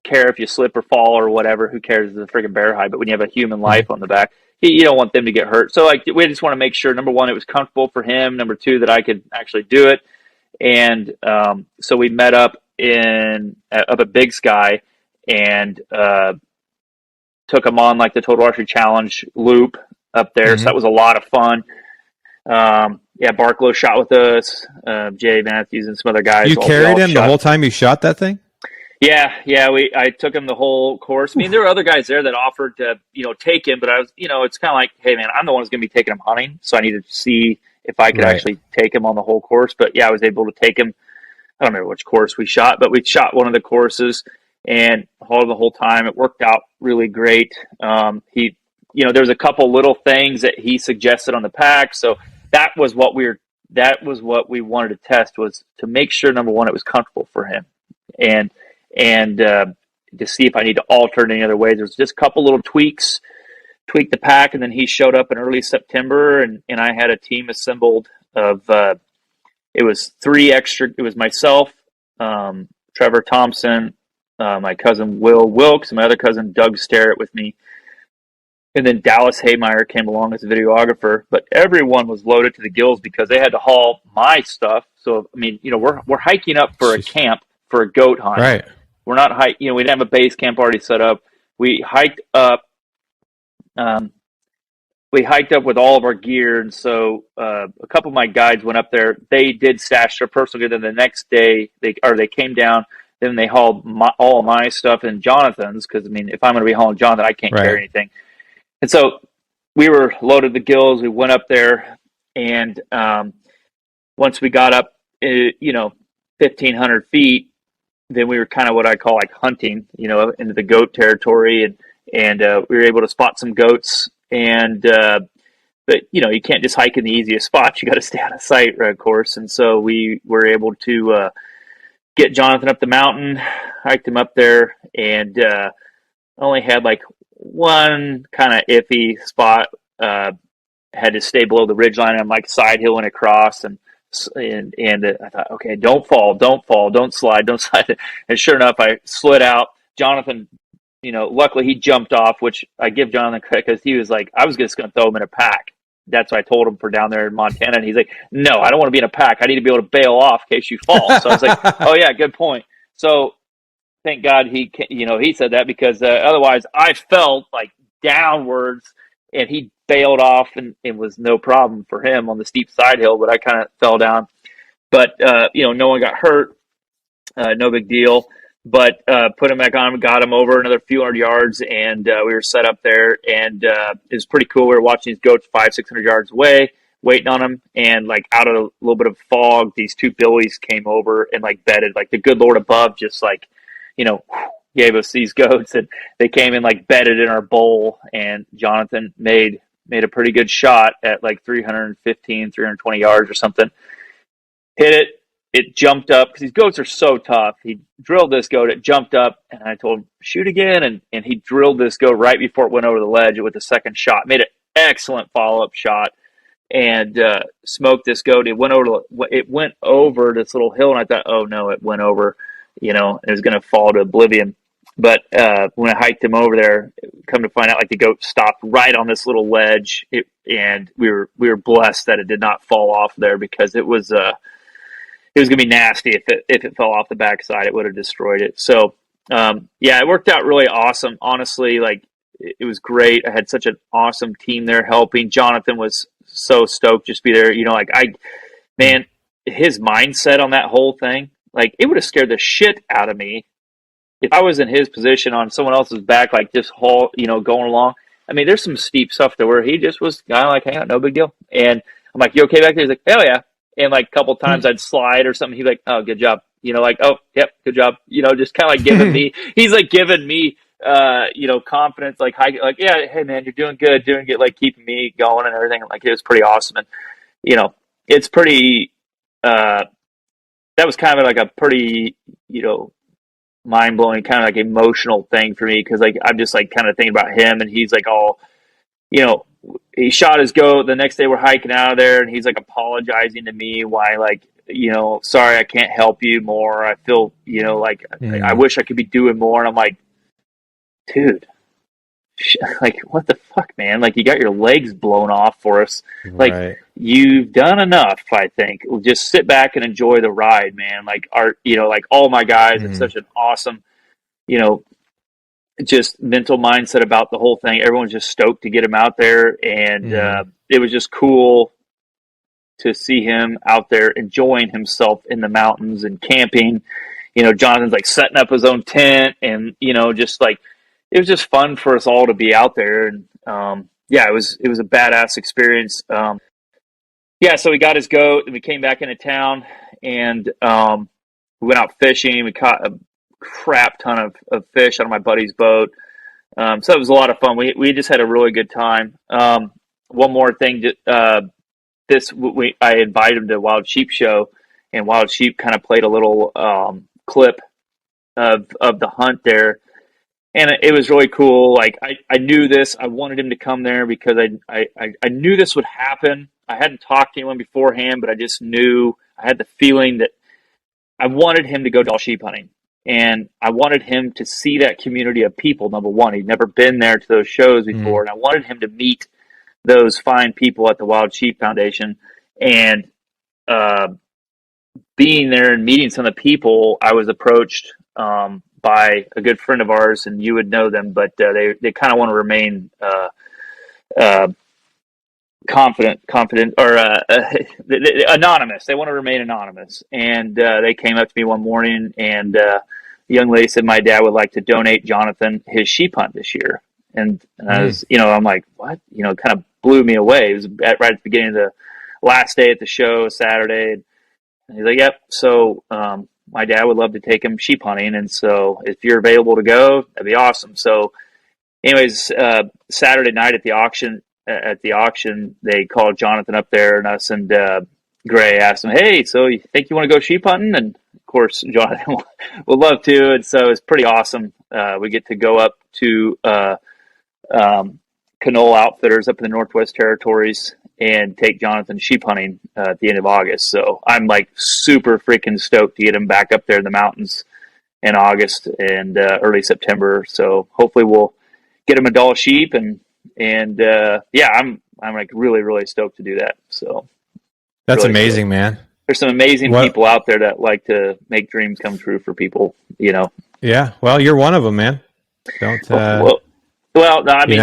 care if you slip or fall or whatever. Who cares? It's a freaking bear hide. But when you have a human life on the back, you don't want them to get hurt. So, like, we just want to make sure, number one, it was comfortable for him. Number two, that I could actually do it. And so we met up at Big Sky and took him on, like, the Total Archery Challenge loop up there. Mm-hmm. So that was a lot of fun. Barklow shot with us, Jay Matthews and some other guys. You carried him the whole time you shot that thing? Yeah. I took him the whole course. I mean, there were other guys there that offered to, take him, but I was, it's kind of like, hey man, I'm the one who's going to be taking him hunting. So I needed to see if I could actually take him on the whole course. But yeah, I was able to take him. I don't remember which course we shot, but we shot one of the courses and hauled the whole time. It worked out really great. There was a couple little things that he suggested on the pack. So that was what we wanted to test, was to make sure, number one, it was comfortable for him, and to see if I need to alter it any other way. There's just a couple little tweak the pack, and then he showed up in early September, and I had a team assembled of it was myself, Trevor Thompson, my cousin Will Wilkes, and my other cousin Doug Starrett with me. And then Dallas Haymeyer came along as a videographer, but everyone was loaded to the gills because they had to haul my stuff. So, I mean, we're hiking up for a camp for a goat hunt. Right. We're not we didn't have a base camp already set up. We hiked up. We hiked up with all of our gear, and so a couple of my guides went up there. They did stash their personal gear. Then the next day, they came down. Then they hauled all of my stuff and Jonathan's, because I mean, if I'm going to be hauling Jonathan, I can't carry anything. And so we were loaded the gills. We went up there, and once we got up, 1,500 feet, then we were kind of what I call like hunting, into the goat territory, and we were able to spot some goats. And but you can't just hike in the easiest spots. You got to stay out of sight, of course. And so we were able to get Jonathan up the mountain, hiked him up there, and only had like one kind of iffy spot. Had to stay below the ridgeline. I'm like side hilling across, and I thought, okay, don't fall, don't slide. And sure enough, I slid out. Jonathan, luckily he jumped off, which I give Jonathan credit because he was like, I was just going to throw him in a pack. That's what I told him for down there in Montana. And he's like, no, I don't want to be in a pack. I need to be able to bail off in case you fall. So I was like, oh yeah, good point. So thank God he said that, because otherwise I felt like downwards, and he bailed off, and it was no problem for him on the steep side hill, but I kind of fell down. But, no one got hurt. No big deal. But put him back on, got him over another few hundred yards, and we were set up there. And it was pretty cool. We were watching these goats 500-600 yards away, waiting on them. And like out of a little bit of fog, these two billies came over and like bedded. Like the good Lord above just like, gave us these goats, and they came in like bedded in our bowl. And Jonathan made a pretty good shot at like 320 yards or something. Hit it. It jumped up because these goats are so tough. He drilled this goat. It jumped up, and I told him, shoot again. And he drilled this goat right before it went over the ledge with the second shot. Made an excellent follow-up shot and smoked this goat. It went over this little hill, and I thought, oh no, it went over, it was going to fall to oblivion. But when I hiked him over there, come to find out, like the goat stopped right on this little ledge, and we were blessed that it did not fall off there, because it was going to be nasty if it fell off the backside. It would have destroyed it. So it worked out really awesome. Honestly, like it was great. I had such an awesome team there helping. Jonathan was so stoked just to be there. His mindset on that whole thing, like it would have scared the shit out of me if I was in his position on someone else's back, like just going along. I mean, there's some steep stuff there where he just was kind of like, hang on, no big deal. And I'm like, you okay back there? He's like, hell yeah. And like a couple of times I'd slide or something. He'd be like, oh, good job. Like, oh, yep, good job. Just kind of like giving me, he's like giving me, confidence, like, yeah, hey man, you're doing good, like keeping me going and everything. Like it was pretty awesome. And, it's pretty, that was kind of like a pretty, mind blowing, kind of like emotional thing for me. Cause like, I'm just like kind of thinking about him, and he's like all, he shot his goat. The next day we're hiking out of there, and he's like apologizing to me why, like, sorry, I can't help you more. I feel, like I wish I could be doing more. And I'm like, dude, like, what the fuck, man? Like, you got your legs blown off for us. Like, right. You've done enough, I think. Just sit back and enjoy the ride, man. Like, like all my guys, it's such an awesome, just mental mindset about the whole thing. Everyone's just stoked to get him out there, and it was just cool to see him out there enjoying himself in the mountains and camping. Jonathan's like setting up his own tent, and just like it was just fun for us all to be out there. And it was a badass experience. So we got his goat, and we came back into town, and we went out fishing. We caught a crap ton of fish on my buddy's boat. So it was a lot of fun. We just had a really good time. One more thing, I invited him to Wild Sheep Show, and Wild Sheep kind of played a little clip of the hunt there. And it was really cool. Like I knew this. I wanted him to come there because I knew this would happen. I hadn't talked to anyone beforehand, but I just knew, I had the feeling that I wanted him to go to all sheep hunting. And I wanted him to see that community of people, number one. He'd never been there to those shows before. And I wanted him to meet those fine people at the Wild Sheep Foundation. And being there and meeting some of the people, I was approached by a good friend of ours, and you would know them, but they kind of want to remain confident or anonymous. They want to remain anonymous. And they came up to me one morning, and the young lady said my dad would like to donate Jonathan his sheep hunt this year. And I was, I'm like, what? Kind of blew me away. It was right at the beginning of the last day at the show, Saturday. And he's like, yep. So my dad would love to take him sheep hunting. And so if you're available to go, that'd be awesome. So anyways, Saturday night at the auction, they called Jonathan up there, and us and Gray asked him, "Hey, so you think you want to go sheep hunting?" And of course, Jonathan would love to, and so it's pretty awesome. We get to go up to Canola Outfitters up in the Northwest Territories and take Jonathan sheep hunting at the end of August. So I'm like super freaking stoked to get him back up there in the mountains in August and early September. So hopefully we'll get him a doll sheep, and yeah, I'm like really, really stoked to do that. So that's really amazing, cool. Man. There's some amazing people out there that like to make dreams come true for people, you know? Yeah. Well, you're one of them, man. Don't, well, no, I mean,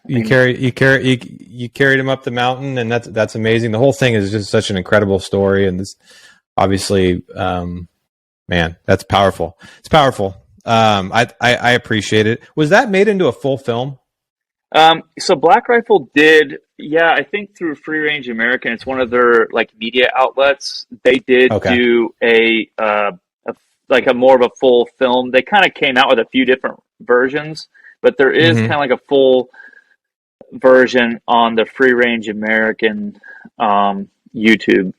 you carried him up the mountain, and that's amazing. The whole thing is just such an incredible story. And this obviously, man, that's powerful. It's powerful. I appreciate it. Was that made into a full film? So Black Rifle did, yeah, I think through Free Range American, it's one of their like media outlets. They did do a more of a full film. They kind of came out with a few different versions, but there is kind of like a full version on the Free Range American YouTube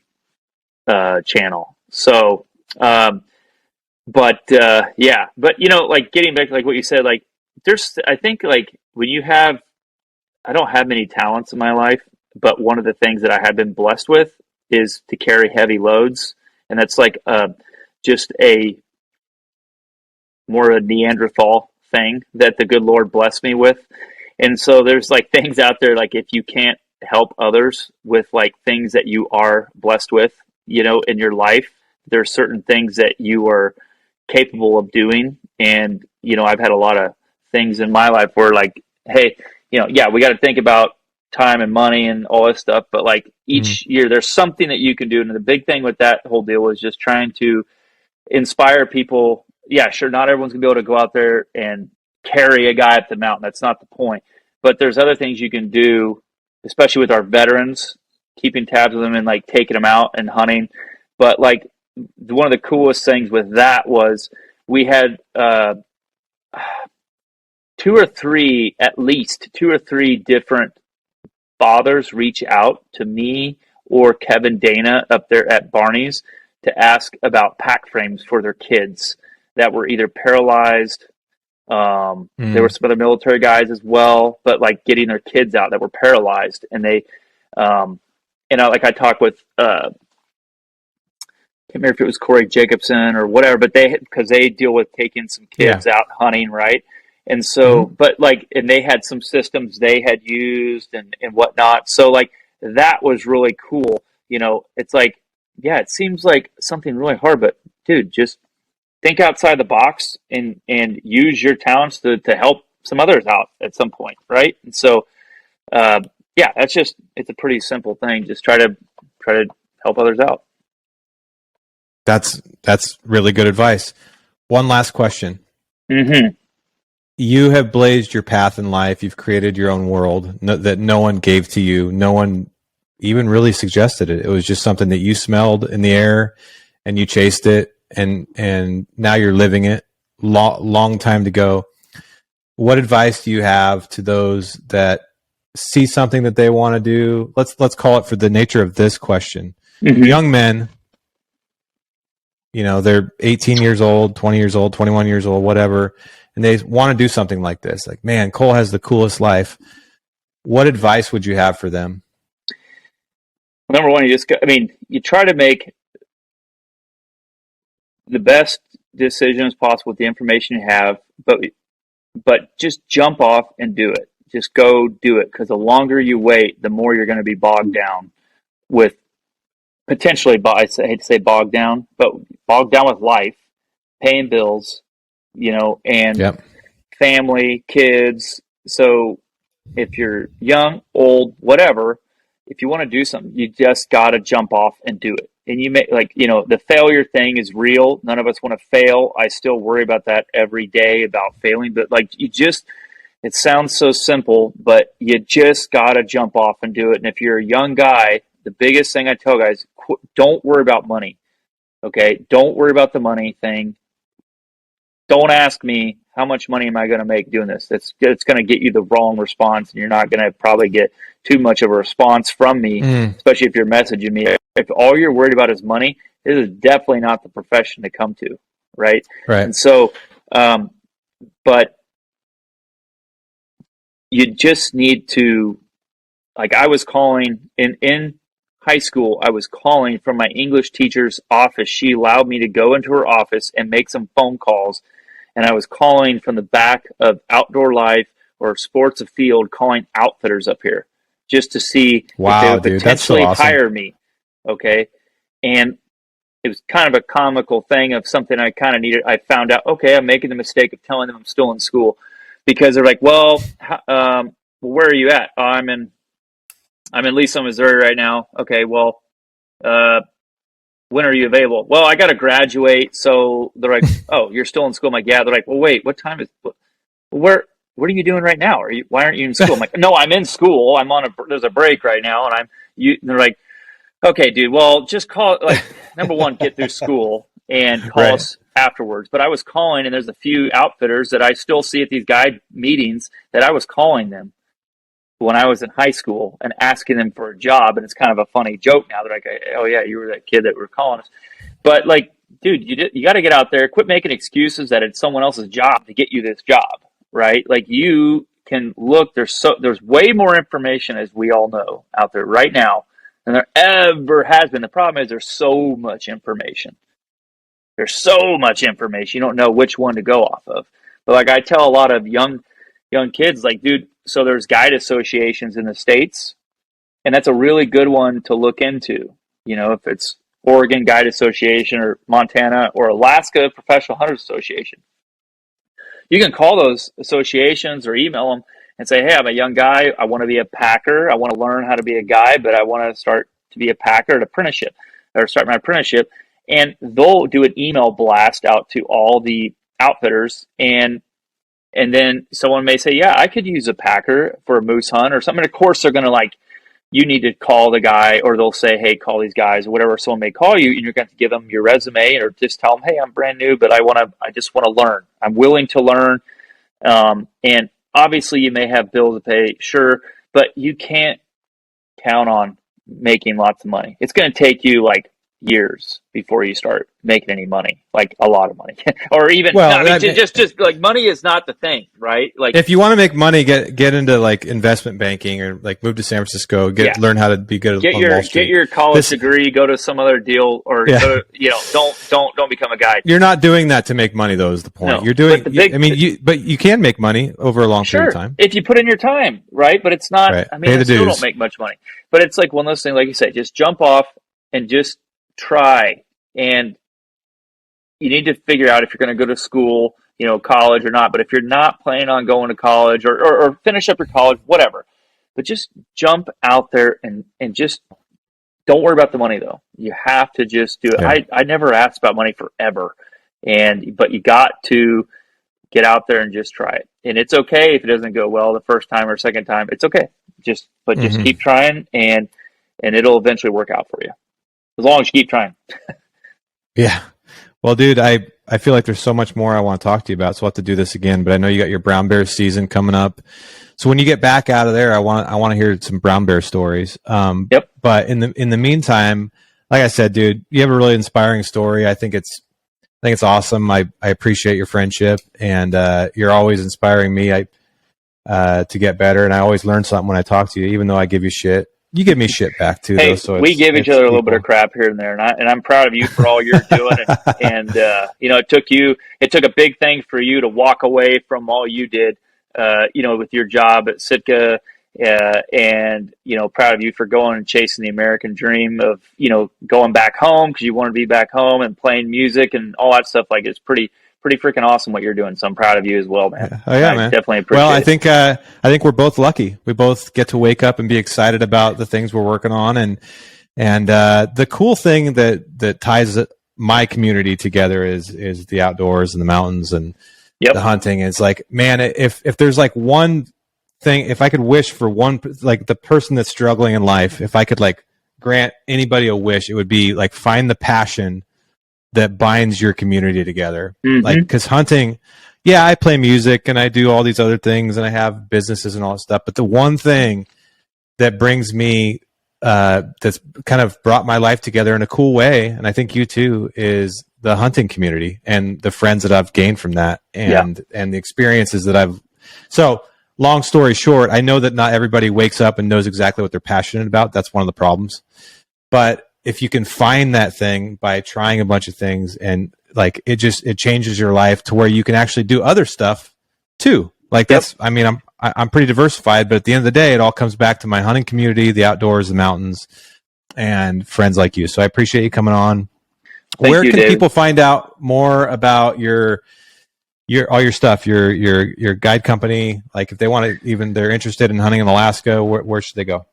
channel. So, but you know, like getting back to like what you said, like I think like when you have, I don't have many talents in my life, but one of the things that I have been blessed with is to carry heavy loads. And that's like just a more a Neanderthal thing that the good Lord blessed me with. And so there's like things out there, like if you can't help others with like things that you are blessed with, you know, in your life, there's certain things that you are capable of doing. And, you know, I've had a lot of things in my life where like, hey, you know, yeah, we got to think about time and money and all this stuff, but like each year there's something that you can do. And the big thing with that whole deal was just trying to inspire people. Yeah, sure, not everyone's gonna be able to go out there and carry a guy up the mountain. That's not the point. But there's other things you can do, especially with our veterans, keeping tabs with them and like taking them out and hunting. But like one of the coolest things with that was we had at least two or three different fathers reach out to me or Kevin Dana up there at Barney's to ask about pack frames for their kids that were either paralyzed. There were some other military guys as well, but like getting their kids out that were paralyzed. And they, I talked with, can't remember if it was Corey Jacobson or whatever, but because they deal with taking some kids out hunting, right? And so, but like, and they had some systems they had used and whatnot. So like, that was really cool. You know, it's like, yeah, it seems like something really hard, but dude, just think outside the box and use your talents to help some others out at some point. Right. And so, it's a pretty simple thing. Just try to help others out. That's really good advice. One last question. Mm-hmm. You have blazed your path in life. You've created your own world that no one gave to you. No one even really suggested it. It was just something that you smelled in the air and you chased it, and now you're living it. Long time to go. What advice do you have to those that see something that they want to do? Let's call it, for the nature of this question, young men, you know, they're 18 years old, 20 years old, 21 years old, whatever, and they want to do something like this. Like, man, Cole has the coolest life. What advice would you have for them? Number one, you try to make the best decisions possible with the information you have, but just jump off and do it. Just go do it, because the longer you wait, the more you're going to be bogged down with potentially, I hate to say bogged down, but bogged down with life, paying bills, you know, and family, kids. So if you're young, old, whatever, if you want to do something, you just got to jump off and do it. And you may, like, you know, the failure thing is real. None of us want to fail. I still worry about that every day, about failing. But like, it sounds so simple, but you just got to jump off and do it. And if you're a young guy, the biggest thing I tell guys, don't worry about money. Okay. Don't worry about the money thing. don't ask me how much money am I going to make doing this. It's going to get you the wrong response, and you're not going to probably get too much of a response from me, especially if you're messaging me. If all you're worried about is money, this is definitely not the profession to come to, right? Right. And so, but you just need to, like, I was calling in high school, I was calling from my English teacher's office. She allowed me to go into her office and make some phone calls. And I was calling from the back of Outdoor Life or Sports Afield, calling outfitters up here just to see if they would potentially hire me. Okay. And it was kind of a comical thing of something I kind of needed. I found out, okay, I'm making the mistake of telling them I'm still in school, because they're like, well, where are you at? Oh, I'm in Leeson, Missouri right now. Okay, well, when are you available? Well, I got to graduate. So they're like, oh, you're still in school? I'm like, yeah. They're like, well, wait, what time is, what are you doing right now? Why aren't you in school? I'm like, no, I'm in school. There's a break right now. And they're like, okay, dude, well, just call, like, number one, get through school and call us afterwards. But I was calling, and there's a few outfitters that I still see at these guide meetings that I was calling them when I was in high school and asking them for a job. And it's kind of a funny joke now. They're like, oh yeah, you were that kid that were calling us. But like, dude, you got to get out there, quit making excuses that it's someone else's job to get you this job, right? Like, you can look, there's way more information, as we all know, out there right now than there ever has been. The problem is there's so much information. There's so much information. You don't know which one to go off of. But like, I tell a lot of young kids, like, dude, so there's guide associations in the States, and that's a really good one to look into. You know, if it's Oregon Guide Association or Montana or Alaska Professional Hunters Association, you can call those associations or email them and say, hey, I'm a young guy. I want to be a packer. I want to learn how to be a guide, but I want to start to be a packer at apprenticeship, or start my apprenticeship. And they'll do an email blast out to all the outfitters, and then someone may say, yeah, I could use a packer for a moose hunt or something. And of course, they're going to, like, you need to call the guy, or they'll say, hey, call these guys, or whatever. Someone may call you, and you're going to give them your resume, or just tell them, hey, I'm brand new, but I just want to learn. I'm willing to learn. And obviously you may have bills to pay, sure, but you can't count on making lots of money. It's going to take you like years before you start making any money, like a lot of money, or even, just like, money is not the thing, right? Like, if you want to make money, get into like investment banking, or like move to San Francisco, learn how to be good on Wall Street. Get your college degree, go to some other deal, or don't become a guide. You're not doing that to make money, though, is the point. No, you're doing, but you can make money over a long period of time if you put in your time, right? But it's not, I mean, I still don't make much money, but it's like one of those things, like you said, just jump off and just try. And you need to figure out if you're going to go to school, college or not. But if you're not planning on going to college, or finish up your college, whatever, but just jump out there and just don't worry about the money, though. You have to just do it. Yeah. I never asked about money forever, but you got to get out there and just try it. And it's okay if it doesn't go well the first time or second time. It's okay. Just keep trying, and it'll eventually work out for you, as long as you keep trying. Yeah. Well, dude, I feel like there's so much more I want to talk to you about, so we'll have to do this again. But I know you got your brown bear season coming up. So when you get back out of there, I want to hear some brown bear stories. Yep. But in the meantime, like I said, dude, you have a really inspiring story. I think it's awesome. I appreciate your friendship, and you're always inspiring me to get better. And I always learn something when I talk to you, even though I give you shit. You give me shit back too. Hey, though, so we give each other a little bit of crap here and there, and I'm proud of you for all you're doing. And it took a big thing for you to walk away from all you did, with your job at Sitka, and proud of you for going and chasing the American dream of going back home because you want to be back home and playing music and all that stuff. Like, it's pretty freaking awesome what you're doing. So I'm proud of you as well, man. Oh yeah, man. Definitely appreciate it. Well, I think we're both lucky. We both get to wake up and be excited about the things we're working on. And the cool thing that ties my community together is the outdoors and the mountains and the hunting. It's like, man, if there's like one thing, if I could wish for one, like the person that's struggling in life, if I could like grant anybody a wish, it would be like, find the passion that binds your community together. Mm-hmm. Like, because hunting, yeah, I play music and I do all these other things and I have businesses and all that stuff. But the one thing that brings me, that's kind of brought my life together in a cool way, and I think you too, is the hunting community and the friends that I've gained from that, and the experiences that I've. So, long story short, I know that not everybody wakes up and knows exactly what they're passionate about. That's one of the problems. But if you can find that thing by trying a bunch of things, and like it changes your life to where you can actually do other stuff too. Like that's, I mean, I'm pretty diversified, but at the end of the day, it all comes back to my hunting community, the outdoors, the mountains, and friends like you. So I appreciate you coming on. Where can people find out more about your all your stuff, your guide company? Like if they want to, even they're interested in hunting in Alaska, where should they go?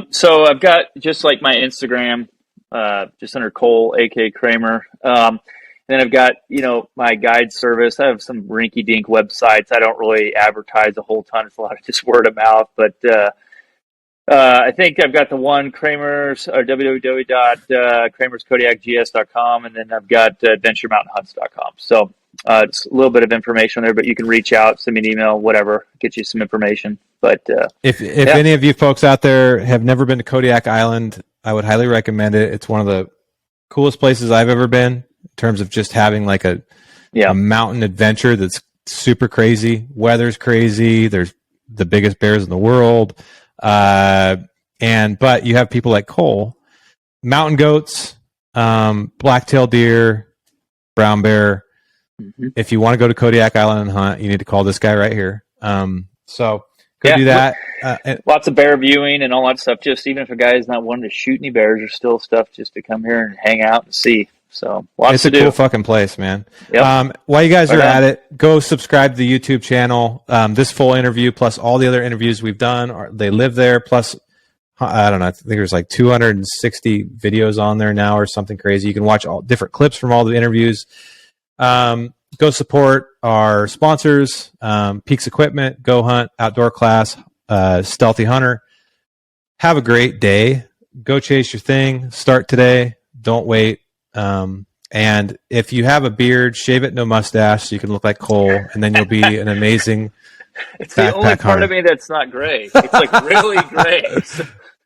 So I've got just like my Instagram, just under Cole, aka Kramer. And then I've got, my guide service. I have some rinky-dink websites. I don't really advertise a whole ton. It's a lot of just word of mouth. But I think I've got the one Kramer's, or www.kramerskodiakgs.com. And then I've got adventuremountainhunts.com. So it's a little bit of information there, but you can reach out, send me an email, whatever, get you some information. But if any of you folks out there have never been to Kodiak Island, I would highly recommend it. It's one of the coolest places I've ever been. In terms of just having like a mountain adventure that's super crazy. Weather's crazy. There's the biggest bears in the world. But you have people like Cole, mountain goats, blacktail deer, brown bear. Mm-hmm. If you want to go to Kodiak Island and hunt, you need to call this guy right here. So go do that. Lots of bear viewing and all that stuff. Just even if a guy is not wanting to shoot any bears, there's still stuff just to come here and hang out and see. So it's a cool fucking place, man. Yep. While you guys are at it, go subscribe to the YouTube channel. This full interview plus all the other interviews we've done, they live there. Plus, I don't know, I think there's like 260 videos on there now or something crazy. You can watch all different clips from all the interviews. Go support our sponsors, Peaks Equipment, Go Hunt, Outdoor Class, Stealthy Hunter. Have a great day. Go chase your thing. Start today. Don't wait. And if you have a beard, shave it, no mustache, so you can look like Cole, and then you'll be an amazing It's the only part of me that's not gray. It's like really gray.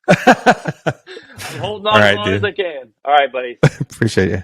I'm holding on as long as I can. All right, buddy. Appreciate you.